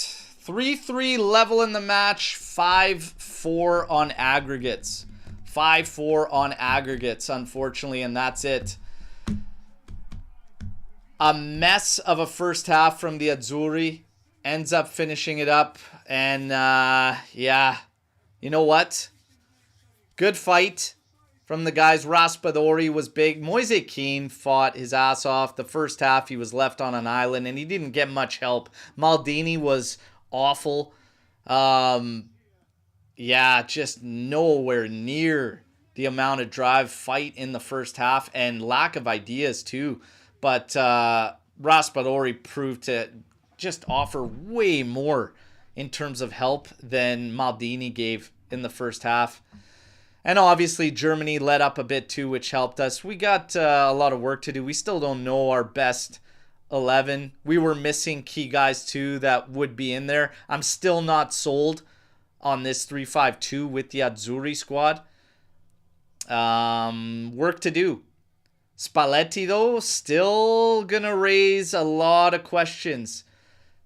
3-3 level in the match. 5-4 on aggregates. 5-4 on aggregates, unfortunately, and that's it. A mess of a first half from the Azzurri. Ends up finishing it up. And, yeah, you know what? Good fight. from the guys. Raspadori was big. Moise Kean fought his ass off. The first half, he was left on an island, and he didn't get much help. Maldini was awful. Yeah, just nowhere near the amount of drive, fight in the first half, and lack of ideas too. But Raspadori proved to just offer way more in terms of help than Maldini gave in the first half. And obviously, Germany let up a bit too, which helped us. We got a lot of work to do. We still don't know our best 11. We were missing key guys too that would be in there. I'm still not sold on this 3-5-2 with the Azzurri squad. Work to do. Spalletti, though, still going to raise a lot of questions.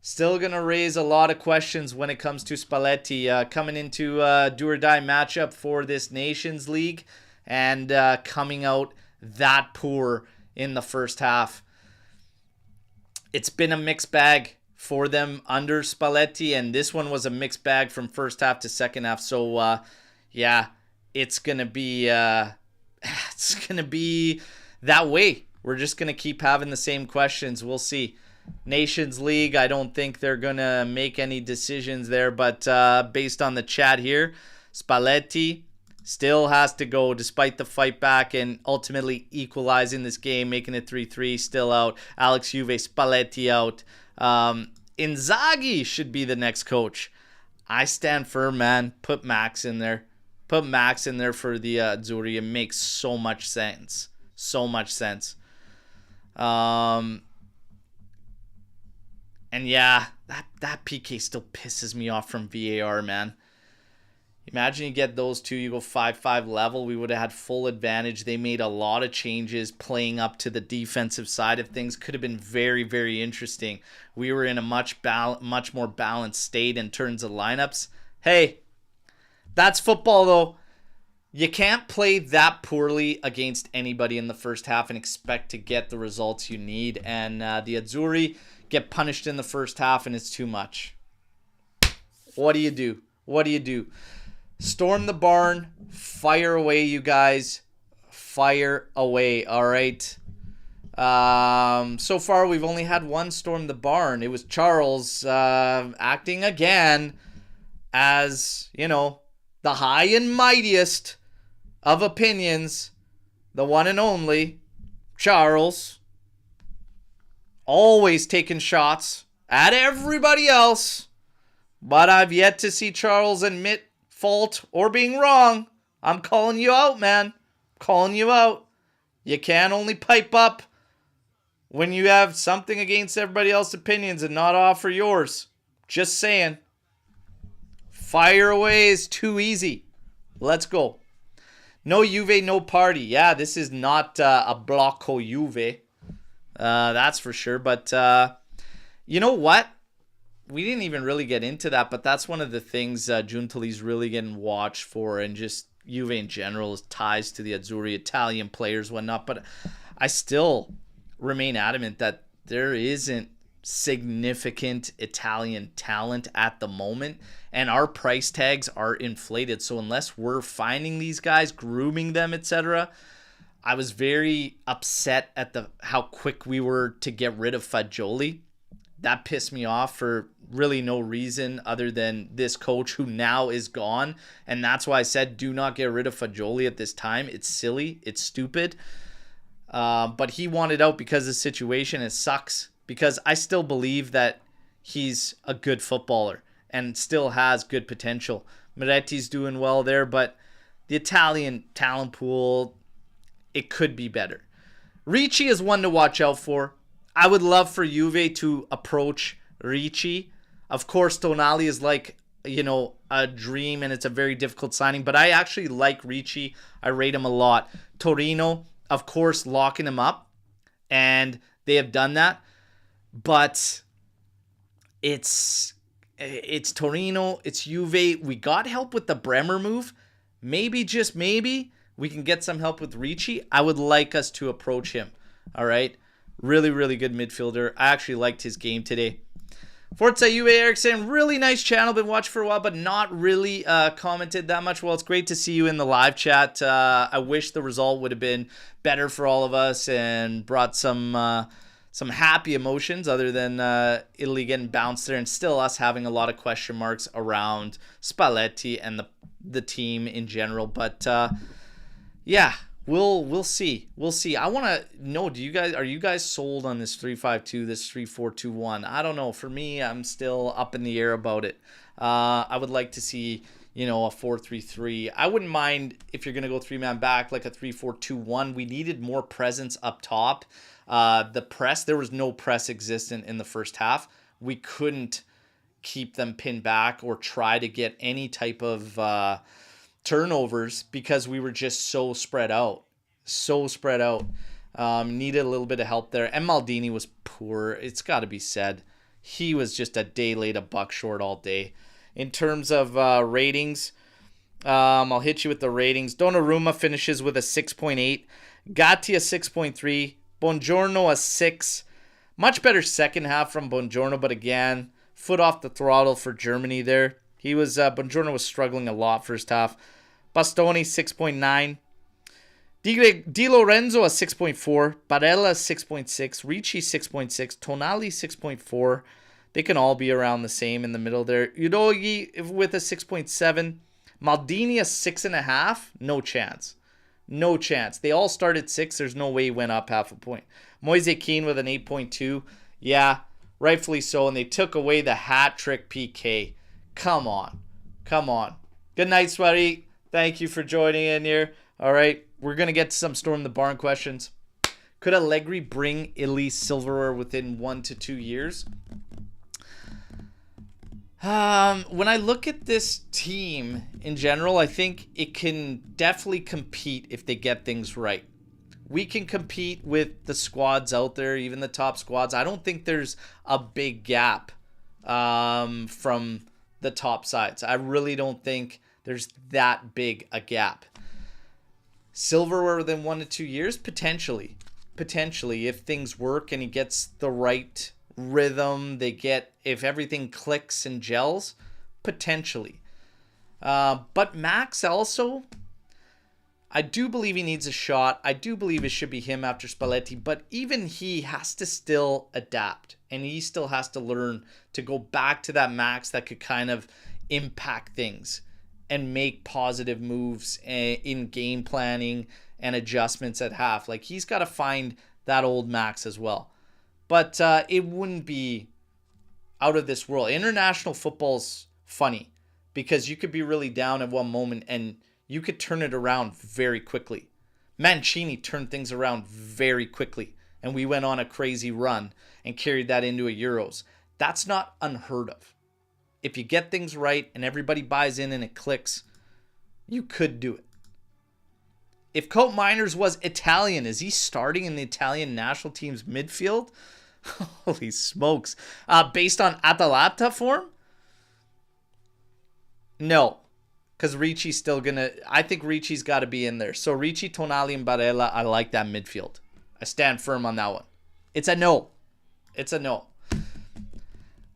Still going to raise a lot of questions when it comes to Spalletti coming into a do-or-die matchup for this Nations League and coming out that poor in the first half. It's been a mixed bag for them under Spalletti, and this one was a mixed bag from first half to second half. So, yeah, it's going to be that way. We're just going to keep having the same questions. We'll see. Nations League, I don't think they're going to make any decisions there, but based on the chat here, Spalletti still has to go despite the fight back and ultimately equalizing this game, making it 3-3, still out. Alex Juve, Spalletti out. Inzaghi should be the next coach. I stand firm, man. Put Max in there. Put Max in there for the Azzurri. It makes so much sense. So much sense. And yeah, that PK still pisses me off from VAR, man. Imagine you get those two, you go 5-5 level. We would have had full advantage. They made a lot of changes playing up to the defensive side of things. Could have been very, very interesting. We were in a much more balanced state in terms of lineups. Hey, that's football, though. You can't play that poorly against anybody in the first half and expect to get the results you need. And the Azzurri get punished in the first half, and it's too much. What do you do? What do you do? Storm the barn. Fire away, you guys. Fire away, all right? So far, we've only had one storm the barn. It was Charles acting again as, you know, the high and mightiest of opinions. The one and only Charles. Always taking shots at everybody else. But I've yet to see Charles admit fault or being wrong. I'm calling you out, man. Calling you out. You can't only pipe up when you have something against everybody else's opinions and not offer yours. Just saying. Fire away is too easy. Let's go. No Juve, no party. Yeah, this is not a Blocco Juve. That's for sure. But you know what? We didn't even really get into that, but that's one of the things Giuntoli's really getting watched for, and just Juve in general is ties to the Azzurri, Italian players, whatnot. But I still remain adamant that there isn't significant Italian talent at the moment, and our price tags are inflated. So unless we're finding these guys, grooming them, etc., I was very upset at how quick we were to get rid of Fagioli. That pissed me off for really no reason other than this coach who now is gone. And that's why I said do not get rid of Fagioli at this time. It's silly. It's stupid. But he wanted out because of the situation. It sucks because I still believe that he's a good footballer and still has good potential. Moretti's doing well there, but the Italian talent pool, it could be better. Ricci is one to watch out for. I would love for Juve to approach Ricci. Of course, Tonali is like, you know, a dream, and it's a very difficult signing. But I actually like Ricci. I rate him a lot. Torino, of course, locking him up. And they have done that. But it's Torino. It's Juve. We got help with the Bremer move. Maybe, just maybe, we can get some help with Ricci. I would like us to approach him. All right? Really, really good midfielder. I actually liked his game today. Forza UA Erickson, really nice channel. Been watching for a while, but not really commented that much. Well, it's great to see you in the live chat. I wish the result would have been better for all of us and brought some happy emotions other than Italy getting bounced there, and still us having a lot of question marks around Spalletti and the team in general. But yeah. We'll see. We'll see. I want to know, are you guys sold on this 3-5-2, this 3-4-2-1? I don't know. For me, I'm still up in the air about it. I would like to see, a 4-3-3. I wouldn't mind if you're going to go three-man back like a 3-4-2-1. We needed more presence up top. The press, there was no press existent in the first half. We couldn't keep them pinned back or try to get any type of turnovers because we were just so spread out. Needed a little bit of help there. And Maldini was poor. It's got to be said. He was just a day late, a buck short all day. In terms of ratings, I'll hit you with the ratings. Donnarumma finishes with a 6.8. Gatti a 6.3. Buongiorno a 6. Much better second half from Buongiorno, but again, foot off the throttle for Germany there. Buongiorno was struggling a lot first half. Bastoni 6.9. Di Lorenzo a 6.4. Barella 6.6. Ricci 6.6. Tonali 6.4. They can all be around the same in the middle there. Udogi with a 6.7. Maldini a 6.5. No chance. No chance. They all started 6. There's no way he went up half a point. Moise Kean with an 8.2. Yeah, rightfully so. And they took away the hat trick PK. Come on. Good night, Sweaty. Thank you for joining in here. All right, we're going to get to some Storm the Barn questions. Could Allegri bring Italy silverware within 1 to 2 years? When I look at this team in general, I think it can definitely compete if they get things right. We can compete with the squads out there, even the top squads. I don't think there's a big gap from the top sides. I really don't think there's that big a gap. Silverware within 1 to 2 years? Potentially, if things work and he gets the right rhythm, if everything clicks and gels, potentially. But Max also, I do believe he needs a shot. I do believe it should be him after Spalletti, but even he has to still adapt, and he still has to learn to go back to that Max that could kind of impact things and make positive moves in game planning and adjustments at half. Like, he's got to find that old Max as well. But it wouldn't be out of this world. International football's funny because you could be really down at one moment and you could turn it around very quickly. Mancini turned things around very quickly, and we went on a crazy run and carried that into a Euros. That's not unheard of. If you get things right and everybody buys in and it clicks, you could do it. If Colt Miners was Italian, is he starting in the Italian national team's midfield? Holy smokes. Based on Atalanta form? No. Because Ricci's still going to... I think Ricci's got to be in there. So Ricci, Tonali, and Barella, I like that midfield. I stand firm on that one. It's a no.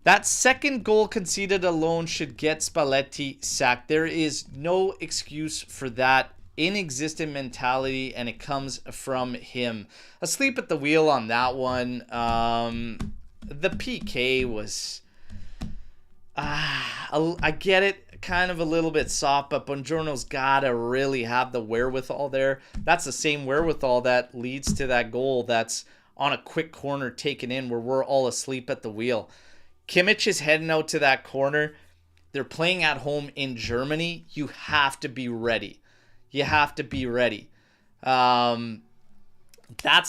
That second goal conceded alone should get Spalletti sacked. There is no excuse for that inexistent mentality, and it comes from him. Asleep at the wheel on that one. The PK was... I get it, kind of a little bit soft, but Buongiorno's got to really have the wherewithal there. That's the same wherewithal that leads to that goal that's on a quick corner taken in where we're all asleep at the wheel. Kimmich is heading out to that corner. They're playing at home in Germany. You have to be ready. That's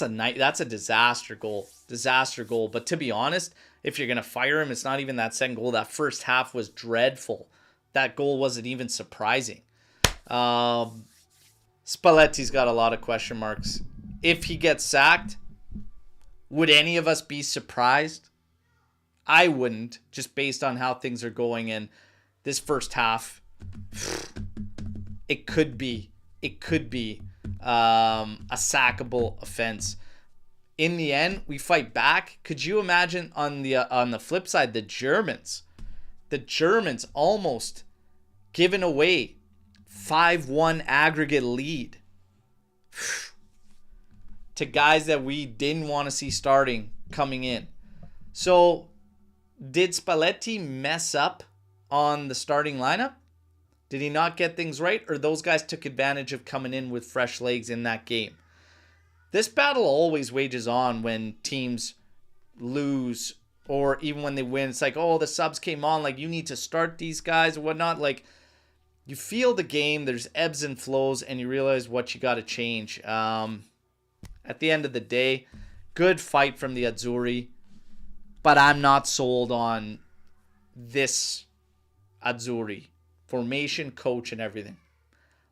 a disaster goal. But to be honest, if you're going to fire him, it's not even that second goal. That first half was dreadful. That goal wasn't even surprising. Spalletti's got a lot of question marks. If he gets sacked, would any of us be surprised? I wouldn't, just based on how things are going in this first half. It could be a sackable offense. in the end, we fight back. Could you imagine on the flip side, the Germans almost giving away 5-1 aggregate lead to guys that we didn't want to see starting coming in. So did Spalletti mess up on the starting lineup? Did he not get things right? Or those guys took advantage of coming in with fresh legs in that game? This battle always wages on when teams lose, or even when they win. It's like, oh, the subs came on. Like, you need to start these guys or whatnot. Like, you feel the game. There's ebbs and flows, and you realize what you got to change. At the end of the day, good fight from the Azzurri, but I'm not sold on this Azzurri formation, coach, and everything.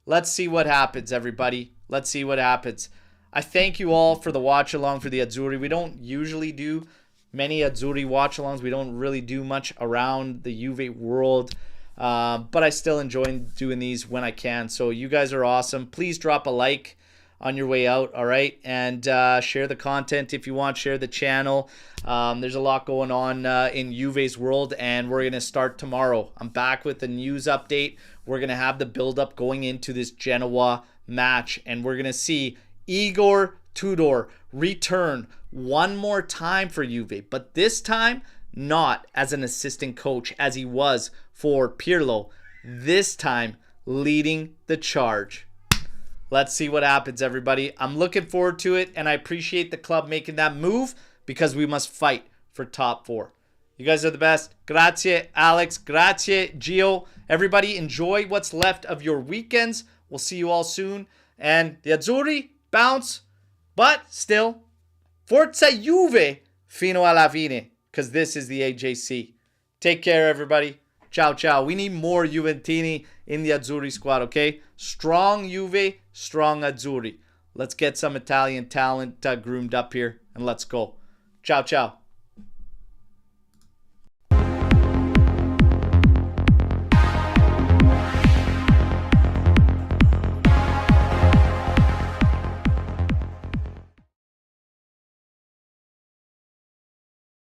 Let's see what happens, everybody. Let's see what happens. I thank you all for the watch along for the Azzurri. We don't usually do many Azzurri watch alongs. We don't really do much around the Juve world, but I still enjoy doing these when I can. So you guys are awesome. Please drop a like on your way out, all right? And share the content if you want. Share the channel. There's a lot going on in Juve's world, and we're going to start tomorrow. I'm back with a news update. We're going to have the build-up going into this Genoa match, and we're going to see Igor Tudor return one more time for Juve, but this time not as an assistant coach as he was for Pirlo. This time leading the charge. Let's see what happens, everybody. I'm looking forward to it, and I appreciate the club making that move because we must fight for top 4. You guys are the best. Grazie, Alex. Grazie, Gio. Everybody, enjoy what's left of your weekends. We'll see you all soon. And the Azzurri, bounce, but still, Forza Juve fino alla fine, because this is the AJC. Take care, everybody. Ciao, ciao. We need more Juventini in the Azzurri squad, okay? Strong Juve, strong Azzurri. Let's get some Italian talent groomed up here, and let's go. Ciao, ciao.